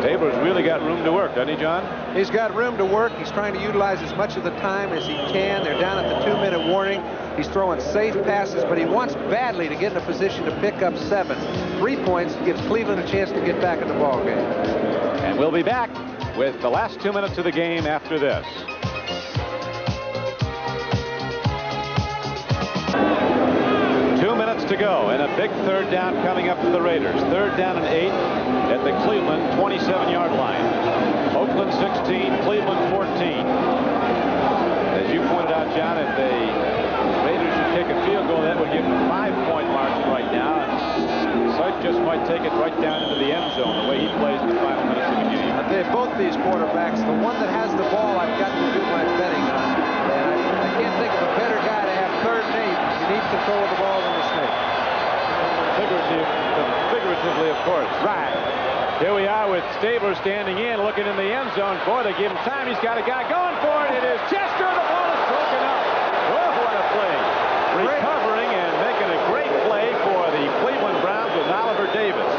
Stabler's really got room to work, doesn't he, John? He's got room to work. He's trying to utilize as much of the time as he can. They're down at the 2-minute warning. He's throwing safe passes, but he wants badly to get in a position to pick up 7. 3 points gives Cleveland a chance to get back in the ball game. And we'll be back with the last 2 minutes of the game after this. 2 minutes to go, and a big third down coming up for the Raiders. Third down and 8 at the Cleveland 27-yard line. Oakland 16, Cleveland 14. As you pointed out, John, if the Raiders should kick a field goal, that would give them a 5-point margin right now. And Sykes just might take it right down into the end zone, the way he plays in the final minutes of the game. Both these quarterbacks, the one that has the ball, I've got to do my betting on. And I can't think of a better guy to have third and 8. He needs control of the ball than the Snake. Figuratively, of course. Right. Here we are with Stabler standing in, looking in the end zone. Boy, they give him time. He's got a guy going for it. It is Chester. The ball is broken up. Oh, what a play. Recovering and making a great play for the Cleveland Browns with Oliver Davis.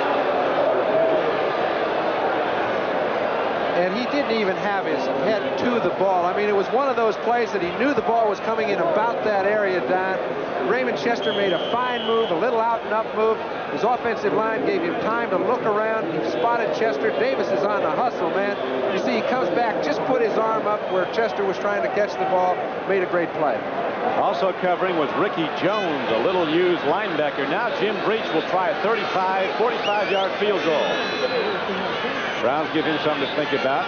And he didn't even have his head to the ball. I mean, it was one of those plays that he knew the ball was coming in about that area, Don. Raymond Chester made a fine move, a little out and up move. His offensive line gave him time to look around. He spotted Chester. Davis is on the hustle, man. You see, he comes back, just put his arm up where Chester was trying to catch the ball, made a great play. Also covering was Ricky Jones, a little used linebacker. Now Jim Breach will try a 45-yard field goal. Browns give him something to think about.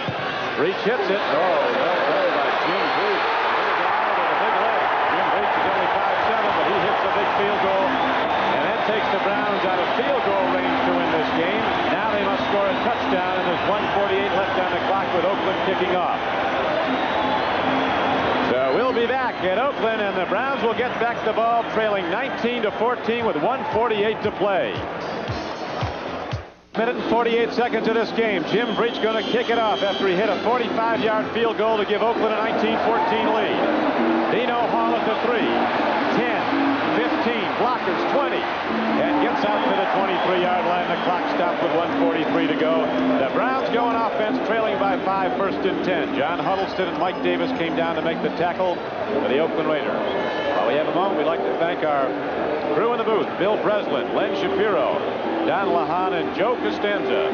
Breach hits it. Oh, well played by Jim Breach. With a big leg. Jim Breach is only 5'7", but he hits a big field goal. And that takes the Browns out of field goal range to win this game. Now they must score a touchdown, and there's 1:48 left on the clock with Oakland kicking off. So we'll be back at Oakland, and the Browns will get back the ball trailing 19-14 with 1:48 to play. Minute and 48 seconds of this game. Jim Breach going to kick it off after he hit a 45-yard field goal to give Oakland a 19-14 lead. Dino Hall at the 3, 10, 15, blockers 20, and gets out to the 23-yard line. The clock stopped with 1:43 to go. The Browns go on offense, trailing by 5, first and 10. John Huddleston and Mike Davis came down to make the tackle for the Oakland Raiders. While we have a moment, we'd like to thank our crew in the booth: Bill Breslin, Len Shapiro, Don Lahan, and Joe Costanza.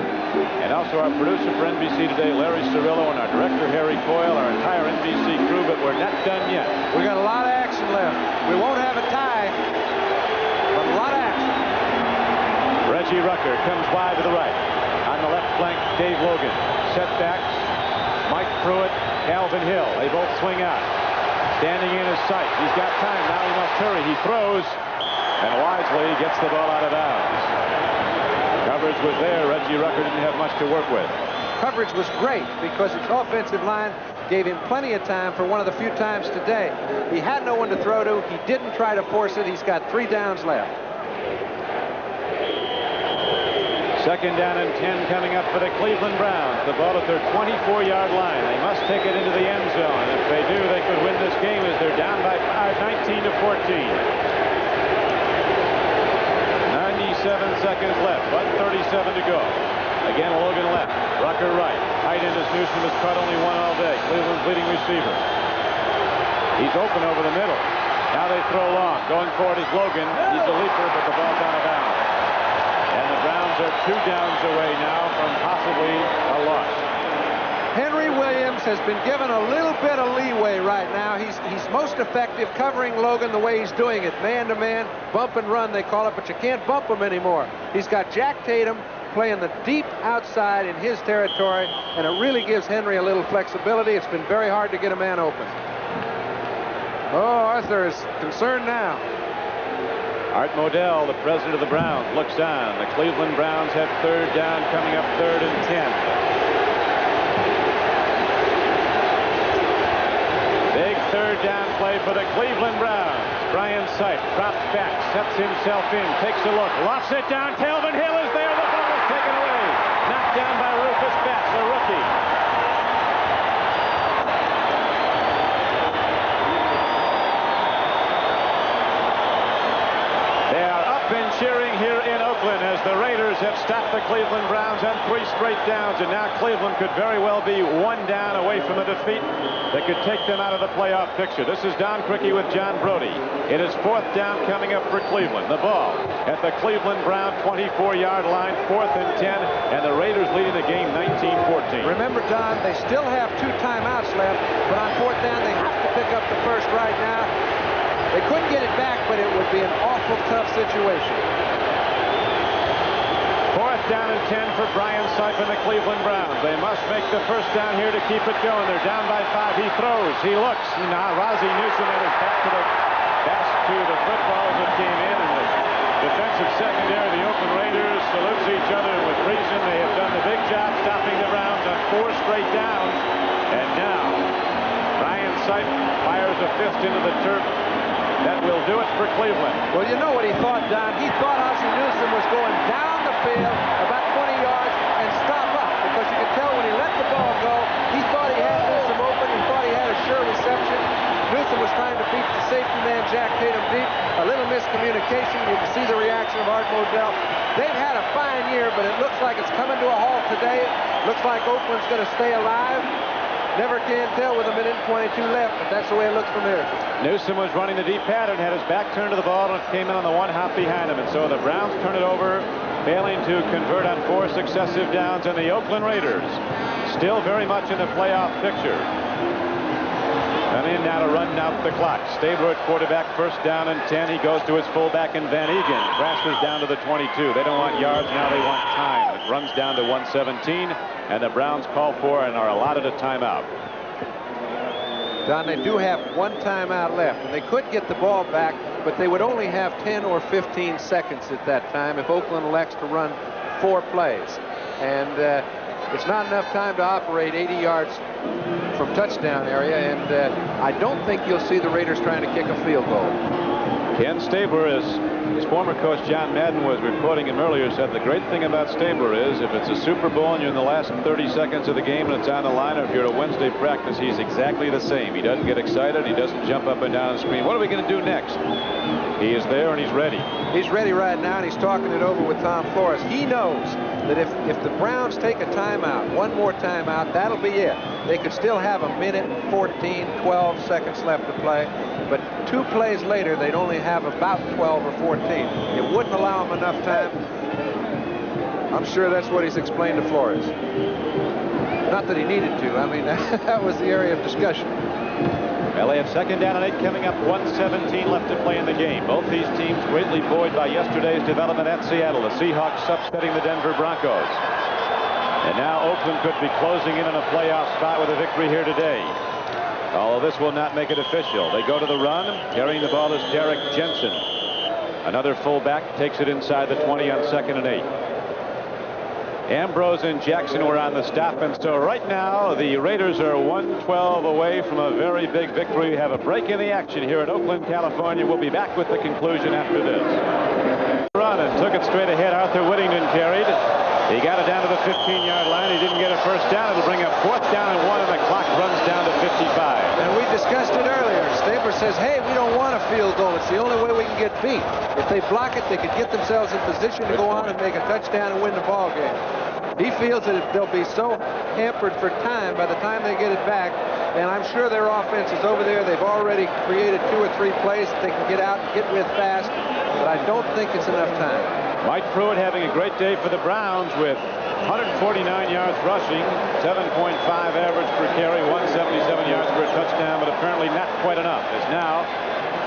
And also our producer for NBC Today, Larry Cirillo, and our director, Harry Coyle, our entire NBC crew, but we're not done yet. We got a lot of action left. We won't have a tie, but a lot of action. Reggie Rucker comes wide to the right. On the left flank, Dave Logan. Setbacks, Mike Pruitt, Calvin Hill. They both swing out. Standing in his sight. He's got time. Now he must hurry. He throws, and wisely gets the ball out of bounds. Coverage was there. Reggie Rucker didn't have much to work with. Coverage was great because its offensive line gave him plenty of time for one of the few times today. He had no one to throw to. He didn't try to force it. He's got 3 downs left. Second down and 10 coming up for the Cleveland Browns. The ball at their 24-yard line. They must take it into the end zone. If they do, they could win this game as they're down by 19-14. 97 seconds left, 1:37 to go. Again, Logan left, Rucker right. Tight end as Newsom has caught only one all day. Cleveland's leading receiver. He's open over the middle. Now they throw long. Going for it is Logan. He's a leaper, but the ball's out of bounds. And the Browns are 2 downs away now from possibly a loss. Henry Williams has been given a little bit of leeway right now. He's most effective covering Logan the way he's doing it. Man-to-man, bump and run, they call it, but you can't bump him anymore. He's got Jack Tatum playing the deep outside in his territory, and it really gives Henry a little flexibility. It's been very hard to get a man open. Oh, Arthur is concerned now. Art Modell, the president of the Browns, looks on. The Cleveland Browns have third down, coming up 3rd and 10. Big third down play for the Cleveland Browns. Brian Sipe drops back, sets himself in, takes a look, lofts it down. Calvin Hill is there. The ball is taken away. Knocked down by Rufus Betts, a rookie. They are up and cheering here in Oakland as the Raiders have stopped the Cleveland Browns on 3 straight downs, and now Cleveland could very well be 1 down away from a defeat that could take them out of the playoff picture. This is Don Criqui with John Brody. It is 4th down coming up for Cleveland. The ball at the Cleveland Brown 24-yard line, 4th and 10, and the Raiders leading the game 19-14. Remember, Don, they still have 2 timeouts left, but on 4th down they have to pick up the first right now. They couldn't get it back, but it would be an awful tough situation. 4th down and 10 for Brian Sipe and the Cleveland Browns. They must make the first down here to keep it going. They're down by 5. He throws. He looks. Now Rozzie Newsome at his back to the football as it came in. And the defensive secondary, the Oakland Raiders, salutes each other with reason. They have done the big job stopping the Browns on 4 straight downs. And now Brian Sipe fires a fist into the turf. That will do it for Cleveland. Well, you know what he thought, Don? He thought Ozzie Newsome was going down the field about 20 yards and stop up, because you could tell when he let the ball go, he thought he had Newsome open. He thought he had a sure reception. Newsome was trying to beat the safety man, Jack Tatum, deep. A little miscommunication. You can see the reaction of Art Modell. They've had a fine year, but it looks like it's coming to a halt today. Looks like Oakland's going to stay alive. Never can tell with 1:22 left, but that's the way it looks from here. Newsome was running the deep pattern, had his back turned to the ball, and came in on the 1 hop behind him. And so the Browns turn it over, failing to convert on 4 successive downs, and the Oakland Raiders still very much in the playoff picture. Come in now to run out the clock. Stabler at quarterback, 1st down and 10. He goes to his fullback, and Van Egan crashes down to the 22. They don't want yards, now they want time. It runs down to 1:17, and the Browns call for and are allotted a timeout. Don, they do have 1 timeout left, and they could get the ball back, but they would only have 10 or 15 seconds at that time if Oakland elects to run 4 plays. And it's not enough time to operate 80 yards from touchdown area, and I don't think you'll see the Raiders trying to kick a field goal. Ken Stabler, as his former coach John Madden was reporting him earlier, said the great thing about Stabler is if it's a Super Bowl and you're in the last 30 seconds of the game and it's on the line, or if you're at a Wednesday practice, he's exactly the same. He doesn't get excited. He doesn't jump up and down and scream, "What are we going to do next?" He is there and he's ready. He's ready right now, and he's talking it over with Tom Flores. He knows that if the Browns take a timeout, 1 more timeout, that'll be it. They could still have 1:14, 12 seconds left to play, but 2 plays later, they'd only have about 12 or 14. It wouldn't allow them enough time. I'm sure that's what he's explained to Flores. Not that he needed to. I mean, that was the area of discussion. Well, they have 2nd down and 8 coming up, 1:17 left to play in the game. Both these teams greatly buoyed by yesterday's development at Seattle. The Seahawks upsetting the Denver Broncos. And now Oakland could be closing in on a playoff spot with a victory here today. Although this will not make it official. They go to the run. Carrying the ball is Derek Jensen. Another fullback takes it inside the 20 on 2nd and 8. Ambrose and Jackson were on the stop, and so right now the Raiders are 1:12 away from a very big victory. We have a break in the action here in Oakland, California. We'll be back with the conclusion after this. Run and took it straight ahead. Arthur Whittington carried. He got it down to the 15-yard line. He didn't get a first down. It'll bring up 4th down and 1, and the clock runs down to 55. And we discussed it earlier. Stabler says, hey, we don't want a field goal. It's the only way we can get beat. If they block it, they could get themselves in position to go on and make a touchdown and win the ball game. He feels that they'll be so hampered for time by the time they get it back, and I'm sure their offense is over there. They've already created 2 or 3 plays that they can get out and get with fast, but I don't think it's enough time. Mike Pruitt having a great day for the Browns with 149 yards rushing, 7.5 average per carry, 177 yards for a touchdown, but apparently not quite enough, as now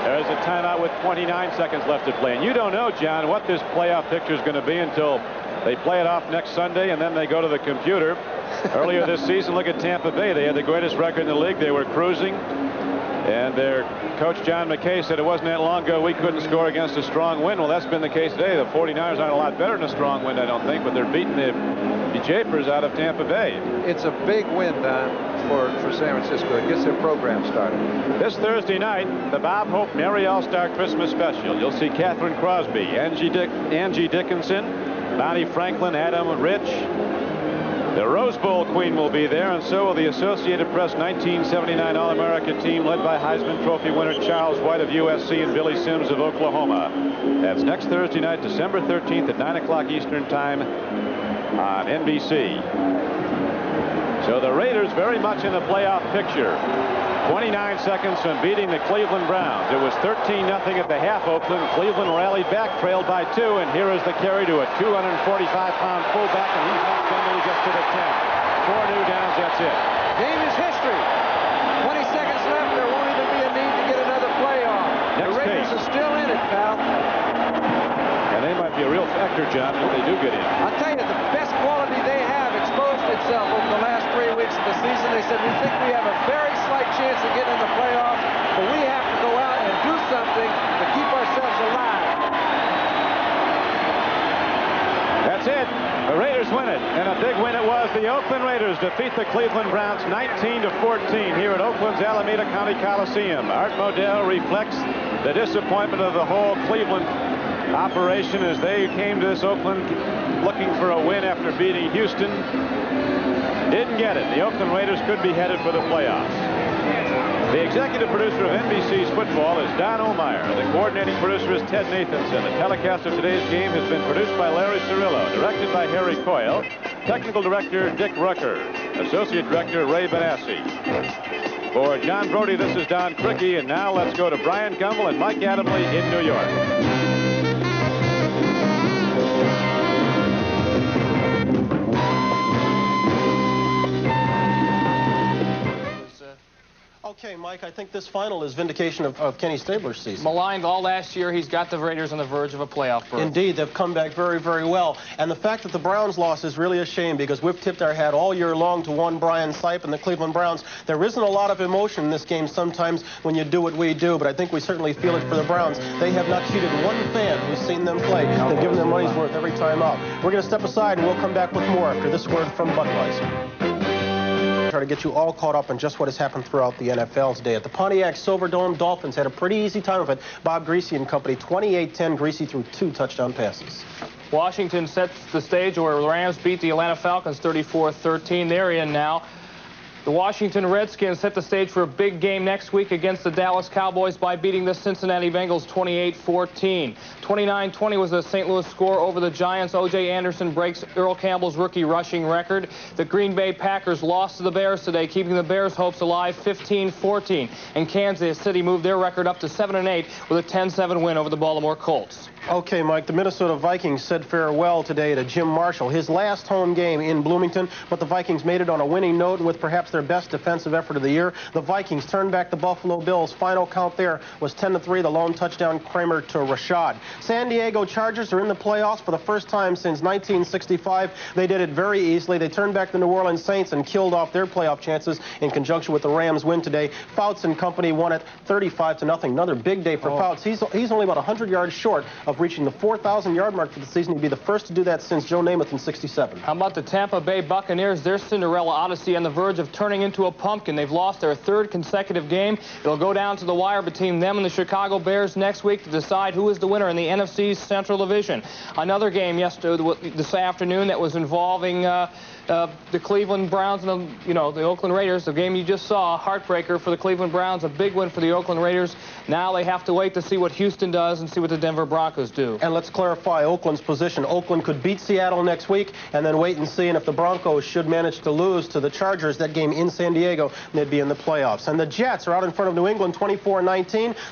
there's a timeout with 29 seconds left to play. And you don't know, John, what this playoff picture is going to be until they play it off next Sunday, and then they go to the computer. Earlier this season, look at Tampa Bay. They had the greatest record in the league. They were cruising. And their coach, John McKay, said it wasn't that long ago we couldn't score against a strong wind. Well, that's been the case today. The 49ers aren't a lot better than a strong wind, I don't think, but they're beating the Japers out of Tampa Bay. It's a big win, Don, for San Francisco. It gets their program started. This Thursday night, the Bob Hope Merry All-Star Christmas Special. You'll see Catherine Crosby, Angie Dickinson, Bonnie Franklin, Adam Rich. The Rose Bowl Queen will be there, and so will the Associated Press 1979 All-America team led by Heisman Trophy winner Charles White of USC and Billy Sims of Oklahoma. That's next Thursday night, December 13th at 9 o'clock Eastern Time on NBC. So the Raiders very much in the playoff picture. 29 seconds from beating the Cleveland Browns. It was 13-0 at the half. Oakland. Cleveland rallied back, trailed by 2, and here is the carry to a 245-pound fullback, and he's knocked down when he gets to the 10. 4 new downs, that's it. Game is history. 20 seconds left. There won't even be a need to get another play off. The Raiders are still in it, pal. And they might be a real factor, John, if they do get in. I'll tell you, the best quality they have exposed itself over the last 3 weeks of the season. They said, we think we have a very slight chance of getting in the playoffs, but we have to go out and do something to keep ourselves alive. That's it. The Raiders win it, and a big win it was. The Oakland Raiders defeat the Cleveland Browns 19-14 here at Oakland's Alameda County Coliseum. Art Modell reflects the disappointment of the whole Cleveland operation as they came to this Oakland looking for a win after beating Houston. Didn't get it. The Oakland Raiders could be headed for the playoffs. The executive producer of NBC's football is Don Omeyer. The coordinating producer is Ted Nathanson. The telecast of today's game has been produced by Larry Cirillo, directed by Harry Coyle, technical director Dick Rucker, associate director Ray Benassi. For John Brody, this is Don Criqui, and now let's go to Brian Gumbel and Mike Adamle in New York. Okay, Mike, I think this final is vindication of Kenny Stabler's season. Maligned all last year, he's got the Raiders on the verge of a playoff berth. Indeed, they've come back very, very well. And the fact that the Browns lost is really a shame because we've tipped our hat all year long to one Brian Sipe and the Cleveland Browns. There isn't a lot of emotion in this game sometimes when you do what we do, but I think we certainly feel it for the Browns. They have not cheated one fan who's seen them play. They've given their money's worth every time out. We're going to step aside and we'll come back with more after this word from Budweiser. Try to get you all caught up on just what has happened throughout the NFL today. At the Pontiac Silverdome, Dolphins had a pretty easy time of it. Bob Greasy and company, 28-10. Greasy threw 2 touchdown passes. Washington sets the stage where the Rams beat the Atlanta Falcons 34-13. They're in now. The Washington Redskins set the stage for a big game next week against the Dallas Cowboys by beating the Cincinnati Bengals 28-14. 29-20 was the St. Louis score over the Giants. O.J. Anderson breaks Earl Campbell's rookie rushing record. The Green Bay Packers lost to the Bears today, keeping the Bears' hopes alive 15-14. And Kansas City moved their record up to 7-8 with a 10-7 win over the Baltimore Colts. Okay, Mike, the Minnesota Vikings said farewell today to Jim Marshall, his last home game in Bloomington, but the Vikings made it on a winning note and with perhaps their best defensive effort of the year. The Vikings turned back the Buffalo Bills. Final count there was 10-3, the lone touchdown Kramer to Rashad. San Diego Chargers are in the playoffs for the first time since 1965. They did it very easily. They turned back the New Orleans Saints and killed off their playoff chances in conjunction with the Rams win today. Fouts and company won it 35-0. Another big day for Fouts. He's only about 100 yards short of reaching the 4,000-yard mark for the season. He'd be the first to do that since Joe Namath in '67. How about the Tampa Bay Buccaneers? Their Cinderella Odyssey on the verge of turning into a pumpkin. They've lost their 3rd consecutive game. It'll go down to the wire between them and the Chicago Bears next week to decide who is the winner in the NFC's Central Division. Another game this afternoon that was involving the Cleveland Browns and the Oakland Raiders. The game you just saw, a heartbreaker for the Cleveland Browns, a big win for the Oakland Raiders. Now they have to wait to see what Houston does and see what the Denver Broncos do. And let's clarify Oakland's position. Oakland could beat Seattle next week and then wait and see. And if the Broncos should manage to lose to the Chargers, that game in San Diego, they'd be in the playoffs. And the Jets are out in front of New England 24-19.